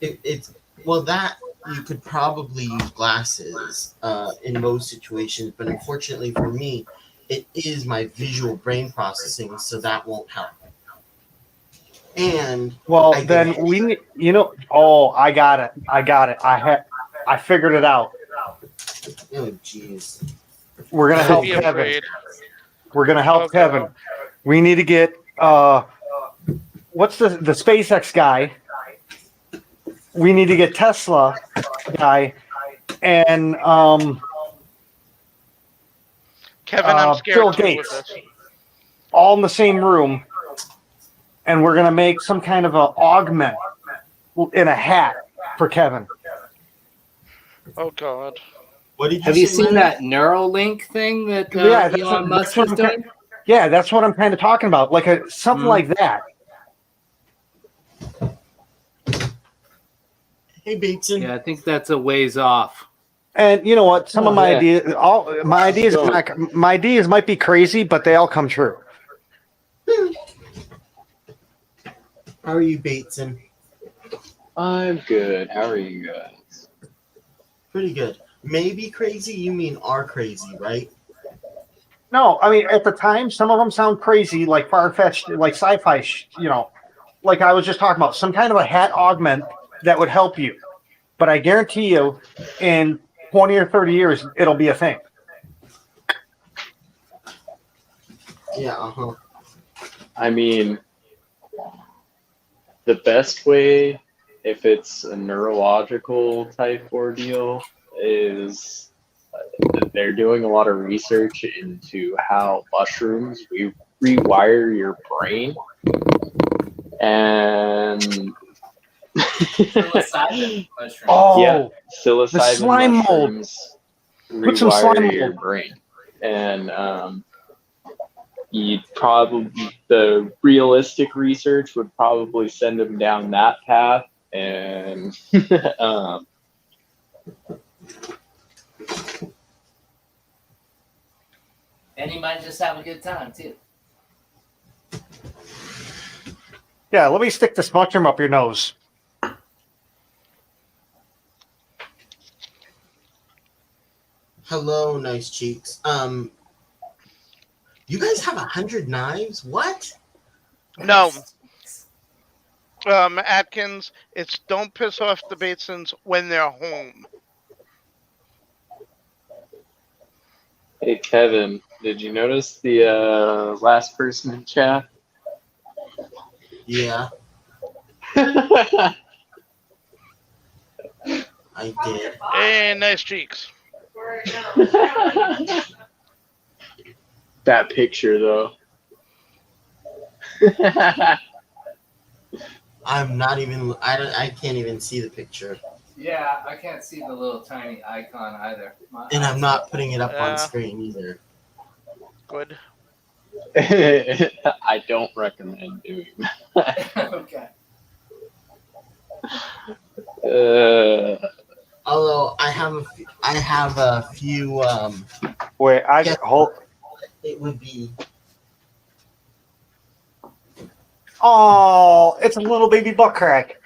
It's well that you could probably use glasses in most situations, but unfortunately for me, it is my visual brain processing, so that won't help. And Well, I then get- we, oh, I got it. I figured it out. oh jeez, We're gonna Don't help be Kevin. afraid. We're gonna help Okay. Kevin. We need to get what's the SpaceX guy? We need to get Tesla guy and Kevin, I'm scared Bill too Gates. with this. all in the same room, and we're gonna make some kind of a augment in a hat for Kevin. Oh God. what did you Have you say, seen Larry? that Neuralink thing that Yeah, that's Elon what- Musk that's what is I'm doing? Yeah, that's what I'm kind of talking about, like something Mhm. like that. Hey Bateson. Yeah, I think that's a ways off. And you know what? Some of my yeah. ideas, my ideas might be crazy, but they all come true. How are you, Bateson? I'm good. How are you guys? Pretty good. Maybe crazy. You mean are crazy, right? No, I mean at the time, some of them sound crazy, like far-fetched, like sci-fi. Like I was just talking about, some kind of a hat augment that would help you. But I guarantee you, in 20 or 30 years, it'll be a thing. Yeah. I mean, the best way, if it's a neurological type ordeal, is they're doing a lot of research into how mushrooms rewire your brain. And Psilocybin mushrooms. Oh, yeah, psilocybin the slime mold. mushrooms Put some slime rewire your mold. brain. And the realistic research would probably send them down that path. And And he might just have a good time too. Yeah, let me stick this mushroom up your nose. Hello, nice cheeks. You guys have 100 knives? What? No. Atkins, it's don't piss off the Batesons when they're home. hey, Kevin, did you notice the last person in chat? Yeah, I did. Hey, nice cheeks. That picture, though. I'm not even. I can't even see the picture, Yeah, I can't see the little tiny icon either. and I'm not putting it up on Yeah. screen either. Good. I don't recommend doing Okay. that. Although I have a few. Wait, Yeah. hold. It would be. Oh, it's a little baby butt crack.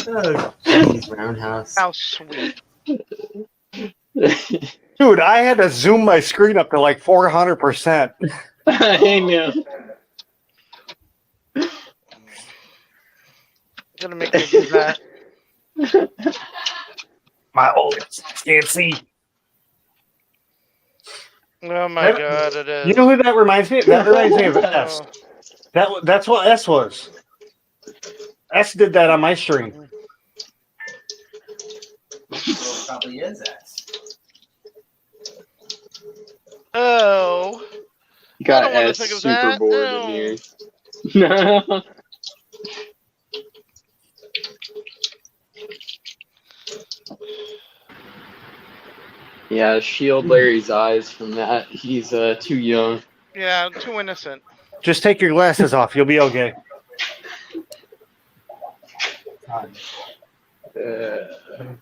Oh, geez, Roundhouse. How sweet. Dude, I had to zoom my screen up to like 400%. I know. Gonna make me do that. My old can't see. Oh my god, it is. You know who that reminds me? That reminds me of S. Oh. That's what S was. S did that on my stream. Well, probably is X. Oh. You got I don't wanna S think of super that. bored No. in here. Yeah, shield Larry's eyes from that. He's too young. Yeah, too innocent. Just take your glasses off. You'll be okay. Time.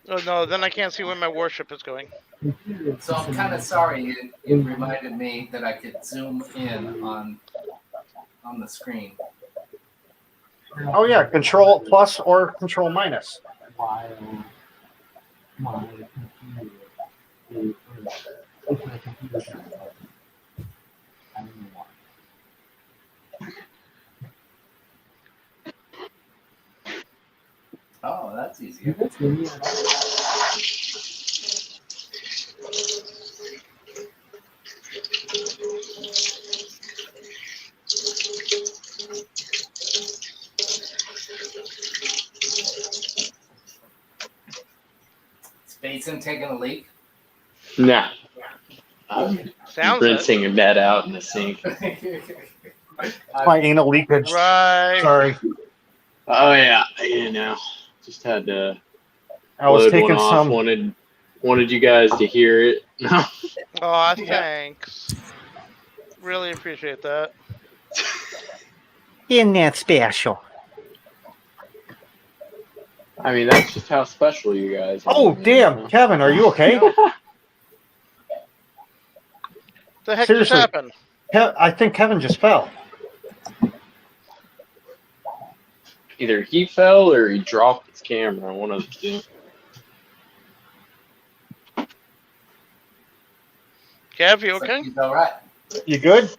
Oh no, then I can't see where my worship is going. Computer So I'm kind of sorry. It reminded me that I could zoom in on the screen. Oh yeah, Control plus or Control minus. While my computer is if my computer's not working. I don't know why. Oh, that's easier. That's really at all. Is Basin taking a leak? Nah. I'm Sounds it. rinsing a bed out in the sink. My anal leakage. Right. Sorry, Oh yeah, you know, just had to I was load taking one off. some. Wanted you guys to hear it. Aw, thanks. Really appreciate that. Isn't that special? I mean, that's just how special you guys are. Oh damn, Kevin, are you okay? The heck Seriously. just happened? I think Kevin just fell. Either he fell or he dropped his camera. One of the two. Kev, you okay? He's all right. You good?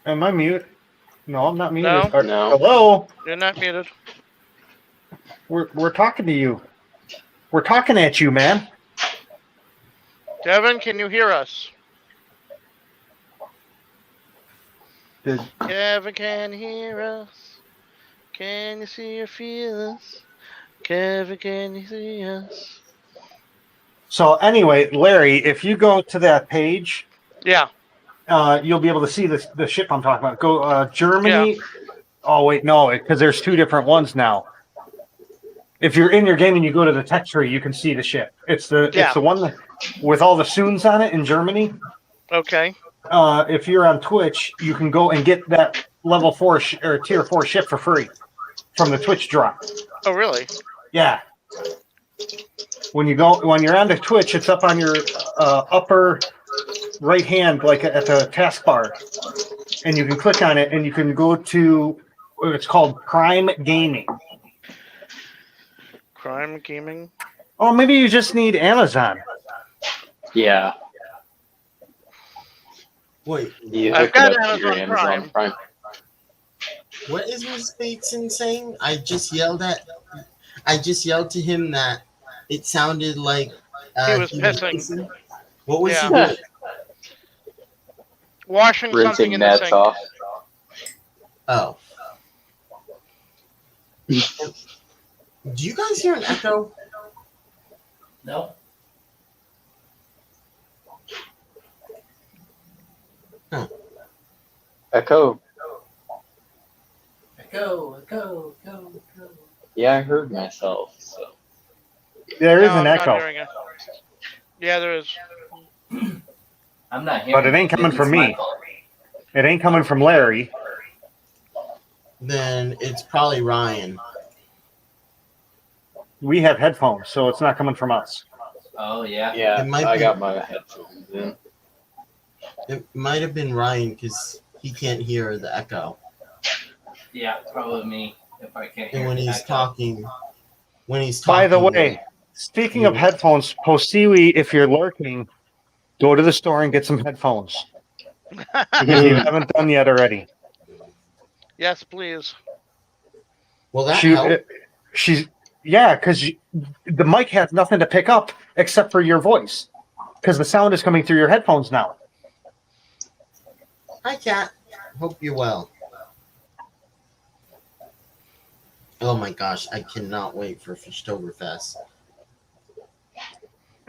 Am I mute? No, I'm not muted. No. Or- No. Hello? You're not muted. We're talking to you. We're talking at you, man. Kevin, can you hear us? Did- Kevin can hear us. Can you see or feel us? Kevin, can you see us? So anyway, Larry, if you go to that page, Yeah. you'll be able to see the ship I'm talking about. Go Germany. Oh wait, no, because there's two different ones now. If you're in your game and you go to the tech tree, you can see the ship. It's the one that, with all the Soons on it in Germany. Okay. If you're on Twitch, you can go and get that level 4 or tier 4 ship for free from the Twitch drop. Oh, really? Yeah. When you're on the Twitch, it's up on your upper right hand, like at the taskbar, and you can click on it, and you can go to it's called Prime Gaming. Crime gaming? Oh, maybe you just need Amazon. Yeah. Wait, You I've hook got it up to your Amazon Amazon Prime. what is Miss Bateson saying? I just yelled to him that it sounded like He was pissing. pissing. What was Yeah. he doing? Washing something Rinsing in the nets sink. off. Oh. Do you guys hear an echo? No. Echo. Go. Yeah, I heard myself. So There is No, an I'm not echo, hearing it. Yeah, there is. I'm not hearing. but it ain't coming It's from my me. fault. It ain't coming from Larry. Then it's probably Ryan. We have headphones, so it's not coming from us. Oh yeah. yeah, It might I be- got my headphones in. It might have been Ryan because he can't hear the echo. Yeah, probably me if I can't hear. And when the he's echo. talking, By the way, speaking of headphones, Posiwi, if you're lurking, go to the store and get some headphones. if you haven't done yet already. Yes, please. Will that She, help? she's yeah, because the mic has nothing to pick up except for your voice, because the sound is coming through your headphones now. Hi, Cat. Hope you're well. Oh my gosh, I cannot wait for Fishtoberfest.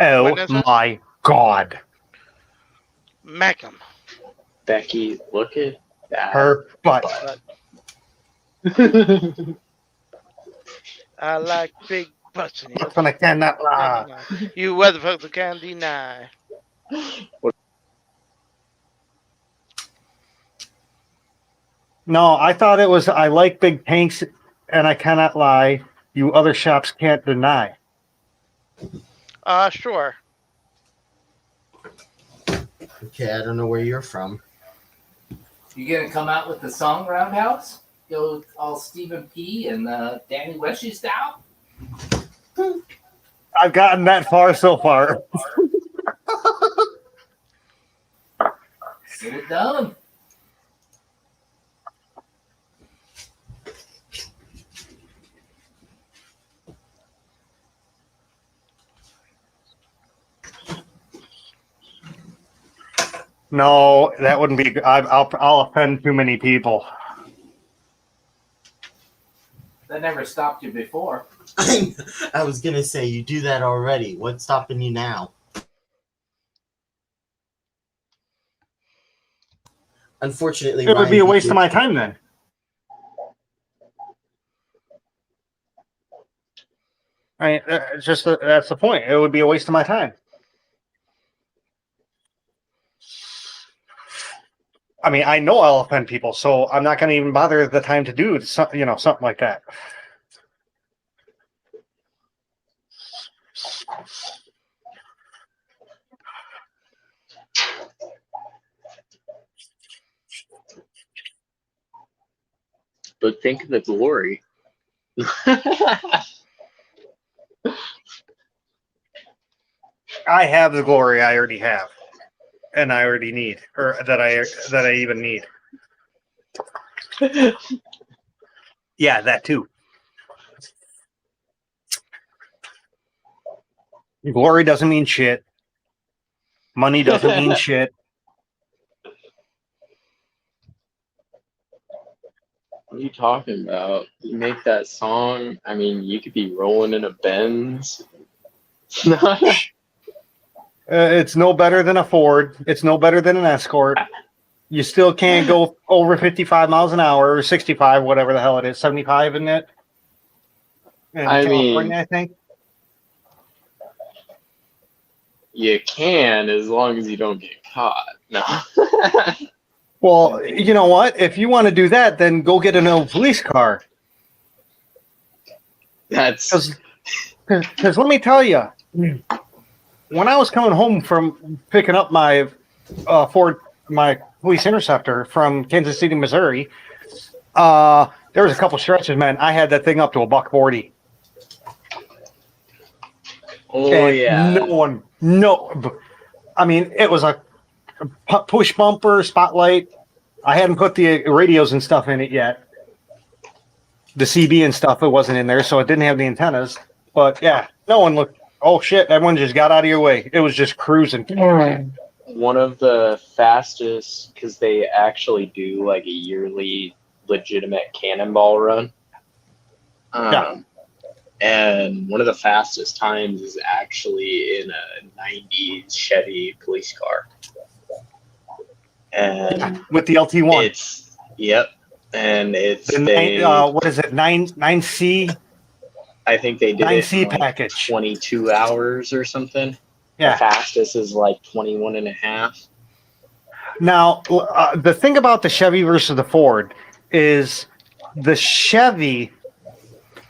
Oh When is it? my god, Macam. Becky, look at that. her butt. I like big butts in you. And I cannot lie. You weather folks can't deny. No, I thought it was I like big tanks, and I cannot lie. You other shops can't deny. Sure. Okay, I don't know where you're from. You gonna come out with the song Roundhouse? Go all Stephen P. and Danny Weshy style? I've gotten that far so far. Get it done. No, that wouldn't be. I'll offend too many people. That never stopped you before. I was gonna say you do that already. What's stopping you now? Unfortunately, It would be a Ryan, waste of my time then. It's just that's the point. It would be a waste of my time. I mean, I know I'll offend people, so I'm not going to even bother the time to do something like that. But think of the glory. I have the glory I already have, and I already need, or that I even need. Yeah, that too. Glory doesn't mean shit. Money doesn't mean shit. What are you talking about? You make that song, I mean, you could be rolling in a Benz. It's no better than a Ford. It's no better than an Escort. You still can't go over 55 miles an hour or 65, whatever the hell it is. 75, isn't it? In California, I think. You can, as long as you don't get caught. No. Well, you know what? If you want to do that, then go get an old police car. That's Because let me tell you, when I was coming home from picking up my my police interceptor from Kansas City, Missouri, there was a couple stretches, man. I had that thing up to $140. Oh, and yeah. I mean, it was a push bumper, spotlight. I hadn't put the radios and stuff in it yet. The CB and stuff, it wasn't in there, so it didn't have the antennas. But yeah, no one looked. Oh shit! Everyone just got out of your way. It was just cruising. One of the fastest, because they actually do like a yearly legitimate cannonball run. Yeah. And one of the fastest times is actually in a 90s Chevy police car. And with the LT1. And it's what is it? 9C? I think they did 9C it in like package. 22 hours or something. Yeah. The fastest is like 21 and a half. Now, the thing about the Chevy versus the Ford is the Chevy,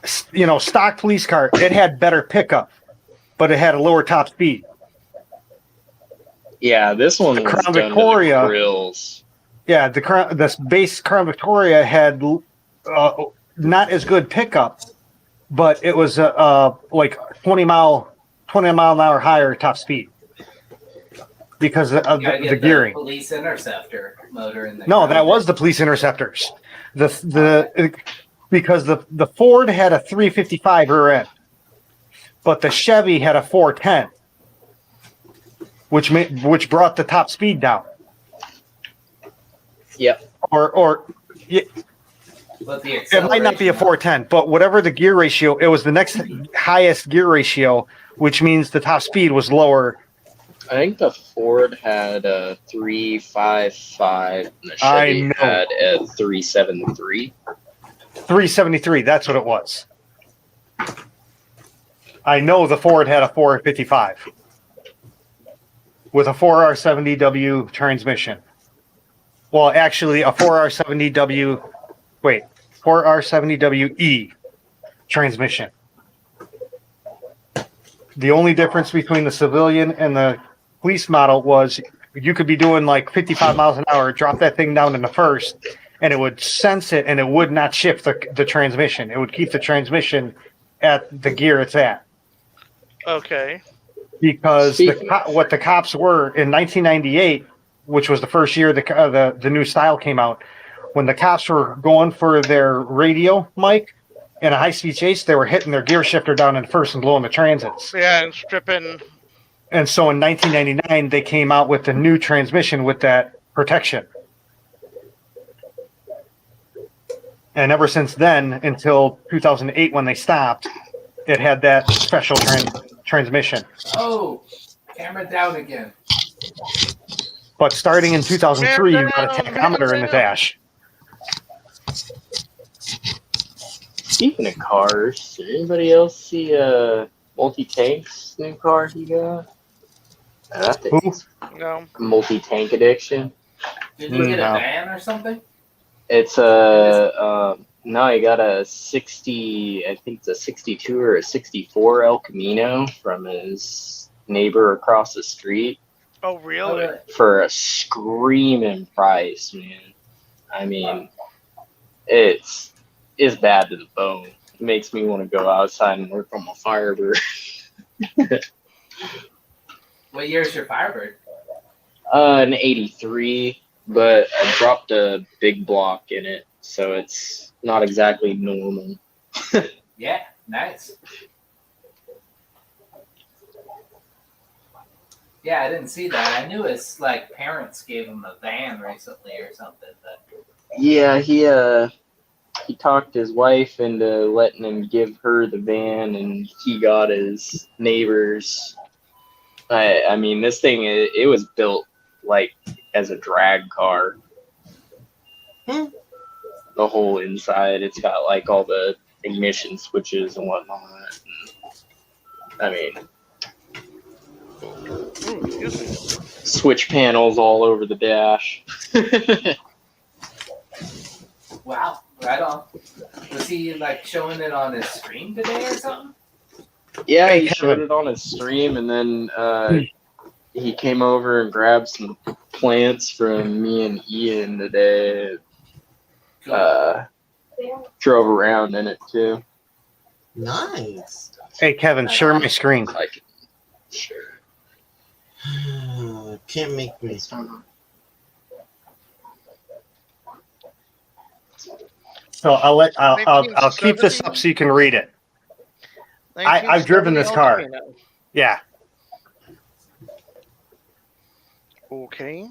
stock police car, it had better pickup, but it had a lower top speed. Yeah, this one was Crown done Victoria, to the grills. Yeah, the base Crown Victoria had not as good pickup, but it was like 20 mile an hour higher top speed. because of You gotta the get gearing. police interceptor motor in the No, ground. that was the police interceptors. Because the Ford had a 355 rear end, but the Chevy had a 410, which brought the top speed down. Yep. Or But the it might not be a acceleration 410, but whatever the gear ratio, it was the next highest gear ratio, which means the top speed was lower. I think the Ford had a 355 and the I Chevy know. had a 373. 373, that's what it was. I know the Ford had a 455 with a 4R70W transmission. Well, actually, a 4R70W, 4R70WE transmission. The only difference between the civilian and the police model was you could be doing like 55 miles an hour, drop that thing down in the first, and it would sense it and it would not shift the transmission. It would keep the transmission at the gear it's at. Okay. Because Speaking what the cops were in 1998, which was the first year the new style came out, when the cops were going for their radio mic in a high-speed chase, they were hitting their gear shifter down in first and blowing the transits. Yeah, and stripping. And so in 1999, they came out with the new transmission with that protection. And ever since then, until 2008 when they stopped, it had that special transmission. Oh, camera down again. But starting in 2003, you got a Man tachometer in the down. dash. Speaking of cars, did anybody else see Multi-Tank's new car he got? That thing's No. Multi-Tank Addiction. Did you get a No. van or something? It's a no, he got a 60, I think it's a 62 or a 64 El Camino from his neighbor across the street Oh, really? for a screaming price, man. I mean, it's bad to the bone. It makes me want to go outside and work on my Firebird. What year is your Firebird? An 83, but I dropped a big block in it, so it's not exactly normal. Yeah, nice. Yeah, I didn't see that. I knew his like parents gave him a van recently or something. But Yeah, he talked his wife into letting him give her the van, and he got his neighbors. I mean, this thing, it was built like as a drag car. The whole inside, it's got like all the ignition switches and whatnot. I mean, Excuse me. switch panels all over the dash. wow, right on. Was he like showing it on his stream today or something? Yeah, Hey, he showed Kevin. it on his stream, and then he came over and grabbed some plants from me and Ian today. Drove around in it too. Nice. Hey, Kevin, share my screen. I can, sure. Can't make me. So I'll keep this up so you can read it. I've driven this car. 1970 Yeah. Okay.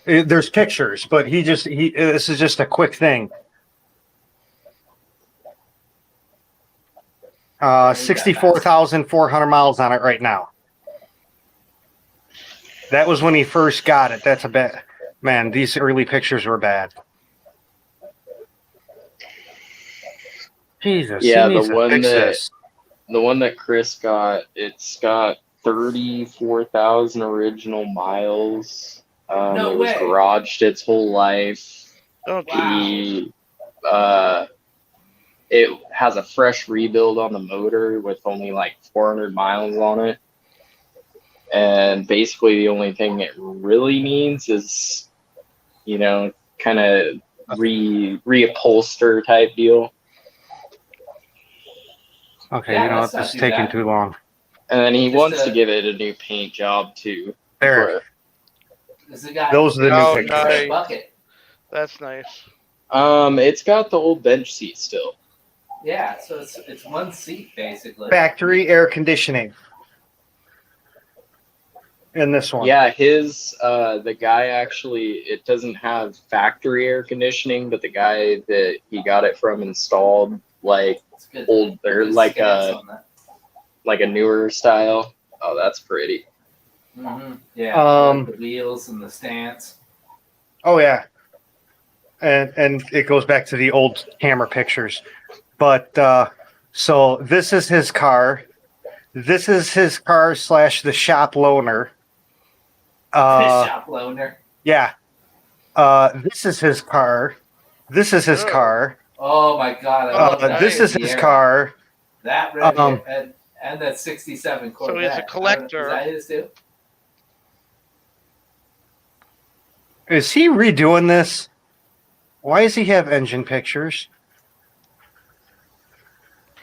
There's pictures, but this is just a quick thing. 64,400 miles on it right now. That was when he first got it. That's a bad, man. These early pictures were bad. Jesus. Yeah, he needs the to one fix that this. the one that Chris got, it's got 34,000 original miles. No it was way. garaged its whole life. Okay. He, it has a fresh rebuild on the motor with only like 400 miles on it. And basically the only thing it really needs is, kind of reupholster type deal. Okay, Yeah, you know what? that's not This is too taking bad. too long. And then he Just wants to a- give it a new paint job too. There. Is the guy? Those are the new Oh, pictures. nice. Bucket. That's nice. It's got the old bench seat still. Yeah, so it's one seat basically. Factory air conditioning. In this one. Yeah, his the guy actually, it doesn't have factory air conditioning, but the guy that he got it from installed like It's good. old or Good like stance a on that. like a newer style. Oh, that's pretty. Yeah, I like the wheels and the stance. Oh yeah. And it goes back to the old camera pictures. But so this is his car. This is his car / the shop loaner. Shop loaner. Yeah. This is his car. This is his car. Oh my god, I love that. This is his Riviera. car. That Riviera, and that 67 Corvette. So he's a collector. Is that his too? Is he redoing this? Why does he have engine pictures?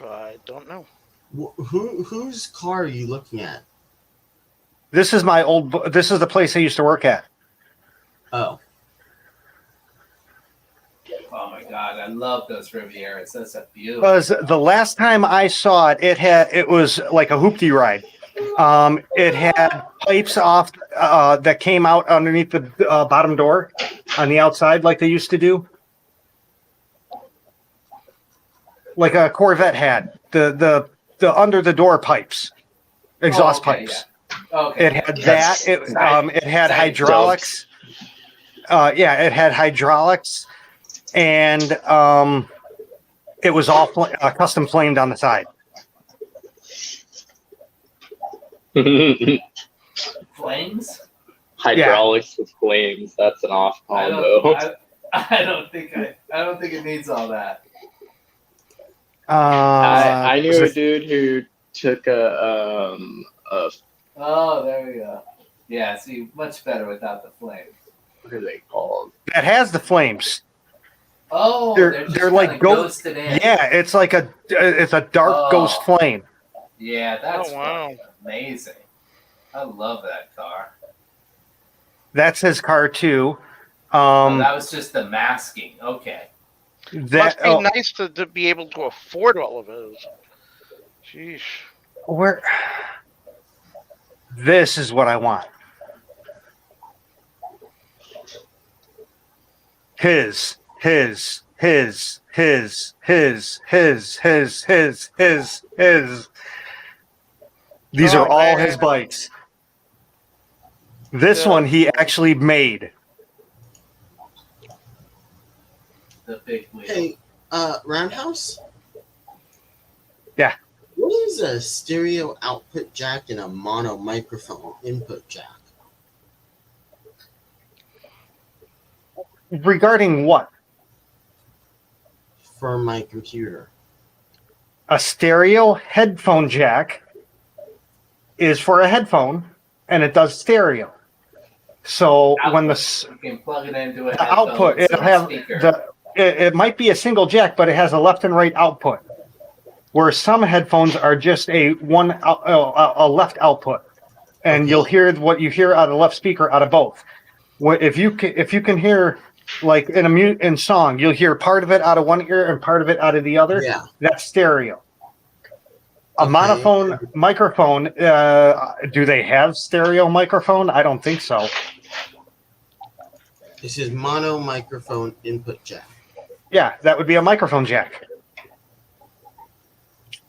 I don't know. Whose car are you looking at? This is my old. This is the place I used to work at. Oh, Oh my god, I love those Rivieras. That's a beautiful. Because the last time I saw it, it was like a hoopty ride. It had pipes off that came out underneath the bottom door on the outside, like they used to do, like a Corvette had the under the door pipes, exhaust pipes. Yeah. Okay. It had that. It had Nice hydraulics. Yeah, it had hydraulics, and it was all custom flamed on the side. Flames? Hydraulics with flames. That's an off combo. I don't think it needs all that. I knew a dude who took a Oh, there we go. Yeah, see, much better without the flames. what are they called? That has the flames. Oh, They're just like kinda ghost. ghosted in. Yeah, it's like it's a dark Oh. ghost flame. Yeah, that's wow. fucking amazing. I love that car. That's his car too. That was just the masking. Okay. Must be nice to be able to afford all of those. Sheesh. where? This is what I want. His. These Oh, are all man. his bikes. This Yeah. one he actually made. The big wheel. hey, Roundhouse? Yeah. What is a stereo output jack and a mono microphone input jack? Regarding what? For my computer. A stereo headphone jack is for a headphone, and it does stereo. So when the You can plug it into a the output, it'll have it might be a single jack, but it has a left and right output. Where some headphones are just a left output, and you'll hear what you hear out of the left speaker out of both. If you can hear, like in song, you'll hear part of it out of one ear and part of it out of the other. Yeah. That's stereo. A Okay. monophone microphone. Do they have stereo microphone? I don't think so. This is mono microphone input jack. Yeah, that would be a microphone jack.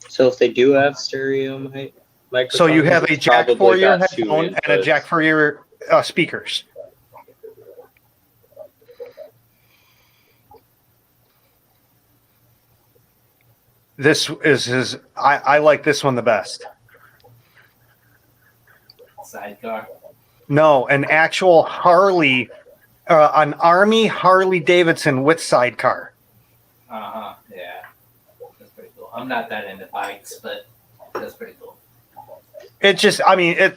So if they do have stereo microphones, So you have a it's jack for probably your got two headphone and a inputs. jack for your speakers. This is his. I like this one the best. sidecar. No, an actual Harley, an Army Harley Davidson with sidecar. Yeah. That's pretty cool. I'm not that into bikes, but that's pretty cool. It just, I mean,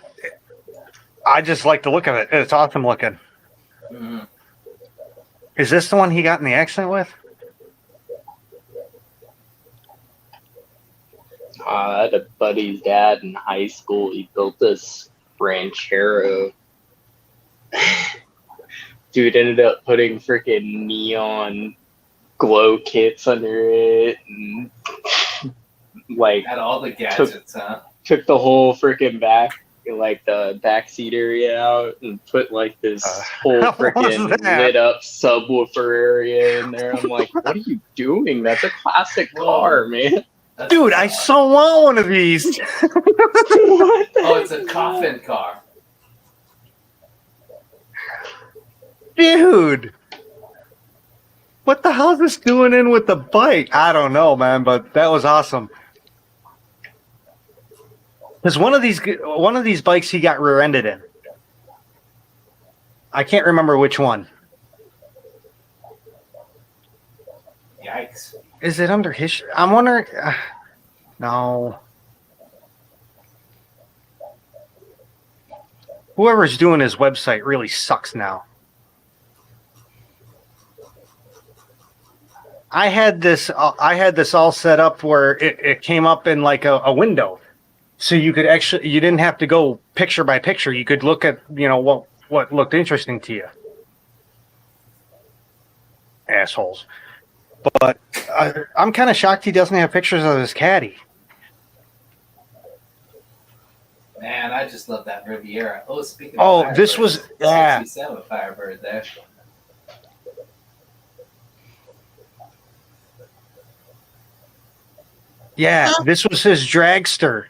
I just like the look of it. It's awesome looking. Mm-hmm. Is this the one he got in the accident with? I had a buddy's dad in high school. He built this ranchero. Dude ended up putting freaking neon glow kits under it, and like Had all the gadgets, huh? took the whole freaking back, like the backseat area out, and put like this whole what was freaking that? lit up subwoofer area in there. I'm like, what are you doing? That's a classic car, man. That's Dude, I so want one of these. What? Oh, it's a coffin car. Dude. What the hell is this doing in with the bike? I don't know, man, but that was awesome. Because one of these bikes he got rear-ended in. I can't remember which one. Yikes. Is it under his? I'm wondering. No. Whoever's doing his website really sucks now. I had this all set up where it came up in like a window, so you didn't have to go picture by picture. You could look at what looked interesting to you. Assholes. But I'm kind of shocked he doesn't have pictures of his caddy. Man, I just love that Riviera. Oh, speaking of Oh, this was 67 Firebird there. Yeah, this was his dragster.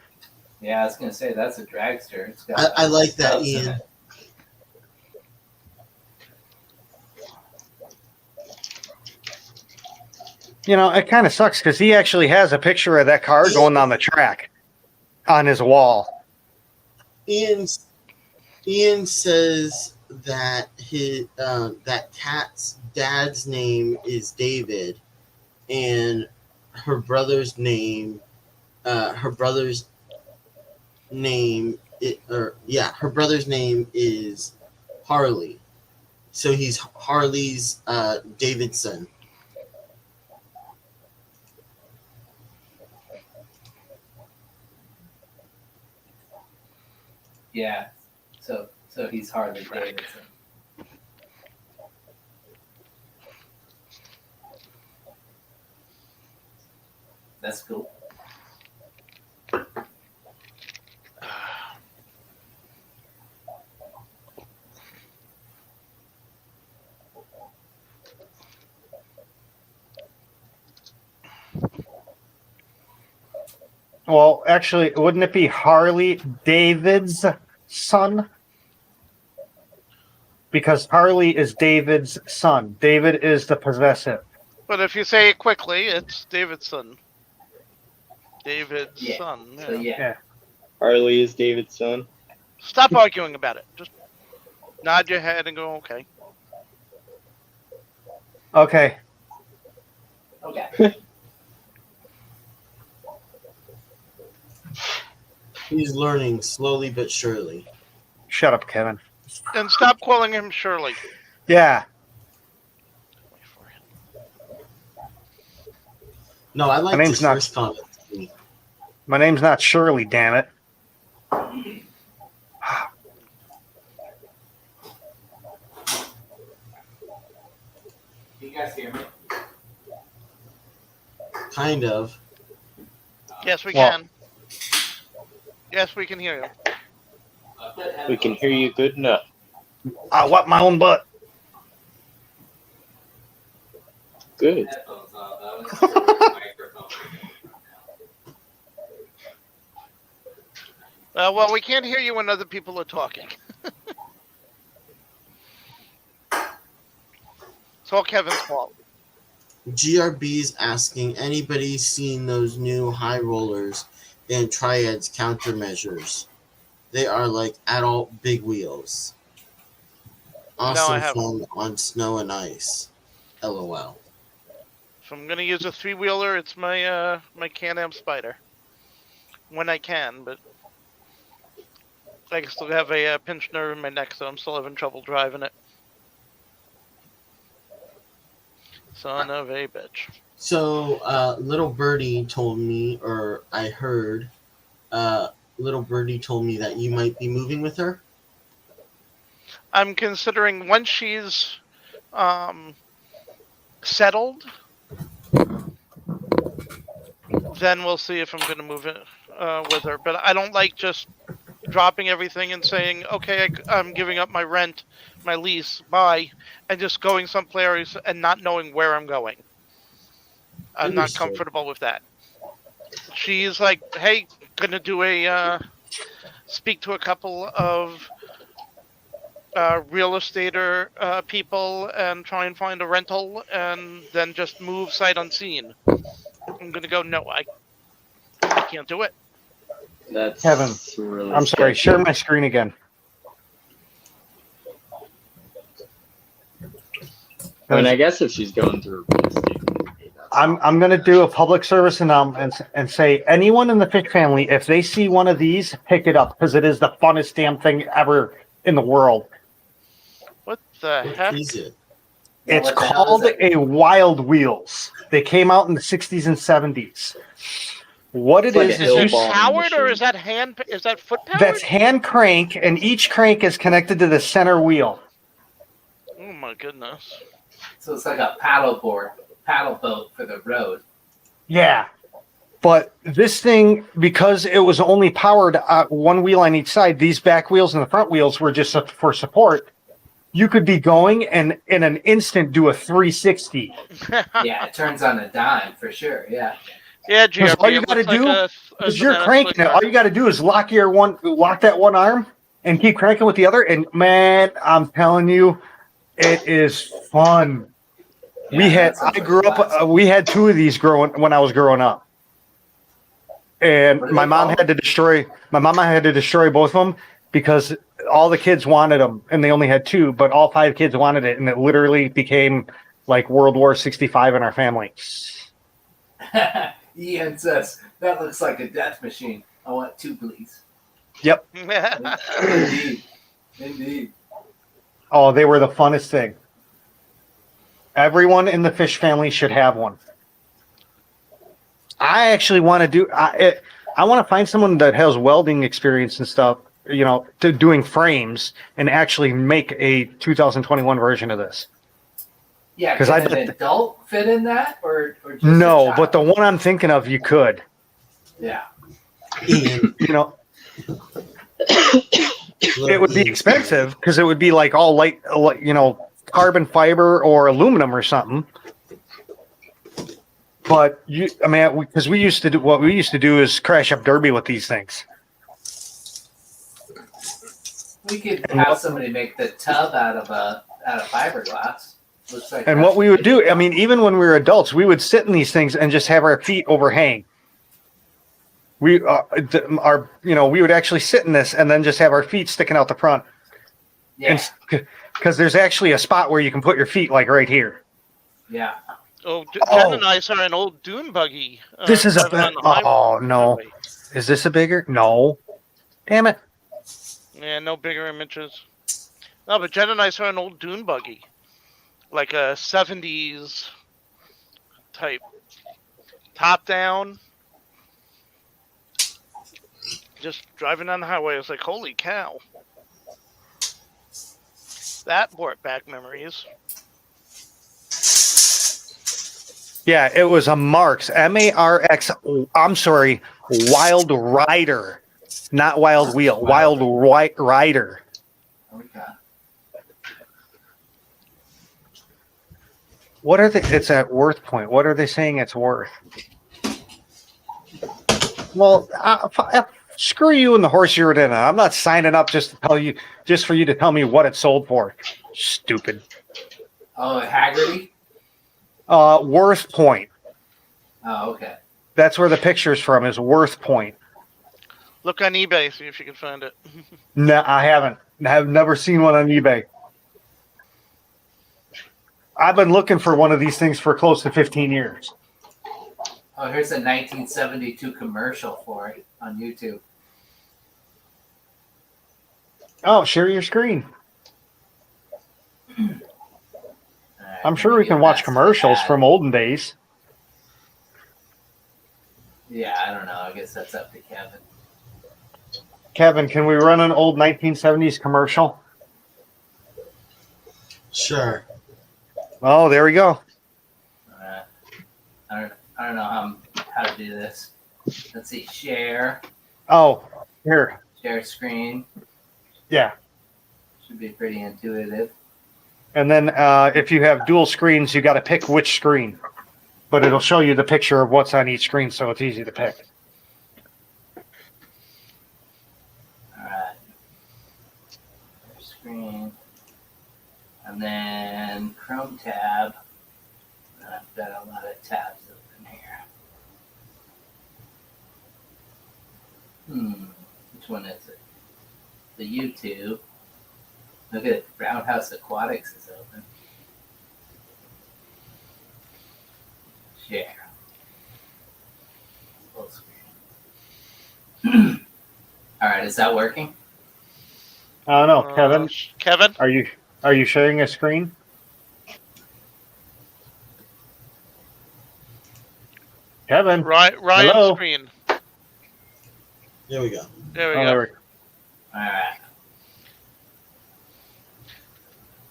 Yeah, I was gonna say that's a dragster. It's got I like that, stubs in Ian. it. It kind of sucks because he actually has a picture of that car going on the track on his wall. Ian says that that Kat's dad's name is David, and her brother's name is Harley. So he's Harley's Davidson. Yeah. So he's Harley Davidson. That's cool. Well, actually, wouldn't it be Harley David's son? Because Harley is David's son. David is the possessive. But if you say it quickly, it's Davidson. David's Yeah. son. So yeah. Harley is David's son. Stop arguing about it. Just nod your head and go, okay. Okay. Okay. He's learning slowly but surely. Shut up, Kevin. And stop calling him Shirley. Yeah. No, I like name's his not- first comment. My name's not Shirley, damn it. You guys hear me? Kind of. Yes, we Well- can. Yes, we can hear you. We can hear you good enough. I wipe my own butt. Good. Headphones on. That was just a microphone. Well, we can't hear you when other people are talking. It's all Kevin's fault. GRB's asking, anybody seen those new high rollers and Triad's countermeasures? They are like adult big wheels. Awesome haven't. fun on snow and ice. LOL. If I'm gonna use a three-wheeler, it's my my Can-Am Spider. When I can, but I still have a pinched nerve in my neck, so I'm still having trouble driving it. Son of a bitch. So, little birdie told me, or I heard, little birdie told me that you might be moving with her. I'm considering once she's settled, then we'll see if I'm going to move it with her. But I don't like just dropping everything and saying, okay, I'm giving up my rent, my lease, bye, and just going someplace and not knowing where I'm going. I'm not Understood. comfortable with that. She's like, hey, going to do speak to a couple of real estate people and try and find a rental and then just move sight unseen. I'm going to go, no, I can't do it. That's Kevin, really I'm sorry. sketchy. Share my screen again. I mean, I guess if she's going through real estate, that's I'm going to do a public service announcement and say anyone in the Fish family, if they see one of these, pick it up because it is the funnest damn thing ever in the world. What the What heck? is it? It's What the hell called is it? a Wild Wheels. They came out in the 60s and 70s. What It's it like is a Is hill it ball powered or machine. is that foot powered? that's hand crank, and each crank is connected to the center wheel. Oh my goodness. So it's like a paddle boat for the road. Yeah. But this thing, because it was only powered one wheel on each side, these back wheels and the front wheels were just for support. You could be going and in an instant do a 360. Yeah, it turns on a dime for sure. Yeah. Yeah, Because GRP. all you it got to looks like do a is you're banana cranking split it. car. All you got to do is lock that one arm and keep cranking with the other. And man, I'm telling you, it is fun. Yeah, that sounds like a blast. We had two of these when I was growing up. And What are my they mom called? had to destroy both of them because all the kids wanted them and they only had two, but all 5 kids wanted it. And it literally became like World War 65 in our family. Ian says, that looks like a death machine. I want 2, please. Yep. Indeed. Indeed. Oh, they were the funnest thing. Everyone in the Fish family should have one. I actually want to do. I want to find someone that has welding experience and stuff. To doing frames and actually make a 2021 version of this. Yeah, 'Cause can I an bet adult fit in that or just a No, child? but the one I'm thinking of, you could. Yeah. Ian, It would be expensive because it would be like all light, carbon fiber or aluminum or something. But because we used to do what we used to do is crash up derby with these things. We could have somebody make the tub out of fiberglass. Looks like And that's what we would do, even when we were adults, we would sit in these things and just have our feet overhang. We would actually sit in this and then just have our feet sticking out the front. yeah. Because there's actually a spot where you can put your feet, like right here. Yeah. Oh, Jen and I saw an old dune buggy. This is driving on the highway. oh no, highway. is this a bigger? No, damn it. Yeah, no bigger images. No, but Jen and I saw an old dune buggy, like a 70s type, top down. Just driving on the highway, I was like, holy cow. That brought back memories. Yeah, it was a Marx, MARX. I'm sorry, Wild Rider, not Wild Wheel, Wild Rider. Okay. What are they? It's at worth point. What are they saying it's worth? Well, screw you and the horse you're in. I'm not signing up just for you to tell me what it sold for. Stupid. Oh, Haggerty? Worth point. Oh, okay. That's where the picture's from. Is Worth point. Look on eBay, see if you can find it. No, I haven't. I've never seen one on eBay. I've been looking for one of these things for close to 15 years. Oh, here's a 1972 commercial for it on YouTube. Oh, share your screen. All right, I'm let sure me we get can watch past the commercials ad. from olden days. Yeah, I don't know. I guess that's up to Kevin. Kevin, can we run an old 1970s commercial? Sure. Oh, there we go. I don't know how to do this. Let's see. Share Oh, here. screen. Yeah. Should be pretty intuitive. And then if you have dual screens, you got to pick which screen. But it'll show you the picture of what's on each screen, so it's easy to pick. All right. Screen. And then Chrome tab. I've got a lot of tabs open here. Which one is it? The YouTube. Look at it. Roundhouse Aquatics is open. Share. Full screen. All right, is that working? I don't know, Kevin. Kevin? Are you sharing a screen? Kevin. Ryan's Hello? screen. There we go. There we Oh, go. there we go. All right.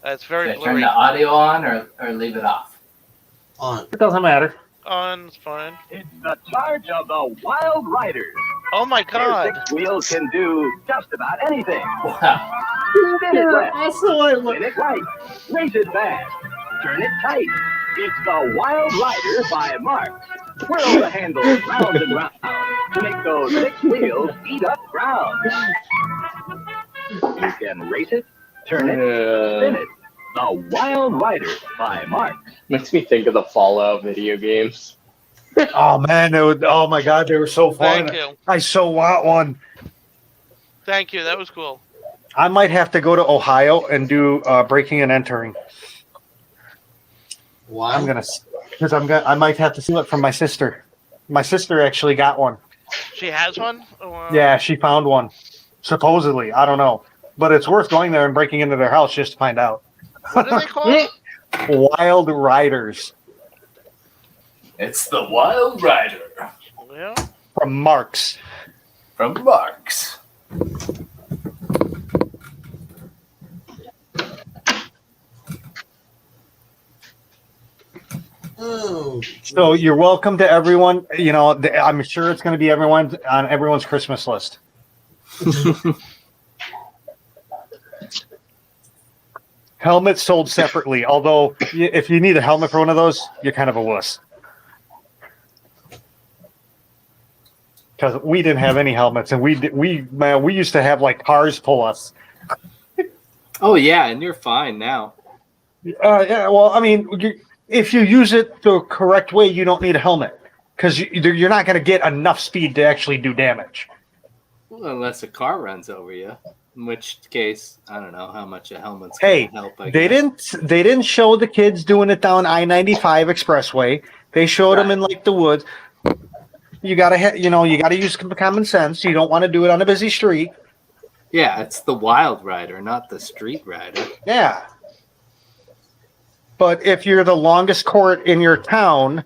That's very Should I turn blurry. the audio on or leave it off? On. It doesn't matter. On, fine. It's the charge of the Wild Riders. Oh my Their god. six wheels can do just about anything. Wow. Spin it left, Also, spin it right, race it fast, turn it tight. It's the Wild Rider by Mark. Whirl the handle round and round to make those six wheels eat up ground. You can race it, turn it, spin it. The Wild Rider by Mark. Makes me think of the Fallout video games. oh man, oh my god, they were so fun. Thank you. I so want one. Thank you. That was cool. I might have to go to Ohio and do breaking and entering. Why? I might have to steal it from my sister. My sister actually got one. She has one? Yeah, she found one. Supposedly, I don't know, but it's worth going there and breaking into their house just to find out. What are they called? Wild Riders It's the Wild Rider Yeah. from Marks. from Marks. Oh. So you're welcome to everyone. You know, I'm sure it's going to be on everyone's Christmas list. Helmets sold separately. Although, if you need a helmet for one of those, you're kind of a wuss. Because we didn't have any helmets, and we used to have like cars pull us. Oh yeah, and you're fine now. Yeah. Well, I mean, if you use it the correct way, you don't need a helmet because you're not going to get enough speed to actually do damage. Well, unless a car runs over you, in which case I don't know how much a helmet's Hey, gonna help. they didn't show the kids doing it down I-95 expressway. They showed them in like the woods. You gotta use common sense. You don't want to do it on a busy street. Yeah, it's the Wild Rider, not the Street Rider. Yeah. But if you're the longest court in your town,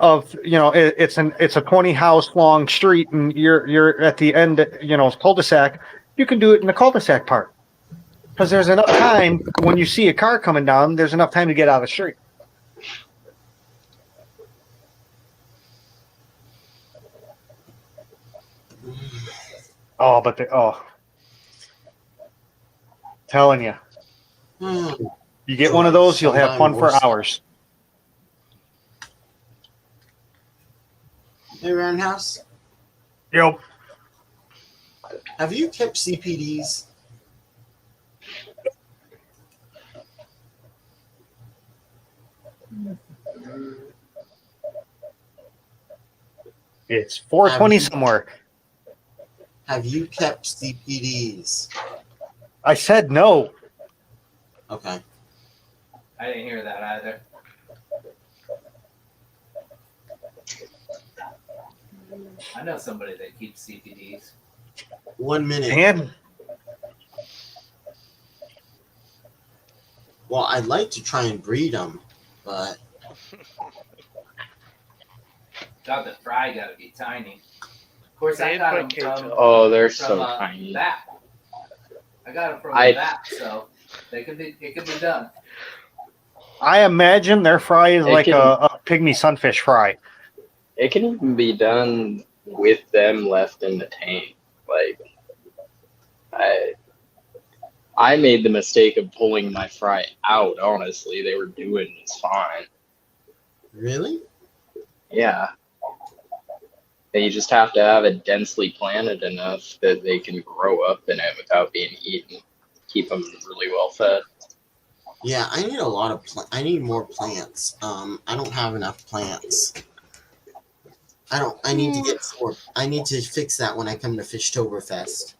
it's a 20 house long street, and you're at the end, cul-de-sac, you can do it in the cul-de-sac part because there's enough time when you see a car coming down. There's enough time to get out of the street. Telling you. You get one of those, you'll have fun for hours. Hey, Roundhouse, Yep. have you kept CPDs? It's 420 somewhere. Have you kept CPDs? I said no. Okay. I didn't hear that either. I know somebody that keeps CPDs. 1 minute. And Well, I'd like to try and breed them, but God, the fry got to be tiny. Of course, I Made got by them Kato. from, Oh, they're from so a tiny. vat. I got them from I- a vat, so it could be done. I imagine their fry is It like can- a pygmy sunfish fry. It can even be done with them left in the tank. Like, I made the mistake of pulling my fry out. Honestly, they were doing just fine. Really? Yeah. You just have to have it densely planted enough that they can grow up in it without being eaten. Keep them really well fed. Yeah, I need a lot of I need more plants. I don't have enough plants. I need to get more. I need to fix that when I come to Fishtoberfest.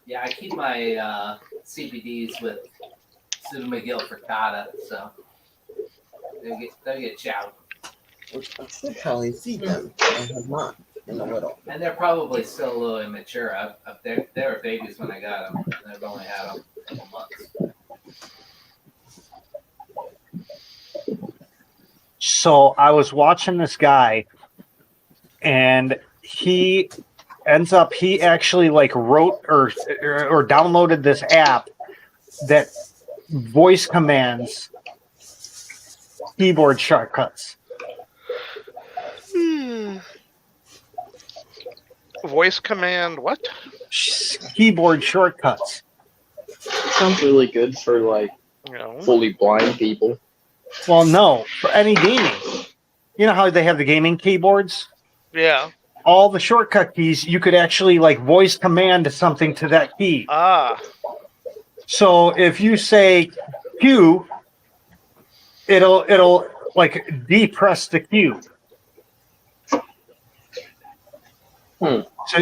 Yeah, I keep my CBDs with Pseudomagil frittata, so they'll get chowed. I should probably feed them. I have not in a little. And they're probably still a little immature. They were babies when I got them, and I've only had them a couple months. So I was watching this guy, and he actually like wrote or downloaded this app that voice commands keyboard shortcuts. Voice command what? Keyboard shortcuts. Sounds really good for like No. fully blind people. Well, no, for any gaming. You know how they have the gaming keyboards? Yeah. All the shortcut keys, you could actually like voice command something to that key. Ah. So if you say Q, it'll like depress the Q. So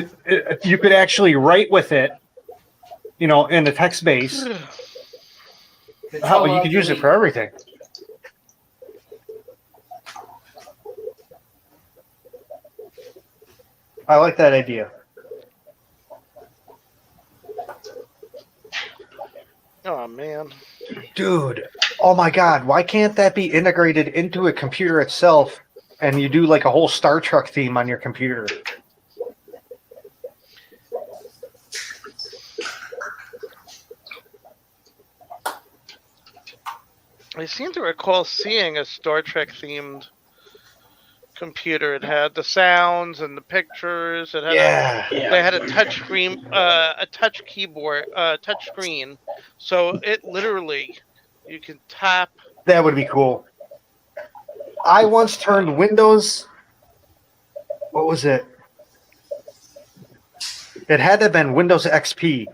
you could actually write with it, you know, in the text base. Hell, you could use it for everything. I like that idea. Oh man. Dude, oh my God, why can't that be integrated into a computer itself and you do like a whole Star Trek theme on your computer? I seem to recall seeing a Star Trek themed computer. It had the sounds and the pictures. It had they had a touch screen, a touch keyboard, touch screen. So it literally, you can tap. That would be cool. I once turned Windows. What was it? It had to have been Windows XP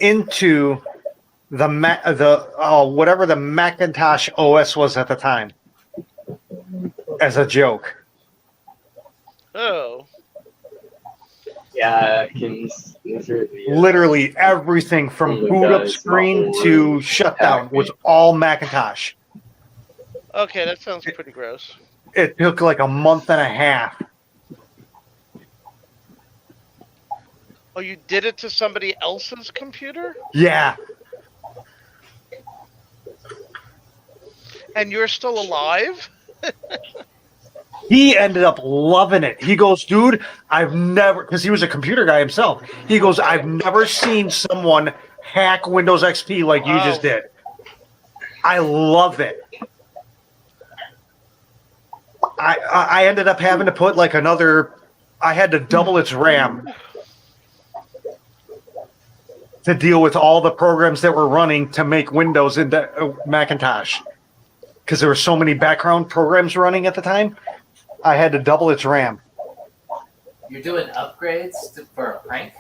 into the whatever the Macintosh OS was at the time, as a joke. Oh. Yeah, I can Literally everything from boot up screen to shutdown was all Macintosh. Okay, that sounds pretty gross. It took like a month and a half. Oh, you did it to somebody else's computer? Yeah. And you're still alive? He ended up loving it. He goes, dude, I've never, because he was a computer guy himself. He goes, I've never seen someone hack Windows XP like you just did. I love it. I ended up having to put like I had to double its RAM to deal with all the programs that were running to make Windows into Macintosh. Because there were so many background programs running at the time, I had to double its RAM. You're doing upgrades for a prank?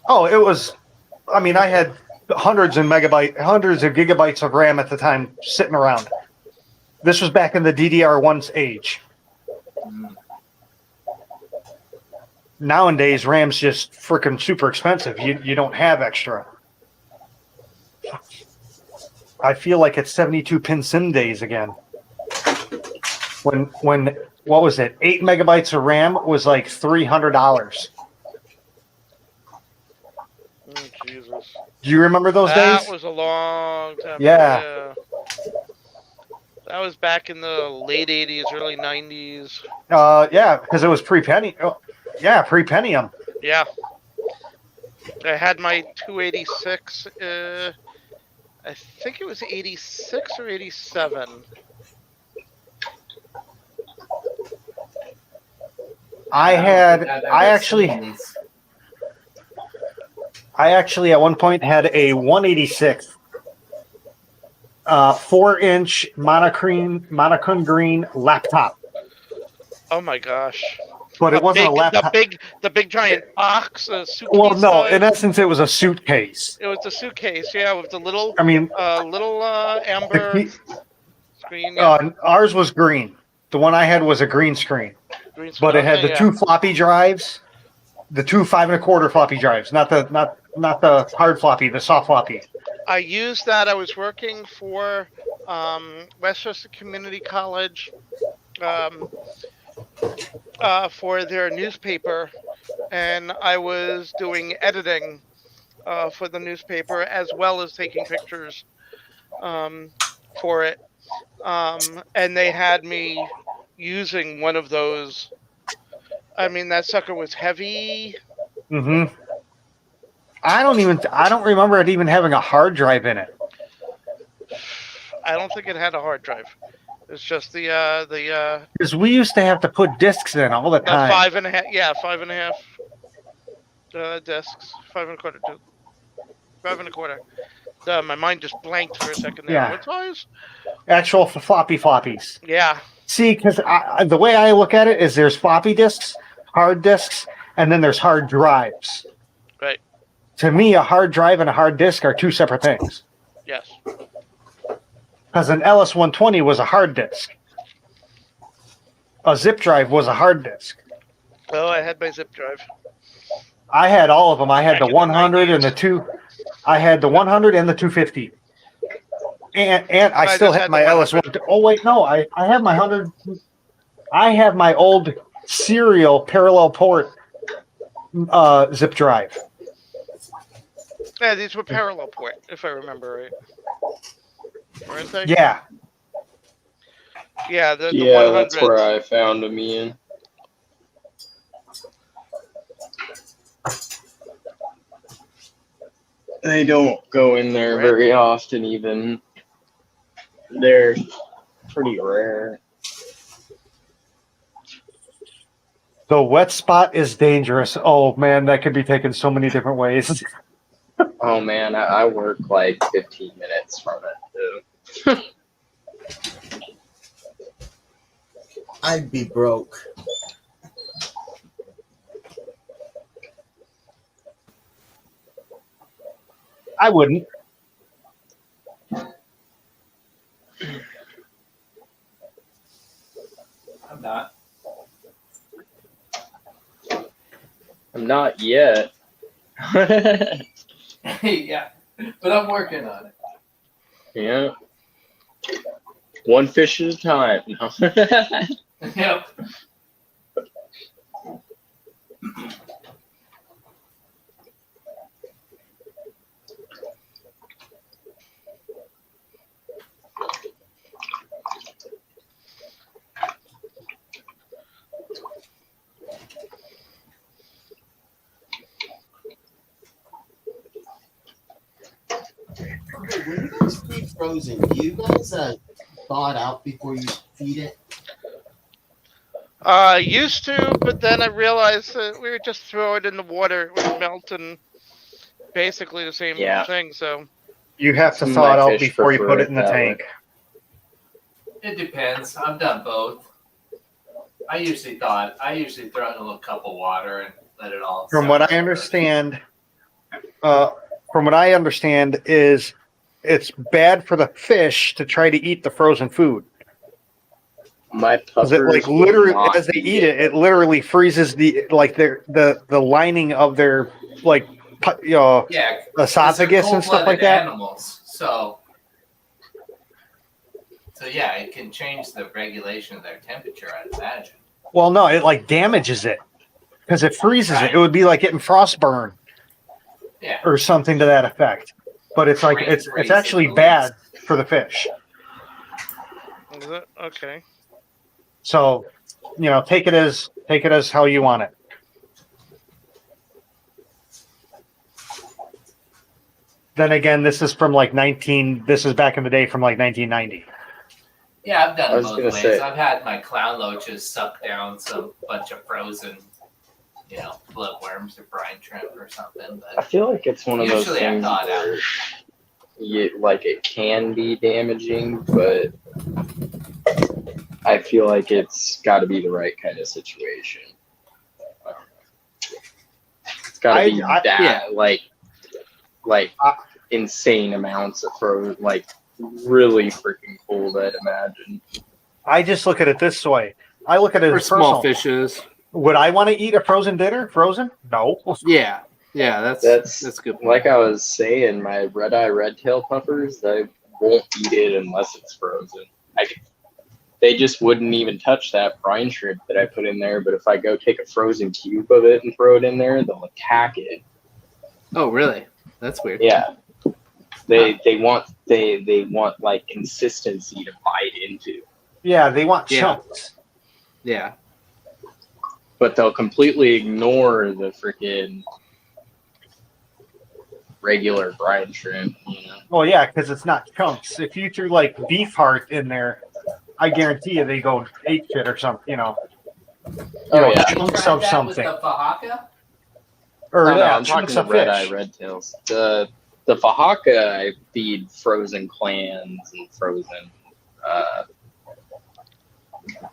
Oh, it was, I mean, I had hundreds of gigabytes of RAM at the time sitting around. This was back in the DDR1's age. Nowadays, RAM's just freaking super expensive. You don't have extra. I feel like it's 72-pin SIM days again. When what was it? 8 megabytes of RAM was like $300. Oh, Jesus. Do you remember those days? That was a long time Yeah. ago. That was back in the late 80s, early 90s. Yeah, because it was pre-penny. Oh, yeah, pre-Pentium. Yeah. I had my 286. I think it was 86 or 87. I actually at one point had a 186 4-inch monochrome green laptop. Oh my gosh. But it wasn't a laptop. The big giant box, suitcase. Well, no, size. in essence, it was a suitcase. It was the suitcase, yeah, with the little, little amber screen. Yeah. Ours was green. The one I had was a green screen. But it had the two floppy drives, the 2 5 1/4 floppy drives, not the hard floppy, the soft floppy. I used that. I was working for Westchester Community College for their newspaper, and I was doing editing for the newspaper as well as taking pictures for it. And they had me using one of those. I mean, that sucker was heavy. Mm-hmm. I don't remember it even having a hard drive in it. I don't think it had a hard drive. It's just the because we used to have to put discs in all the time. 5.5. Yeah, 5.5 discs. 5 1/4. 5 1/4. My mind just blanked for a second there. Yeah. What size? Actual floppies. Yeah. See, because the way I look at it is there's floppy disks, hard disks, and then there's hard drives. Right. To me, a hard drive and a hard disk are two separate things. Yes. Because an LS-120 was a hard disk. A zip drive was a hard disk. Oh, I had my zip drive. I had all of them. I had the 100 and the 2. I had the 100 and the 250. And I still had my LS-120. Oh wait, no, I have my 100. I have my old serial parallel port zip drive. Yeah, these were parallel port, if I remember right. Weren't they? Yeah. Yeah, the yeah, 100s. that's where I found them, Ian. They don't go in there very often, even. They're pretty rare. The wet spot is dangerous. Oh, man, that could be taken so many different ways. Oh, man, I work like 15 minutes from it, too. I'd be broke. I wouldn't. I'm not. I'm not yet. Yeah, but I'm working on it. Yeah. One fish at a time. No. Yep. When you guys feed frozen, do you guys thaw it out before you feed it? Used to, but then I realized that we would just throw it in the water. It would melt and basically the same thing. So you have to thaw it out before you put it in the tank. It depends. I've done both. I usually throw it in a little cup of water and let it all. From what I understand, is it's bad for the fish to try to eat the frozen food. My puppers literally, as they eat it, it literally freezes the lining of their esophagus and stuff like that. Animals, so yeah, it can change the regulation of their temperature, I'd imagine. Well, no, it damages it because it freezes it. It would be like getting frostburn, or something to that effect. But it's like it's actually bad for the fish. Is it? Okay. So, take it as how you want it. Then again, this is from this is back in the day from 1990. Yeah, I've done I it was both gonna ways. say- I've had my clown loaches suck down some bunch of frozen, bloodworms or brine shrimp or something. I But feel like it's one of those usually I things thaw it out. where it can be damaging, but I feel like it's got to be the right kind of situation. It's got to be insane amounts of frozen, really freaking cold, I'd imagine. I just look at it this way. I look at it Or as small personal. fishes. Would I want to eat a frozen dinner? Frozen? No. Yeah. Yeah, that's a good point. Like I was saying, my red-eye red-tail puffers, I won't eat it unless it's frozen. They just wouldn't even touch that brine shrimp that I put in there, but if I go take a frozen cube of it and throw it in there, they'll attack it. Oh, really? That's weird. Yeah. They want consistency to bite into. Yeah, they want Yeah. chunks. Yeah. But they'll completely ignore the freaking regular brine shrimp, Well, yeah, because it's not chunks. If you threw beef heart in there, I guarantee you they go ape shit or something. Oh, yeah. Chunks Tried of that something. with the fahaka? Or No, yeah, I'm chunks talking of the red-eye fish. red tails. The fahaka, I feed frozen clams and frozen.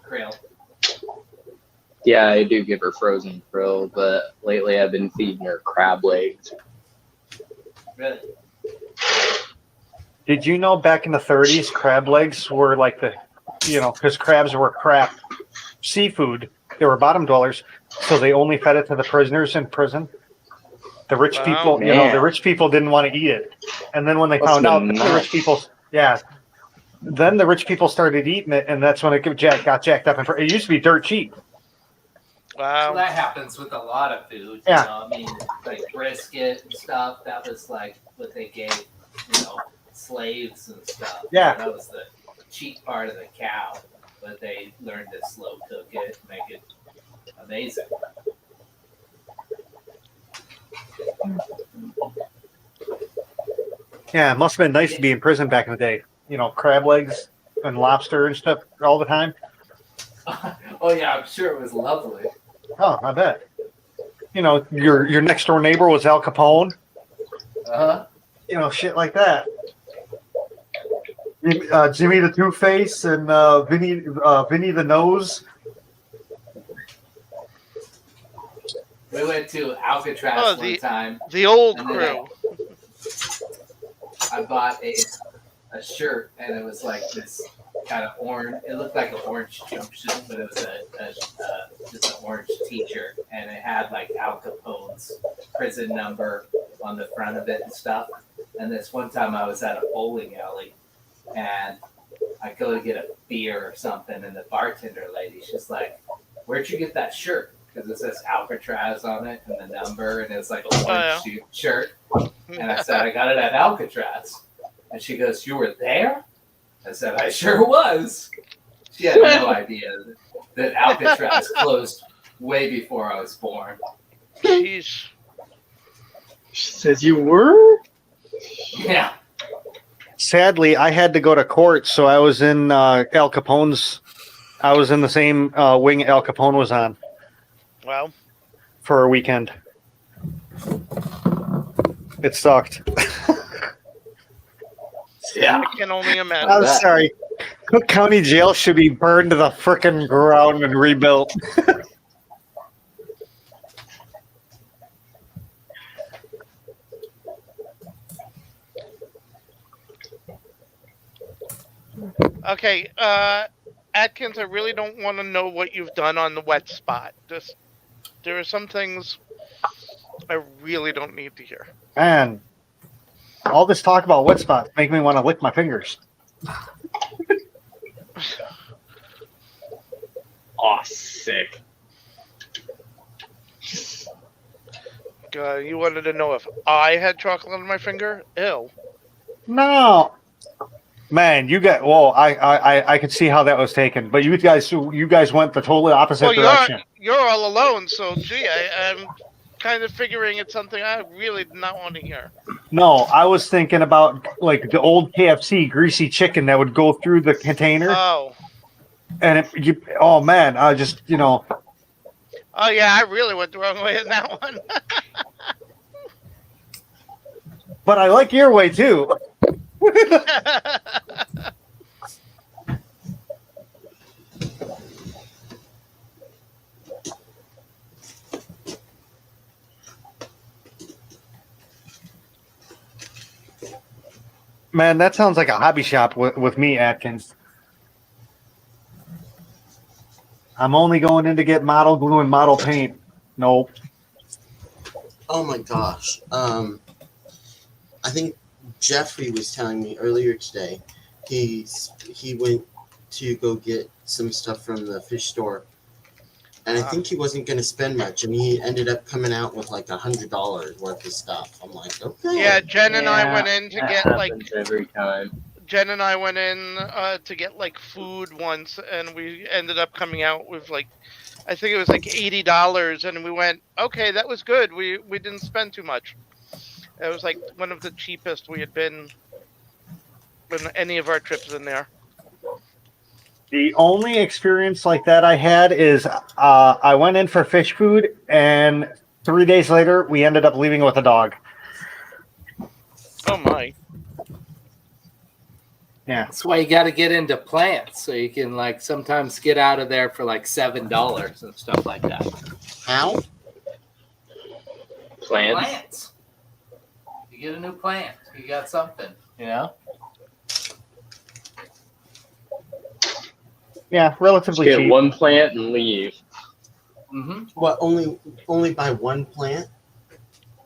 Krill. Yeah, I do give her frozen krill, but lately I've been feeding her crab legs. Really? Did you know back in the 30s, crab legs were because crabs were crap seafood. They were bottom dwellers, so they only fed it to the prisoners in prison. The rich Wow. people, Man. the rich people didn't want to eat it. And then when they Must found have out, been the rich nuts. people, then the rich people started eating it, and that's when it got jacked up. And it used to be dirt cheap. Well, Wow. that happens with a lot of food. Yeah. I mean, like brisket and stuff. That was like what they gave, slaves and stuff. Yeah. That was the cheap part of the cow, but they learned to slow cook it, make it amazing. Yeah, it must have been nice to be in prison back in the day. Crab legs and lobster and stuff all the time. Oh yeah, I'm sure it was lovely. Oh, I bet. Your next door neighbor was Al Capone. Shit like that. Jimmy the Two-Face and Vinny the Nose. We went to Alcatraz one time. The old And then crew. I bought a shirt, and it was like this kind of orange. It looked like an orange jumpsuit, but it was just an orange t-shirt, and it had like Al Capone's prison number on the front of it and stuff. And this one time, I was at a bowling alley, and I go to get a beer or something, and the bartender lady, she's like, "Where'd you get that shirt?" Because it says Alcatraz on it and the number, and it's like a orange shirt. And I said, "I got it at Alcatraz." And she goes, "You were there?" I said, "I sure was." She had no idea that Alcatraz closed way before I was born. Jeez. She says, "You were?" Yeah. Sadly, I had to go to court, so I was in Al Capone's. I was in the same wing Al Capone was on Well, for a weekend. It sucked. Yeah. I can only imagine. I'm sorry. Cook County Jail should be burned to the frickin' ground and rebuilt. Okay, Atkins, I really don't want to know what you've done on the wet spot. There are some things I really don't need to hear. Man, all this talk about wet spots make me want to lick my fingers. Aw, sick. You wanted to know if I had chocolate on my finger? Ew. No. Man, you got I could see how that was taken, but you guys went the totally opposite Well, direction. you're all alone, so gee, I'm kind of figuring it's something I really did not want to hear. No, I was thinking about like the old KFC greasy chicken that would go through the container, Oh, and oh man, I just oh yeah, I really went the wrong way in that one. But I like your way too. Man, that sounds like a hobby shop with me, Atkins. I'm only going in to get model glue and model paint. Nope. Oh my gosh. I think Jeffrey was telling me earlier today he went to go get some stuff from the fish store, and I think he wasn't going to spend much, and he ended up coming out with like $100 worth of stuff. I'm like, okay. Yeah, Jen and I went in to get like every time. Jen and I went in to get like food once, and we ended up coming out with like, I think it was like $80, and we went, okay, that was good. We didn't spend too much. It was like one of the cheapest we had been in any of our trips in there. The only experience like that I had is I went in for fish food, and 3 days later we ended up leaving with a dog. Oh my. Yeah. That's why you got to get into plants, so you can like sometimes get out of there for like $7 and stuff like that. How? Plants. You get a new plant, you got something, you know? Yeah, relatively Get cheap. one plant and leave. Mm-hmm. What, only buy one plant?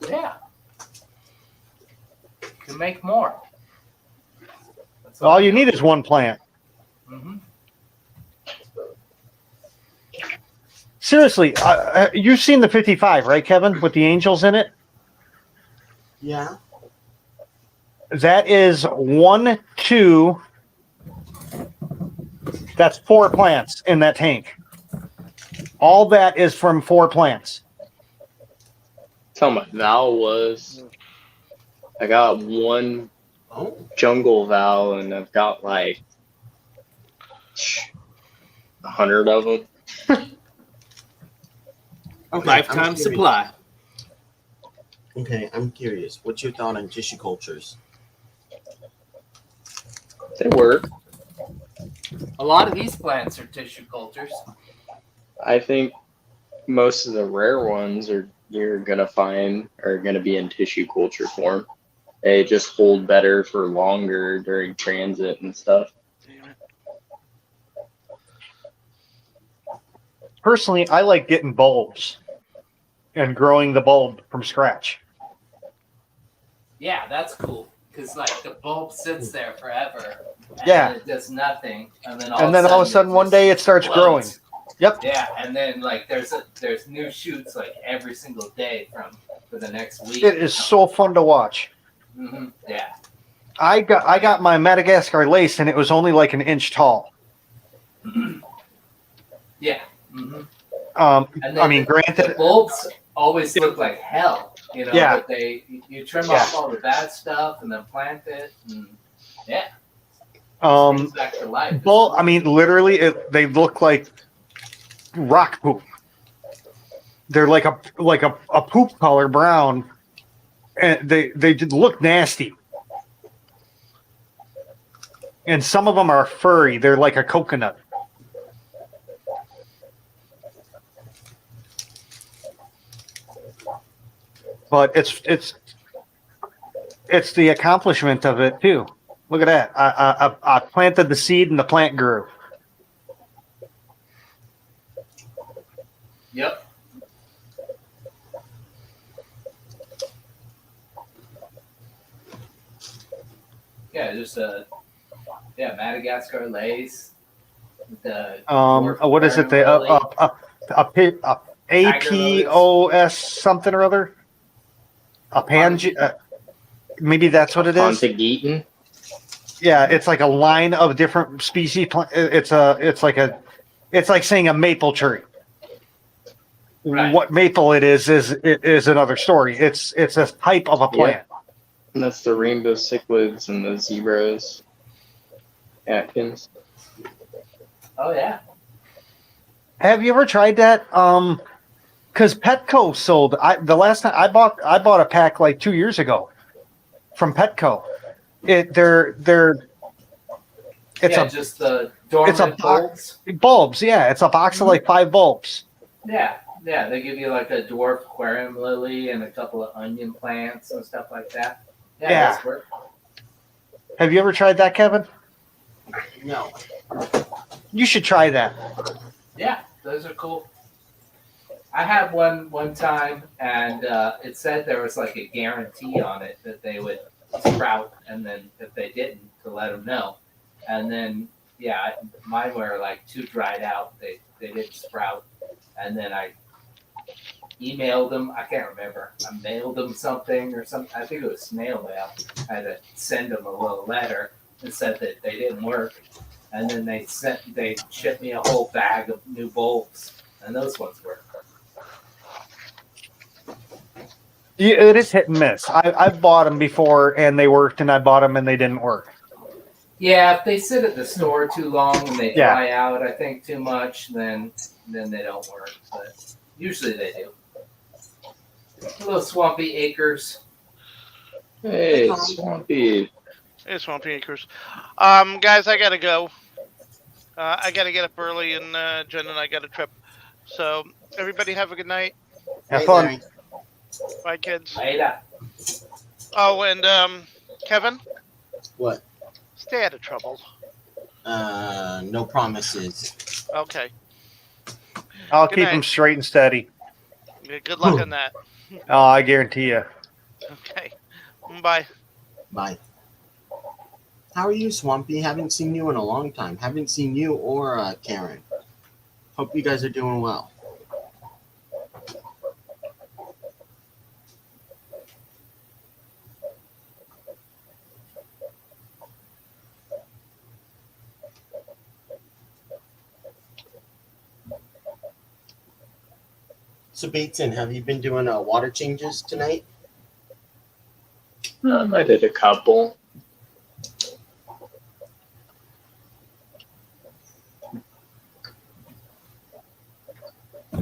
Yeah. You can make more. That's All you need is one plant. Mm-hmm. Seriously, you've seen the 55, right, Kevin, with the angels in it? Yeah. That is 1, 2. That's 4 plants in that tank. All that is from 4 plants. That's how my Val was. I got one jungle Val, and I've got like 100 of them. Okay, Lifetime supply. Okay, I'm curious. What's your thought on tissue cultures? They work. A lot of these plants are tissue cultures. I think most of the rare ones you're gonna find are gonna be in tissue culture form. They just hold better for longer during transit and stuff. Personally, I like getting bulbs and growing the bulb from scratch. Yeah, that's cool. Because like the bulb sits there forever. And Yeah. it does nothing. And then all of a sudden one day it starts growing. Yep. Yeah, and then like there's new shoots like every single day for the next week. It is so fun to watch. Mm-hmm. Yeah. I got my Madagascar lace, and it was only like an inch tall. Yeah. Mm-hmm. I mean, granted, the bulbs always look like hell, you know. Yeah. But you trim off all the bad stuff and then plant it, and yeah. Brings back to life. I mean, literally, they look like rock poop. They're like a poop color brown, and they look nasty. And some of them are furry. They're like a coconut. But it's the accomplishment of it too. Look at that. I planted the seed and the plant grew. Yep. Yeah, just Madagascar lace. What is it? The APOS something or other. A Pange. Maybe that's what it is. Pontigeton. Yeah, it's like a line of different species. It's like saying a maple tree. Right. What maple it is another story. It's a type of a plant. And that's the rainbow cichlids and the zebras. Atkins. Oh yeah. Have you ever tried that? Because Petco sold. The last time I bought a pack like 2 years ago from Petco. Just the dormant bulbs. Bulbs. Yeah, it's a box of like 5 bulbs. Yeah, they give you like a dwarf aquarium lily and a couple of onion plants and stuff like that. Yeah. That's worth. Have you ever tried that, Kevin? No. You should try that. Yeah, those are cool. I had one time, and it said there was like a guarantee on it that they would sprout, and then if they didn't, to let them know. And then, mine were like too dried out. They didn't sprout. And then I emailed them. I can't remember. I mailed them something or something. I think it was snail mail. I had to send them a little letter that said that they didn't work. And then they shipped me a whole bag of new bulbs, and those ones worked. Yeah, it is hit and miss. I've bought them before and they worked, and I bought them and they didn't work. Yeah, if they sit at the store too long and they dry out, I think too much, then they don't work. But usually they do. Little Swampy Acres. Hey, Swampy. Hey, Swampy Acres. Guys, I gotta go. I gotta get up early, and Jen and I got a trip. So everybody have a good night. Have fun. Larry. Bye, kids. Later. Oh, and Kevin, What? stay out of trouble. No promises. Okay. I'll Good keep night. them straight and steady. Yeah, good luck on that. Oh, I guarantee you. Okay. Bye. Bye. How are you, Swampy? Haven't seen you in a long time. Haven't seen you or Karen. Hope you guys are doing well. So, Bateson, have you been doing water changes tonight? I did a couple.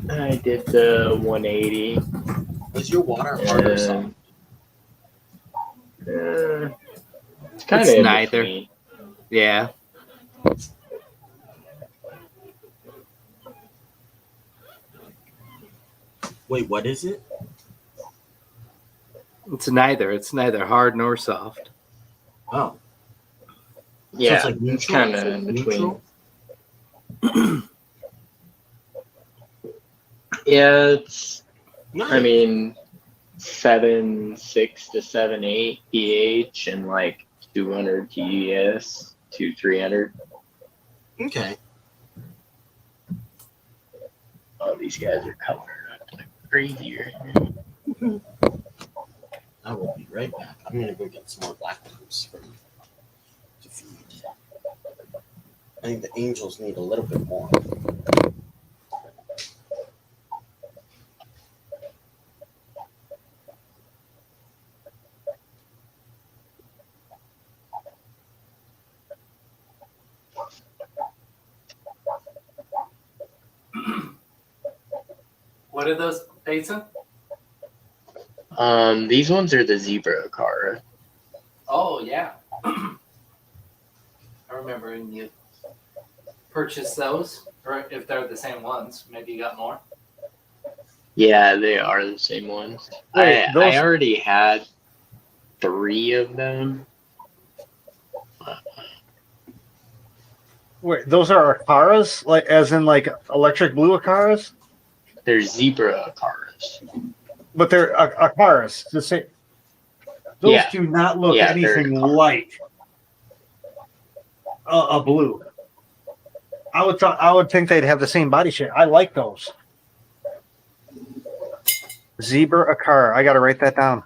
I did the 180. Was your water hard or soft? It's kind It's of neither. between. Yeah. Wait, what is it? It's neither. It's neither hard nor soft. Oh. Yeah, so it's like neutral? kind of in between. Neutral? Yeah, it's. Nice. I mean, 7.6 to 7.8 pH and like 200 TDS, 300. Okay. Oh, these guys are colored like crazy right now. I will be right back. I'm gonna go get some more black ones for you to feed. I think the angels need a little bit more. What are those, Bateson? These ones are the zebra Akara. Oh, yeah. I remember when you purchased those, or if they're the same ones, maybe you got more. Yeah, they are the same ones. Wait, I already had 3 of them. Wait, those are Akaras? Like, as in like electric blue Akaras? They're zebra Akaras. But they're Akaras. The same. Those Yeah. do not look Yeah, they're anything Akaras. like a blue. I would think they'd have the same body shape. I like those. Zebra Akara. I got to write that down.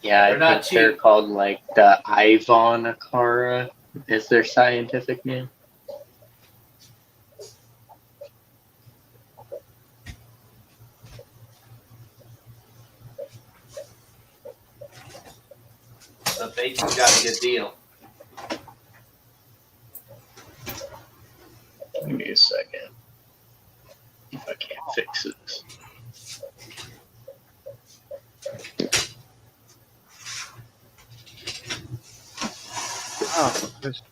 Yeah, They're I not think they're cheap. called like the Ivanacara is their scientific name. But Bateman got a good deal. Give me a second. If I can't fix this. Oh, this-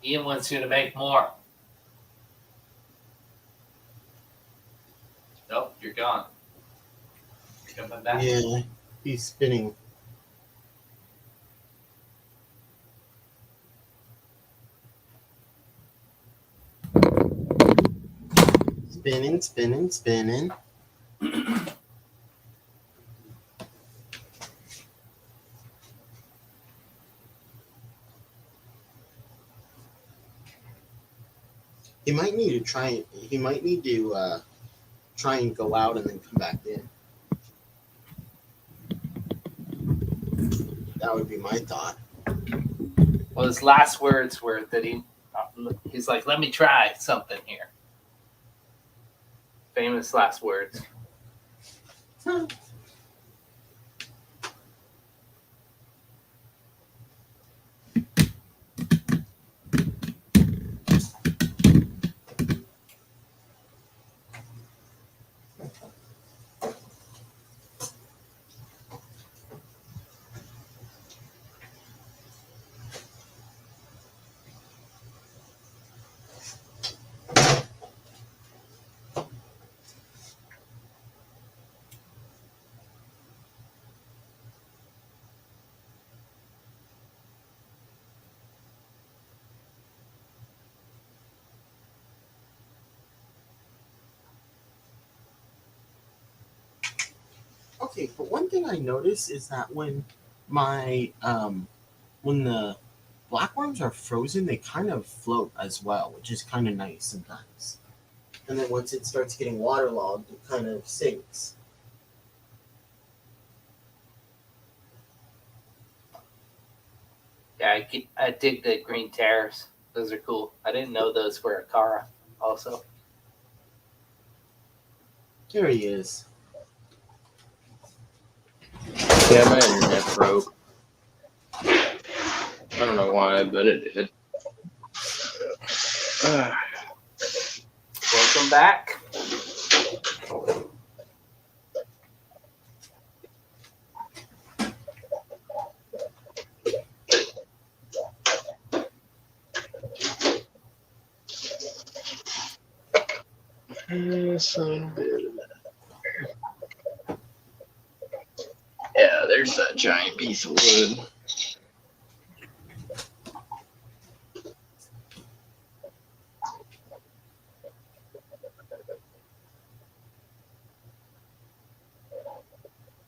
Ian wants you to make more. Nope, you're gone. You're coming back. Yeah, he's spinning. Spinning, spinning, spinning. He might need to try. He might need to try and go out and then come back in. That would be my thought. Well, his last words were that he's like, let me try something here. Famous last words. Okay, but one thing I notice is that when my when the blackworms are frozen, they kind of float as well, which is kind of nice sometimes. And then once it starts getting waterlogged, it kind of sinks. Yeah, I dig the green terrors. Those are cool. I didn't know those were Akara also. Here he is. Yeah, my internet broke. I don't know why, but it did. Welcome back. Yeah, there's that giant piece of wood.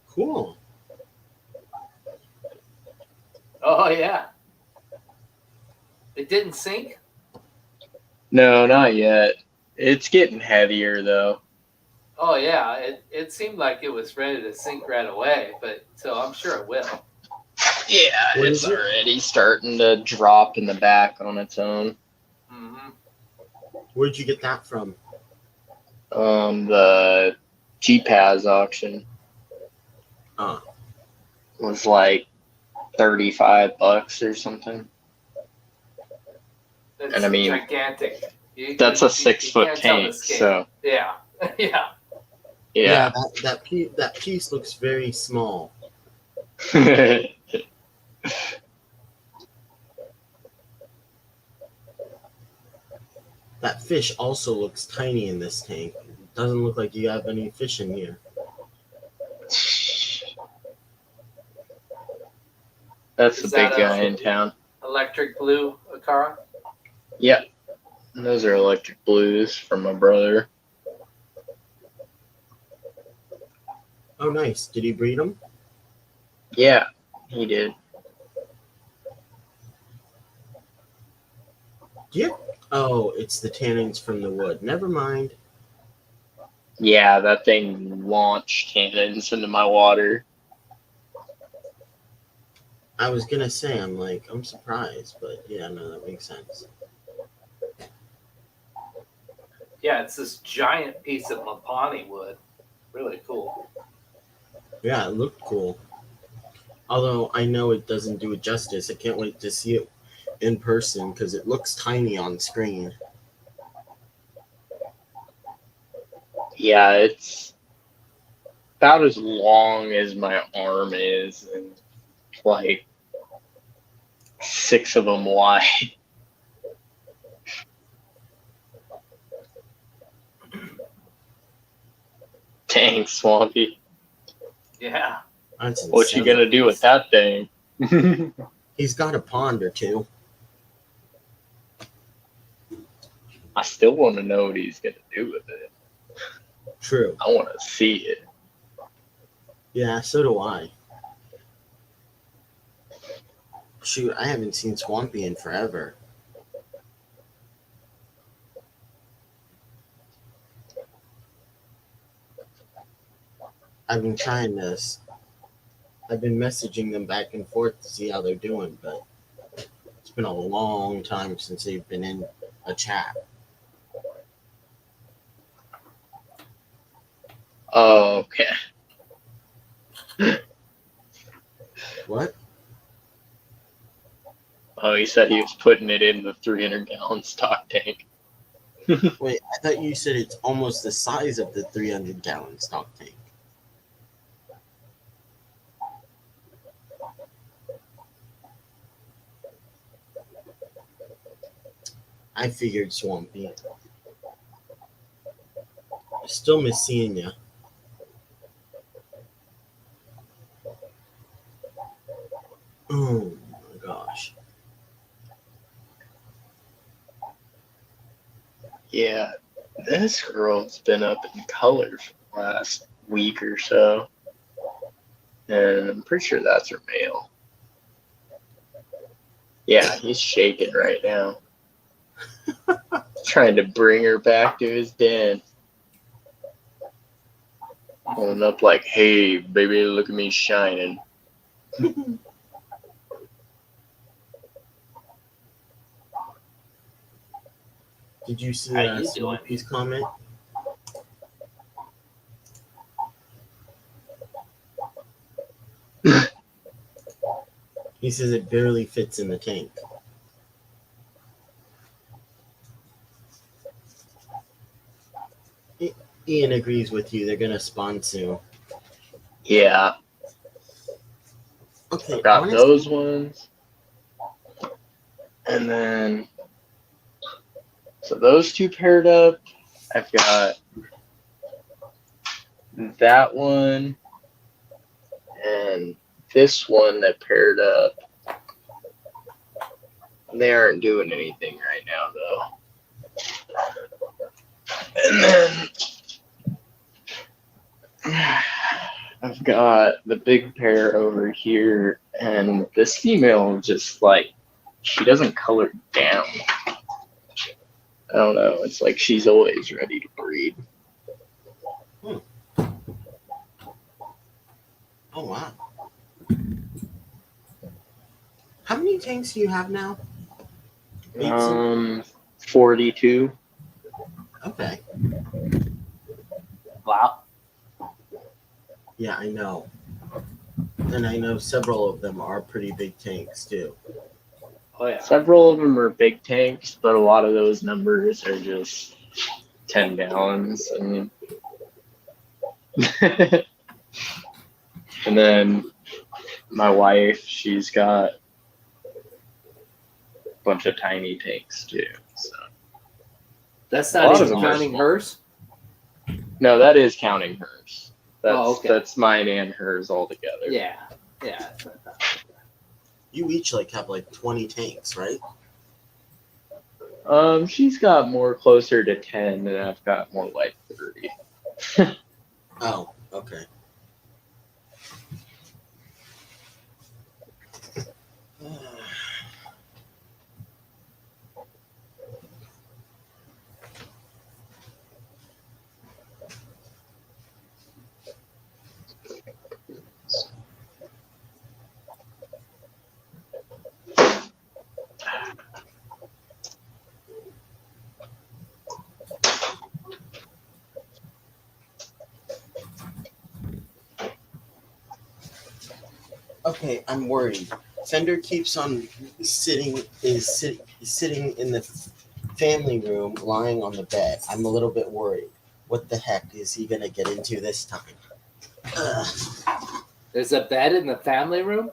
Cool. Oh yeah. It didn't sink? No, not yet. It's getting heavier though. Oh yeah. It seemed like it was ready to sink right away, but so I'm sure it will. Yeah, What it's is it? already starting to drop in the back on its own. Mm-hmm. Where'd you get that from? The G-Paz auction was like $35 or something. That's And I mean, gigantic. That's a you 6-foot can't tell the tank, scale. so Yeah. Yeah. yeah. That piece looks very small. That fish also looks tiny in this tank. It doesn't look like you have any fish in here. That's Is the big that guy in town. Electric blue Akara? Yep. Those are electric blues from my brother. Oh, nice. Did he breed them? Yeah. He did. Yep. Oh, it's the tannins from the wood. Never mind. Yeah, that thing launched cannons into my water. I was gonna say, I'm surprised, but yeah, no, that makes sense. Yeah, it's this giant piece of Mapani wood. Really cool. Yeah, it looked cool. Although I know it doesn't do it justice. I can't wait to see it in person because it looks tiny on screen. Yeah, it's about as long as my arm is, and like 6 of them wide. Dang, Swampy. Yeah. That's What you insane. gonna do with that thing? He's got a pond or two. I still want to know what he's gonna do with it. True. I want to see it. Yeah, so do I. Shoot, I haven't seen Swampy in forever. I've been trying this. I've been messaging them back and forth to see how they're doing, but it's been a long time since they've been in a chat. Oh, okay. What? Oh, he said he was putting it in the 300-gallon stock tank. Wait, I thought you said it's almost the size of the 300-gallon stock tank. I figured Swampy. Still miss seeing ya. Oh my gosh. Yeah, this girl's been up in color for the last week or so. And I'm pretty sure that's her male. Yeah, he's shaking right now. Trying to bring her back to his den. Pulling up like, hey, baby, look at me shining. Did you see How you doing? Swampy's comment? He says it barely fits in the tank. Ian agrees with you. They're gonna spawn soon. Yeah, Okay, got honestly, those ones. And then, so those two paired up. I've got that one and this one that paired up. They aren't doing anything right now, though. And then I've got the big pair over here, and this female just like, she doesn't color down. I don't know. It's like she's always ready to breed. oh wow. How many tanks do you have now? 42. Okay. Wow. Yeah, I know. And I know several of them are pretty big tanks too. Oh yeah. Several of them are big tanks, but a lot of those numbers are just 10 gallons. And and then my wife, she's got a bunch of tiny tanks too. So. That's A not lot of even them are counting small. hers. No, that is counting hers. That's, okay. That's mine and hers all together. Yeah. Yeah. You each have 20 tanks, right? She's got more closer to 10, and I've got more like 30. Oh, okay. Okay, I'm worried. Fender keeps on sitting in the family room, lying on the bed. I'm a little bit worried. What the heck is he gonna get into this time? There's a bed in the family room?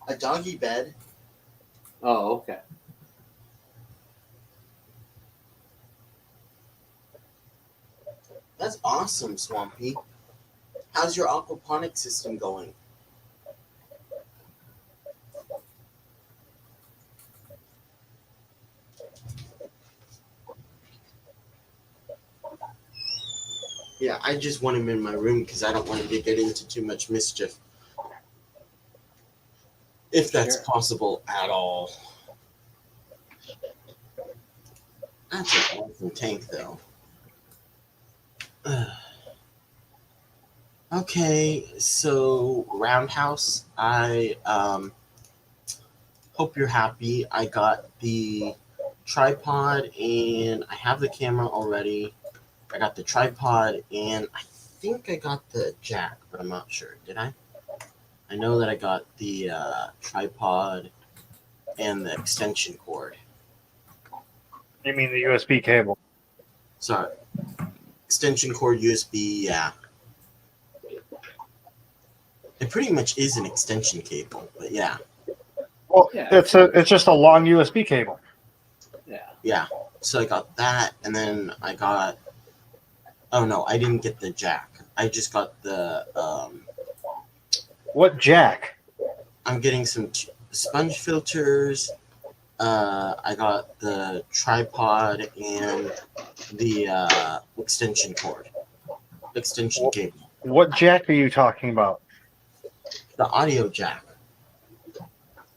A doggy bed? Oh, okay. That's awesome, Swampy. How's your aquaponics system going? Yeah, I just want him in my room because I don't want him to get into too much mischief. If that's possible at all. That's an awesome tank, though. Okay, so Roundhouse, I hope you're happy. I got the tripod and I have the camera already. I got the tripod and I think I got the jack, but I'm not sure. Did I? I know that I got the tripod and the extension cord. You mean the USB cable? Sorry. Extension cord, USB, yeah. It pretty much is an extension cable, but yeah. Well, Yeah. it's just a long USB cable. Yeah. Yeah. So I got that, and then I got. Oh no, I didn't get the jack. I just got the. What jack? I'm getting some sponge filters. I got the tripod and the extension cord, extension cable. What jack are you talking about? The audio jack.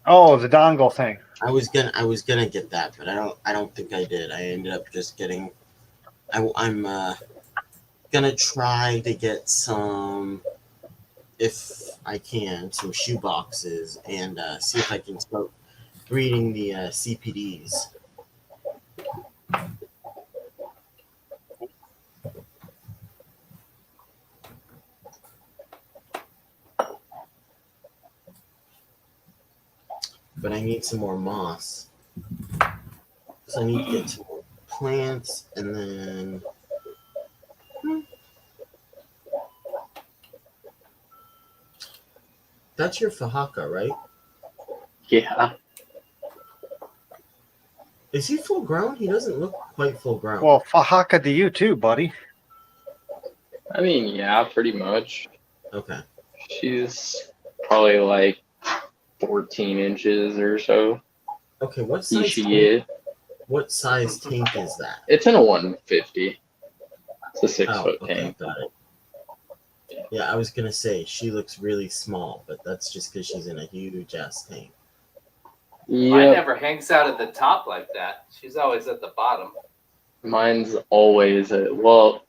Oh, the dongle thing. I was gonna get that, but I don't think I did. I ended up just getting. I'm gonna try to get some, if I can, some shoe boxes and see if I can start reading the CPDs. But I need some more moss. So I need to get some more plants and then. That's your Fahaka, right? Yeah. Is he full grown? He doesn't look quite full grown. Well, Fahaka to you too, buddy. I mean, yeah, pretty much. Okay. She's probably like 14 inches or so. Okay, what size tank is that? It's in a 150. It's a 6 foot okay, tank. got it. Yeah, I was gonna say she looks really small, but that's just because she's in a huge ass tank. Mine never hangs out at the top like that. She's always at the bottom. Mine's always well,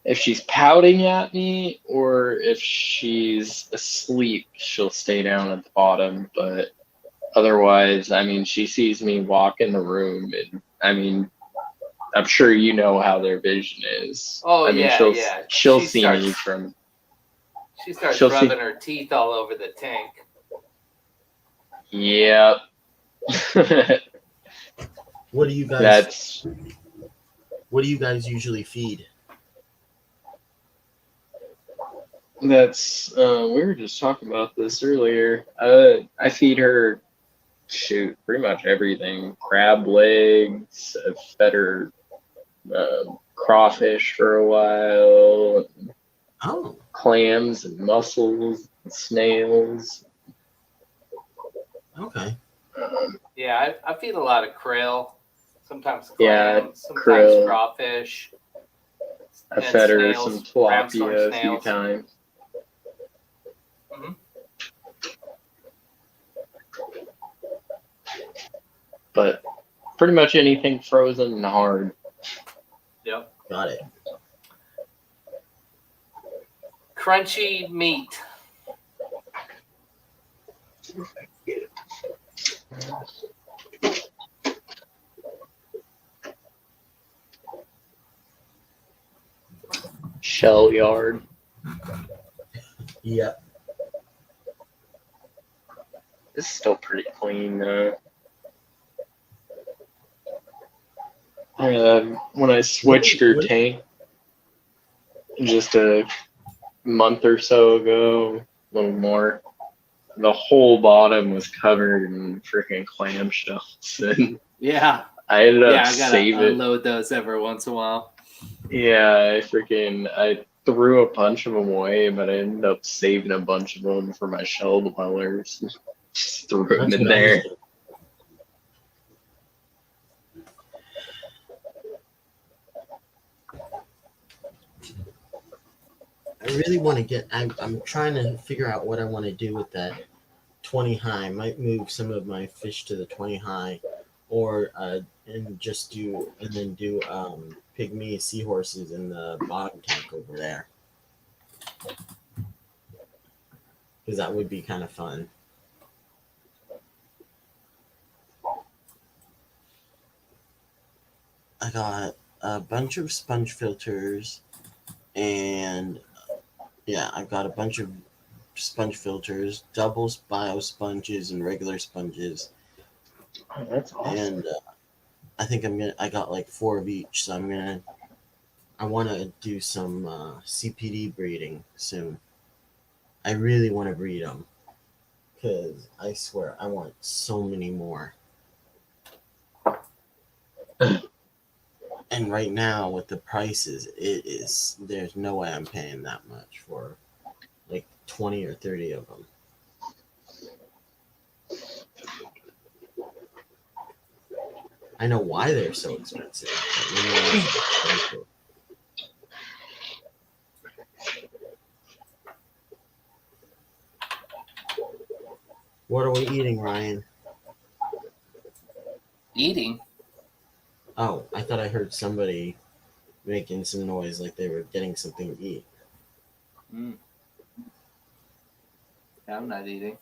if she's pouting at me or if she's asleep, she'll stay down at the bottom. But otherwise, I mean, she sees me walk in the room, and I mean, I'm sure you know how their vision is. Oh, I mean, yeah. she'll see me from. She starts rubbing her teeth all over the tank. Yep. What do you guys? What do you guys usually feed? That's we were just talking about this earlier. I feed her pretty much everything. Crab legs. I've fed her crawfish for a while. Oh. Clams and mussels and snails. Okay. Yeah, I feed a lot of krill. Sometimes Yeah, clams, sometimes krill. crawfish. I fed her snails, some tilapia a few snails. times. Mm-hmm. But pretty much anything frozen and hard. Yep. Got it. Crunchy meat. StreamYard. Yep. It's still pretty clean. When I switched her tank just a month or so ago, a little more, the whole bottom was covered in freaking clamshells, and Yeah. I ended up Yeah, I gotta saving. unload those every once in a while. Yeah, I threw a bunch of them away, but I ended up saving a bunch of them for my shell dwellers. Just threw them That's in what I was there. doing. I really want to get. I'm trying to figure out what I want to do with that 20 high. I might move some of my fish to the 20 high, or and just do pygmy seahorses in the bottom tank over there, because that would be kind of fun. I got a bunch of sponge filters, and yeah, I've got a bunch of sponge filters, double bio sponges, and regular sponges. Oh, that's awesome. And I think I got like 4 of each, so I want to do some CPD breeding soon. I really want to breed them, because I swear I want so many more. And right now with the prices, there's no way I'm paying that much for like 20 or 30 of them. I know why they're so expensive. What are we eating, Ryan? Eating? Oh, I thought I heard somebody making some noise like they were getting something to eat. Mm. I'm not eating.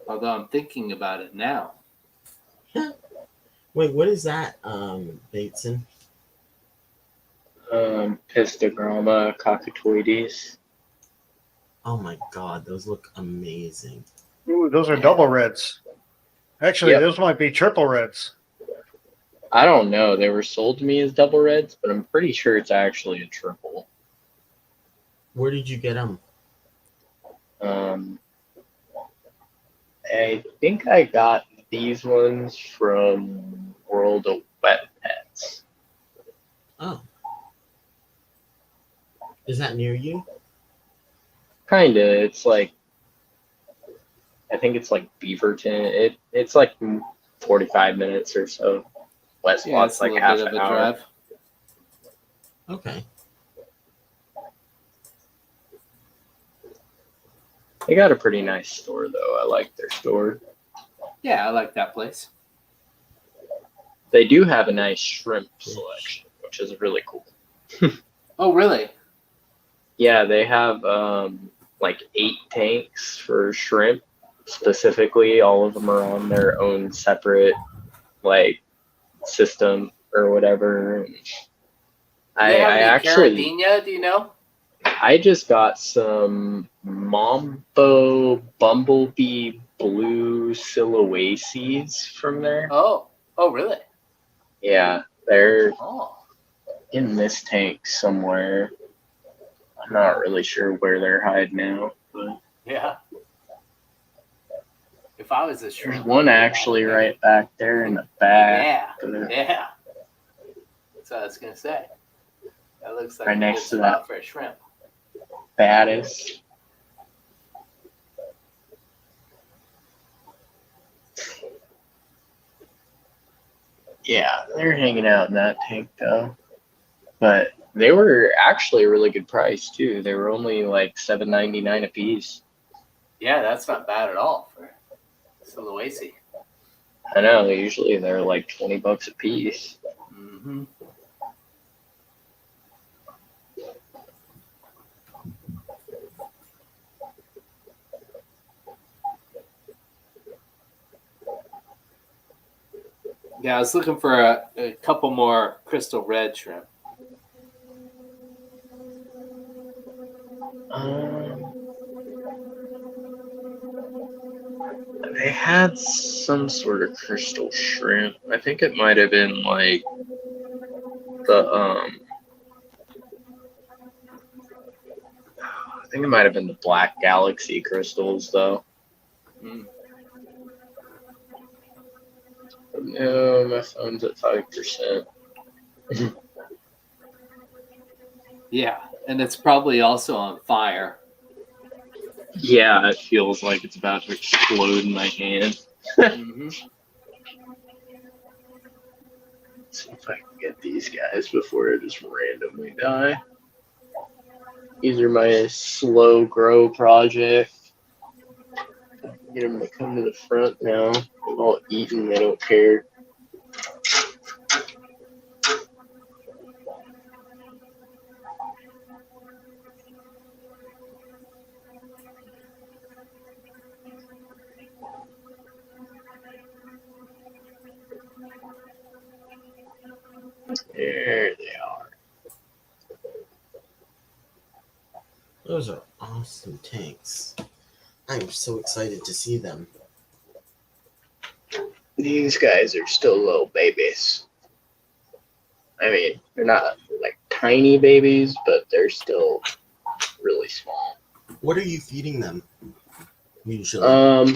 Although I'm thinking about it now. Wait, what is that, Bateson? Pistogramma cockatoides. Oh my god, those look amazing. Ooh, those are double reds. Actually, Yep. those might be triple reds. I don't know. They were sold to me as double reds, but I'm pretty sure it's actually a triple. Where did you get them? I think I got these ones from World of Wet Pets. Oh. Is that near you? Kinda. It's like, I think it's like Beaverton. It's like 45 minutes or so. Westlawn's like half an hour. drive. Okay. They got a pretty nice store though. I like their store. Yeah, I like that place. They do have a nice shrimp selection, which is really cool. Oh, really? Yeah, they have like 8 tanks for shrimp. Specifically, all of them are on their own separate like system or whatever. I actually, Carabinha, do you know? I just got some Mambo Bumblebee Blue Silhouaces from there. Oh, really? Yeah, they're Oh, in this tank somewhere. I'm not really sure where they're hiding out, but yeah. If I was a there's shrimp, one actually right back there in the back. Yeah. That's what I was gonna say. That looks like Right a next good to spot that. for a shrimp. Baddest. Yeah, they're hanging out in that tank though. But they were actually a really good price too. They were only like $7.99 a piece. Yeah, that's not bad at all for Sulawesi. I know, usually they're like $20 a piece. Mm-hmm. Yeah, I was looking for a couple more crystal red shrimp. They had some sort of crystal shrimp. I think it might have been like the I think it might have been the Black Galaxy crystals though. Mm. No, my phone's at 5%. Yeah, and it's probably also on fire. Yeah, it feels like it's about to explode in my hand. Hmm. See if I can get these guys before I just randomly die. These are my slow grow project. Get them to come to the front now. They're all eating, they don't care. There they are. Those are awesome tanks. I'm so excited to see them. These guys are still little babies. I mean, they're not like tiny babies, but they're still really small. What are you feeding them usually?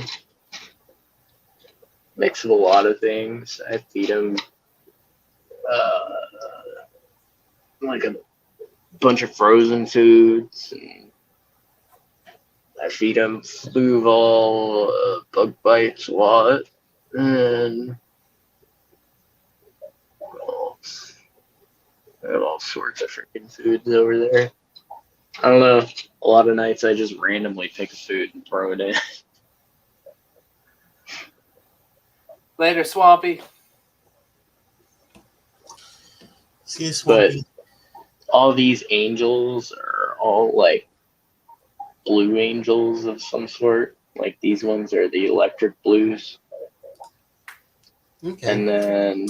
Mix of a lot of things. I feed them like a bunch of frozen foods, and I feed them Fluval, bug bites a lot, and I have all sorts of freaking foods over there. I don't know. A lot of nights I just randomly pick a food and throw it in. Later, Swampy. See you, But Swampy. all these angels are all like blue angels of some sort. Like these ones are the electric blues. Okay. And then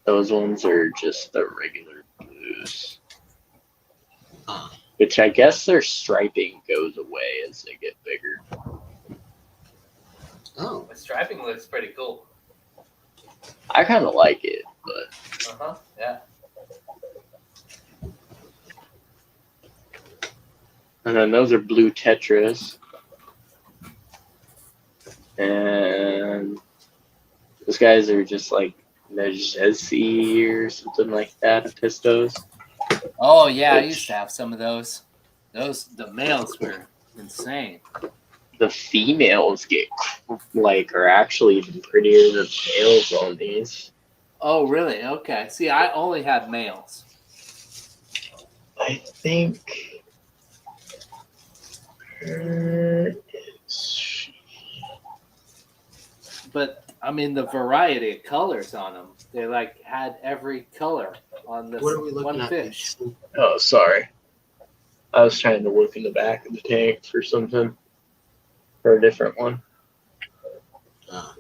those ones are just the regular blues. Ah. Which I guess their striping goes away as they get bigger. Oh. The striping looks pretty cool. I kind of like it, but Uh-huh, yeah. and then those are blue tetras. And those guys are just like Nejezi or something like that, pistos. Oh, yeah, I Which- used to have some of those. The males were insane. The females are actually even prettier than males on these. Oh, really? Okay. See, I only had males. I think But, I mean, the variety of colors on them, they, like, had every color on this What are we looking one at? fish. oh, sorry. I was trying to look in the back of the tank for something. For a different one. Ah.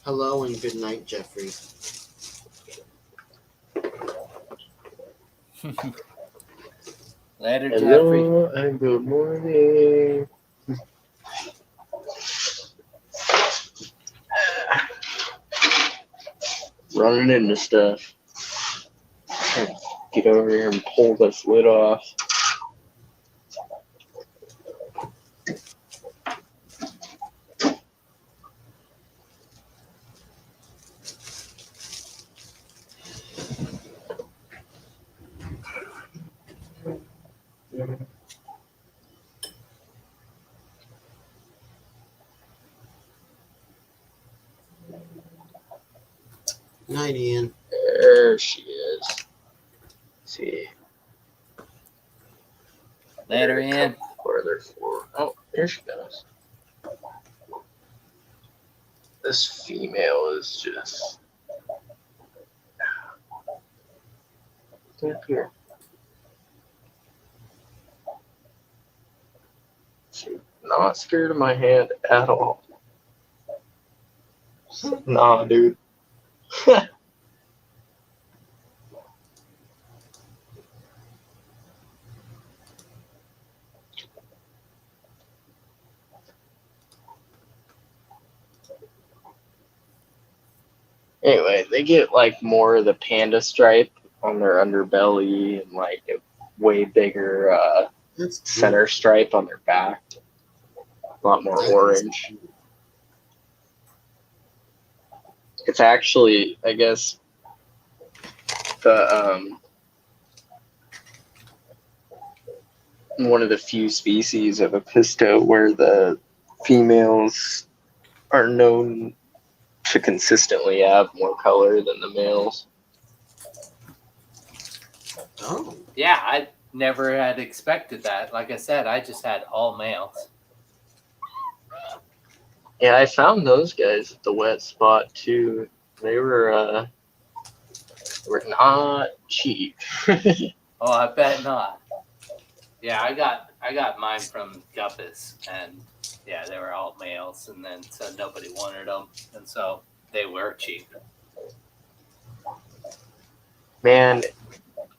Hello and good night, Jeffrey. Later, Jeffrey. Hello and good morning. Running into stuff. Get over here and pull this lid off. Night, Ian. There she is. Let's see. Later, Ian. What are there for? Oh, here she goes. This female is just. Come here. She's not scared of my hand at all. Nah, dude. Anyway, they get like more of the panda stripe on their underbelly and like a way bigger That's cool. center stripe on their back. A lot more That is orange. cool. It's actually, I guess, the one of the few species of Apisto where the females are known to consistently have more color than the males. Oh, Yeah, I never had expected that. Like I said, I just had all males. Yeah, I found those guys at the wet spot too. They were not cheap. Oh, I bet not. Yeah, I got mine from Guppus, and yeah, they were all males, and then so nobody wanted them, and so they were cheap. Man,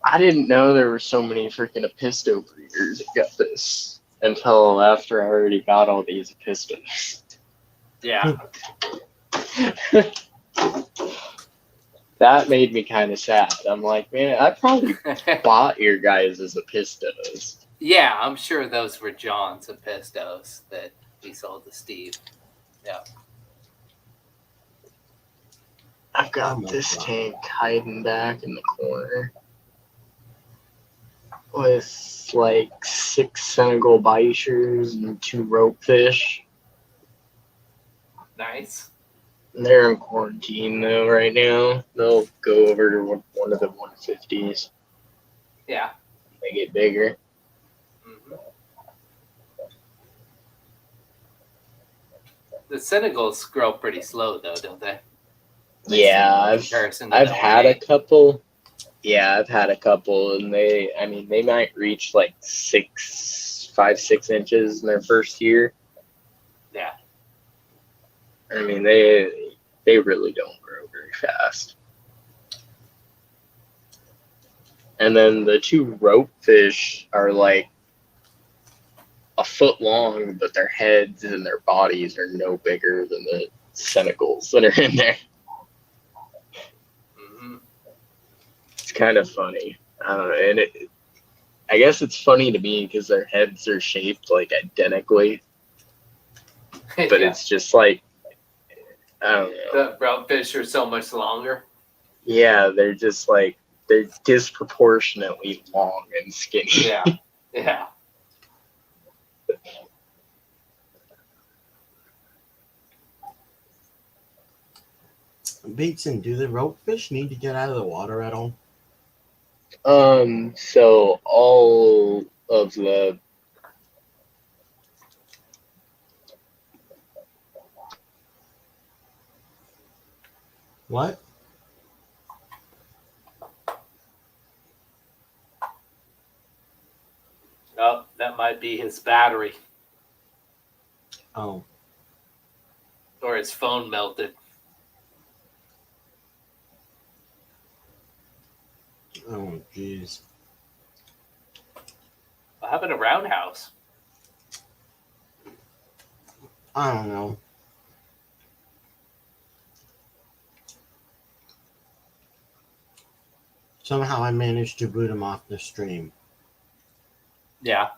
I didn't know there were so many freaking Apisto breeders at Guppus until after I already got all these Apistos. Yeah, That made me kind of sad. I'm like, man, I probably bought your guys' Apistos. yeah, I'm sure those were John's Apistos that he sold to Steve. Yeah. I've got Oh my this God. tank hiding back in the corner with like 6 Senegal bichers and 2 ropefish. Nice. They're in quarantine though right now. They'll go over to one of the 150s. Yeah. They get bigger. hmm The Senegals grow pretty slow though, don't they? Yeah, In comparison to I've the had a ornate. couple. Yeah, I've had a couple, and they might reach like 5, 6 inches in their first year. Yeah. I mean, they really don't grow very fast. And then the 2 ropefish are like a foot long, but their heads and their bodies are no bigger than the Senegals that are in there. hmm It's kind of funny. I don't know, and I guess it's funny to me because their heads are shaped like identically, but yeah. it's just like, I don't know. The brown fish are so much longer. Yeah, they're just like, they're disproportionately long and skinny. Yeah. Yeah. Bateson, do the ropefish need to get out of the water at all? So all of the What? Oh, that might be his battery Oh, or his phone melted. oh, jeez. What happened to Roundhouse? I don't know. Somehow I managed to boot him off the stream. Yeah.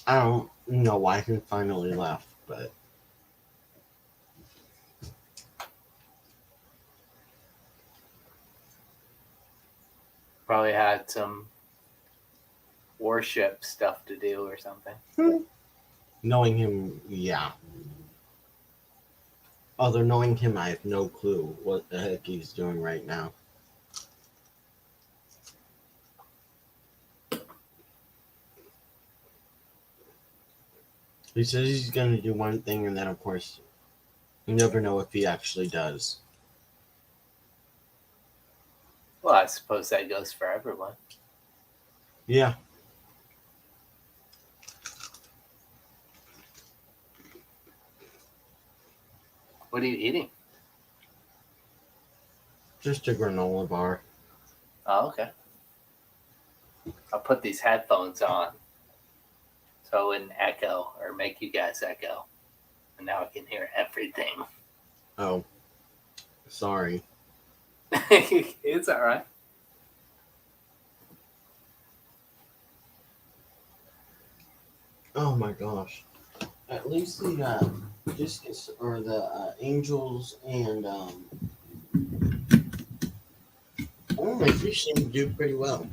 I don't know why he finally left, but Probably had some warship stuff to do or something. knowing him, yeah. Although knowing him, I have no clue what the heck he's doing right now. He says he's going to do one thing, and then, of course, you never know if he actually does. Well, I suppose that goes for everyone. Yeah. What are you eating? Just a granola bar. Oh, okay. I'll put these headphones on so it wouldn't echo or make you guys echo. And now I can hear everything. Oh, sorry. It's all right. Oh my gosh. At least the discus or the angels and oh, my fish seem to do pretty well.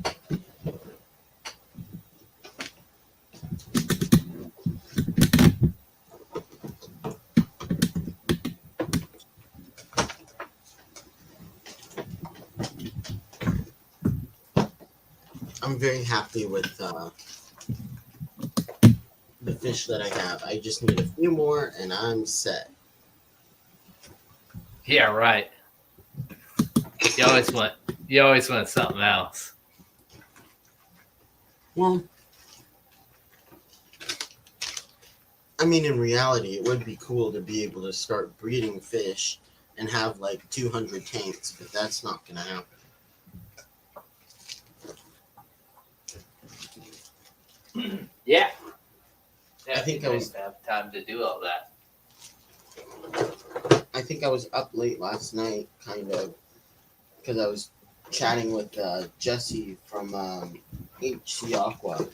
I'm very happy with the fish that I have. I just need a few more and I'm set. Yeah, right. You always want something else. Well, I mean, in reality, it would be cool to be able to start breeding fish and have like 200 tanks, but that's not going to happen. Yeah. I think I nice was- to have time to do all that. I think I was up late last night, kind of, because I was chatting with Jesse from HC Aqua.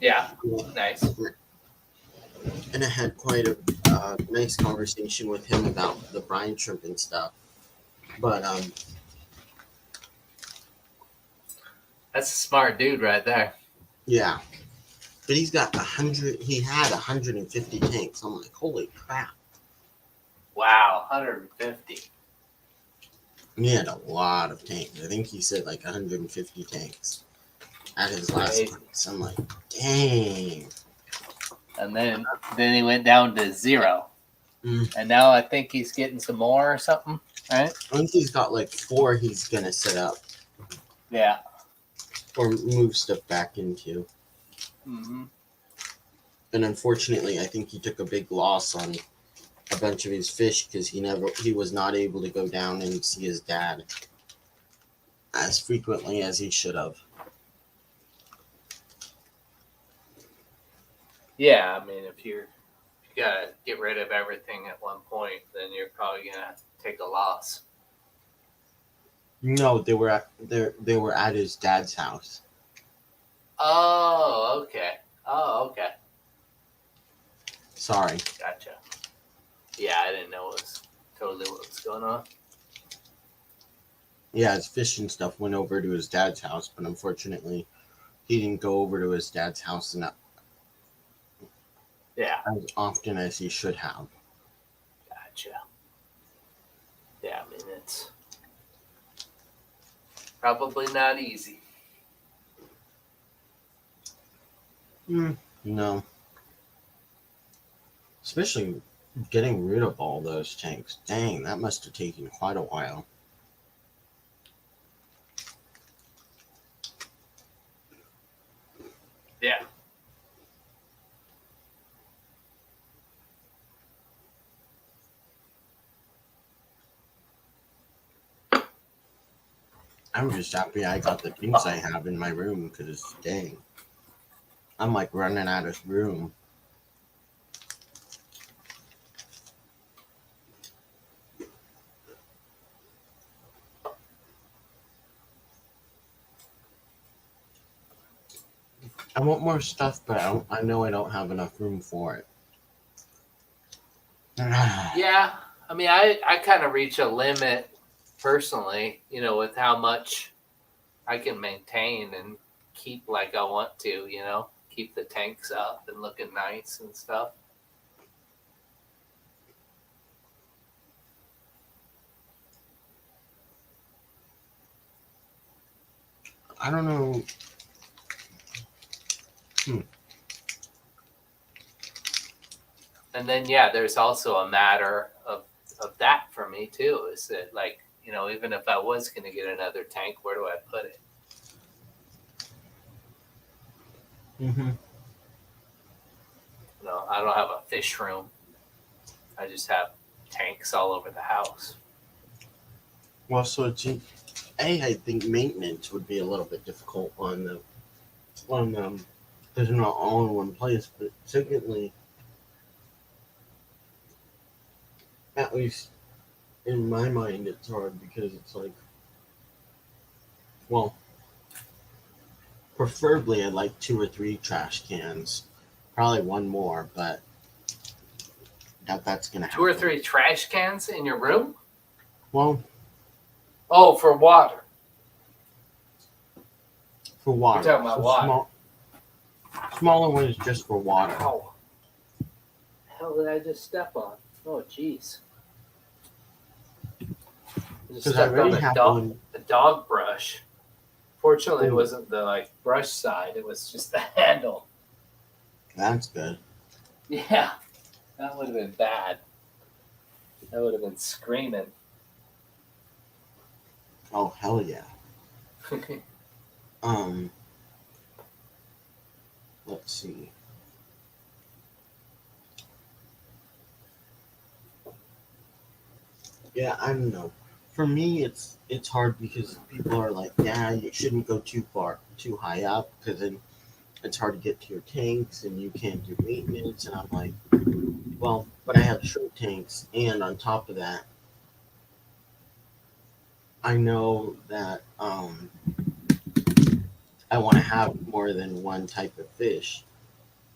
Yeah, nice. And I had quite a nice conversation with him about the brine shrimp and stuff. But That's a smart dude right there. yeah, but he's got 100. He had 150 tanks. I'm like, holy crap! Wow, 150. He had a lot of tanks. I think he said like 150 tanks at his last Crazy. place. I'm like, dang. And then he went down to 0. Mm. And now I think he's getting some more or something, right? I think he's got like 4 he's gonna set up Yeah. or move stuff back into. Mm-hmm. And unfortunately, I think he took a big loss on a bunch of his fish because he was not able to go down and see his dad as frequently as he should have. Yeah, I mean, if you gotta get rid of everything at one point, then you're probably gonna take a loss. No, they were at his dad's house. Oh, okay. Sorry. Gotcha. Yeah, I didn't know what was going on. Yeah, his fish and stuff went over to his dad's house, but unfortunately, he didn't go over to his dad's house Yeah, as often as he should have. gotcha. Yeah, I mean, it's probably not easy. No. Especially getting rid of all those tanks. Dang, that must have taken quite a while. Yeah. I'm just happy I got the things I have in my room because, dang, I'm like running out of room. I want more stuff, but I know I don't have enough room for it. Yeah, I mean, I kind of reach a limit personally, with how much I can maintain and keep like I want to, keep the tanks up and looking nice and stuff. I don't know. And then, yeah, there's also a matter of that for me too, is that like, even if I was going to get another tank, where do I put it? Mm-hmm. I don't have a fish room. I just have tanks all over the house. Well, so I think maintenance would be a little bit difficult on the because they're not all in one place. But secondly, at least in my mind, it's hard because it's like, well, preferably I'd like 2 or 3 trash cans, probably one more, but that's gonna happen. 2 or 3 trash cans in your room? Well, Oh, for water. for water. You're talking about water. Smaller one is just for water. Ow. The hell did I just step on? Oh, jeez. I just Because I stepped on already have one. the dog brush. Fortunately, it Ooh. wasn't the brush side. It was just the handle. That's good. Yeah, that would have been bad. That would have been screaming. Oh, hell yeah. Let's see. Yeah, I don't know. For me, it's hard because people are like, yeah, you shouldn't go too high up, because then it's hard to get to your tanks and you can't do maintenance. And I'm like, well, but I have short tanks, and on top of that, I know that I want to have more than one type of fish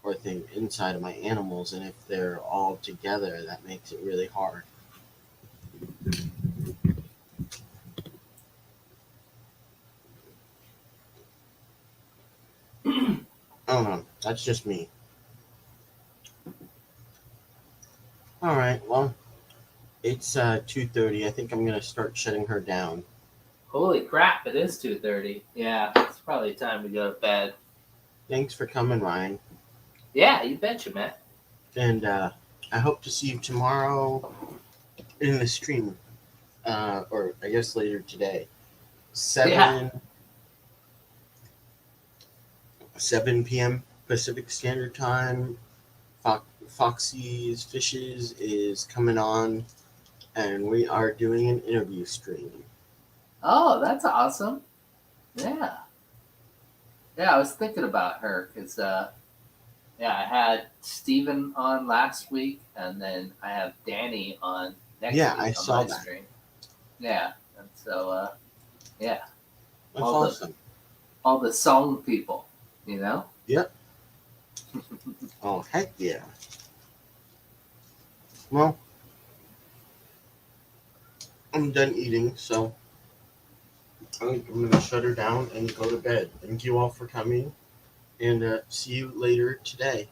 or thing inside of my animals, and if they're all together, that makes it really hard. I don't know. That's just me. All right. Well, it's 2:30. I think I'm gonna start shutting her down. Holy crap! It is 2:30. Yeah, it's probably time to go to bed. Thanks for coming, Ryan. Yeah, you betcha, man. And I hope to see you tomorrow in the stream, or I guess later today. 7 p.m. Pacific Standard Time. Foxy's Fishes is coming on, and we are doing an interview stream. Oh, that's awesome. Yeah. Yeah, I was thinking about her because, I had Steven on last week, and then I have Danny on next Yeah, week I on saw my that. stream. Yeah, and so, That's All the- awesome. all the song people, you know? Yep. Oh, heck yeah. Well, I'm done eating, so I'm going to shut her down and go to bed. Thank you all for coming, and see you later today.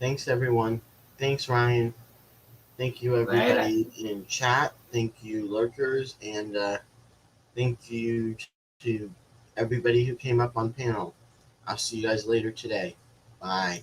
Thanks, everyone. Thanks, Ryan. Thank you, everybody in chat. Thank you, lurkers, and thank you to everybody who came up on panel. I'll see you guys later today. Bye.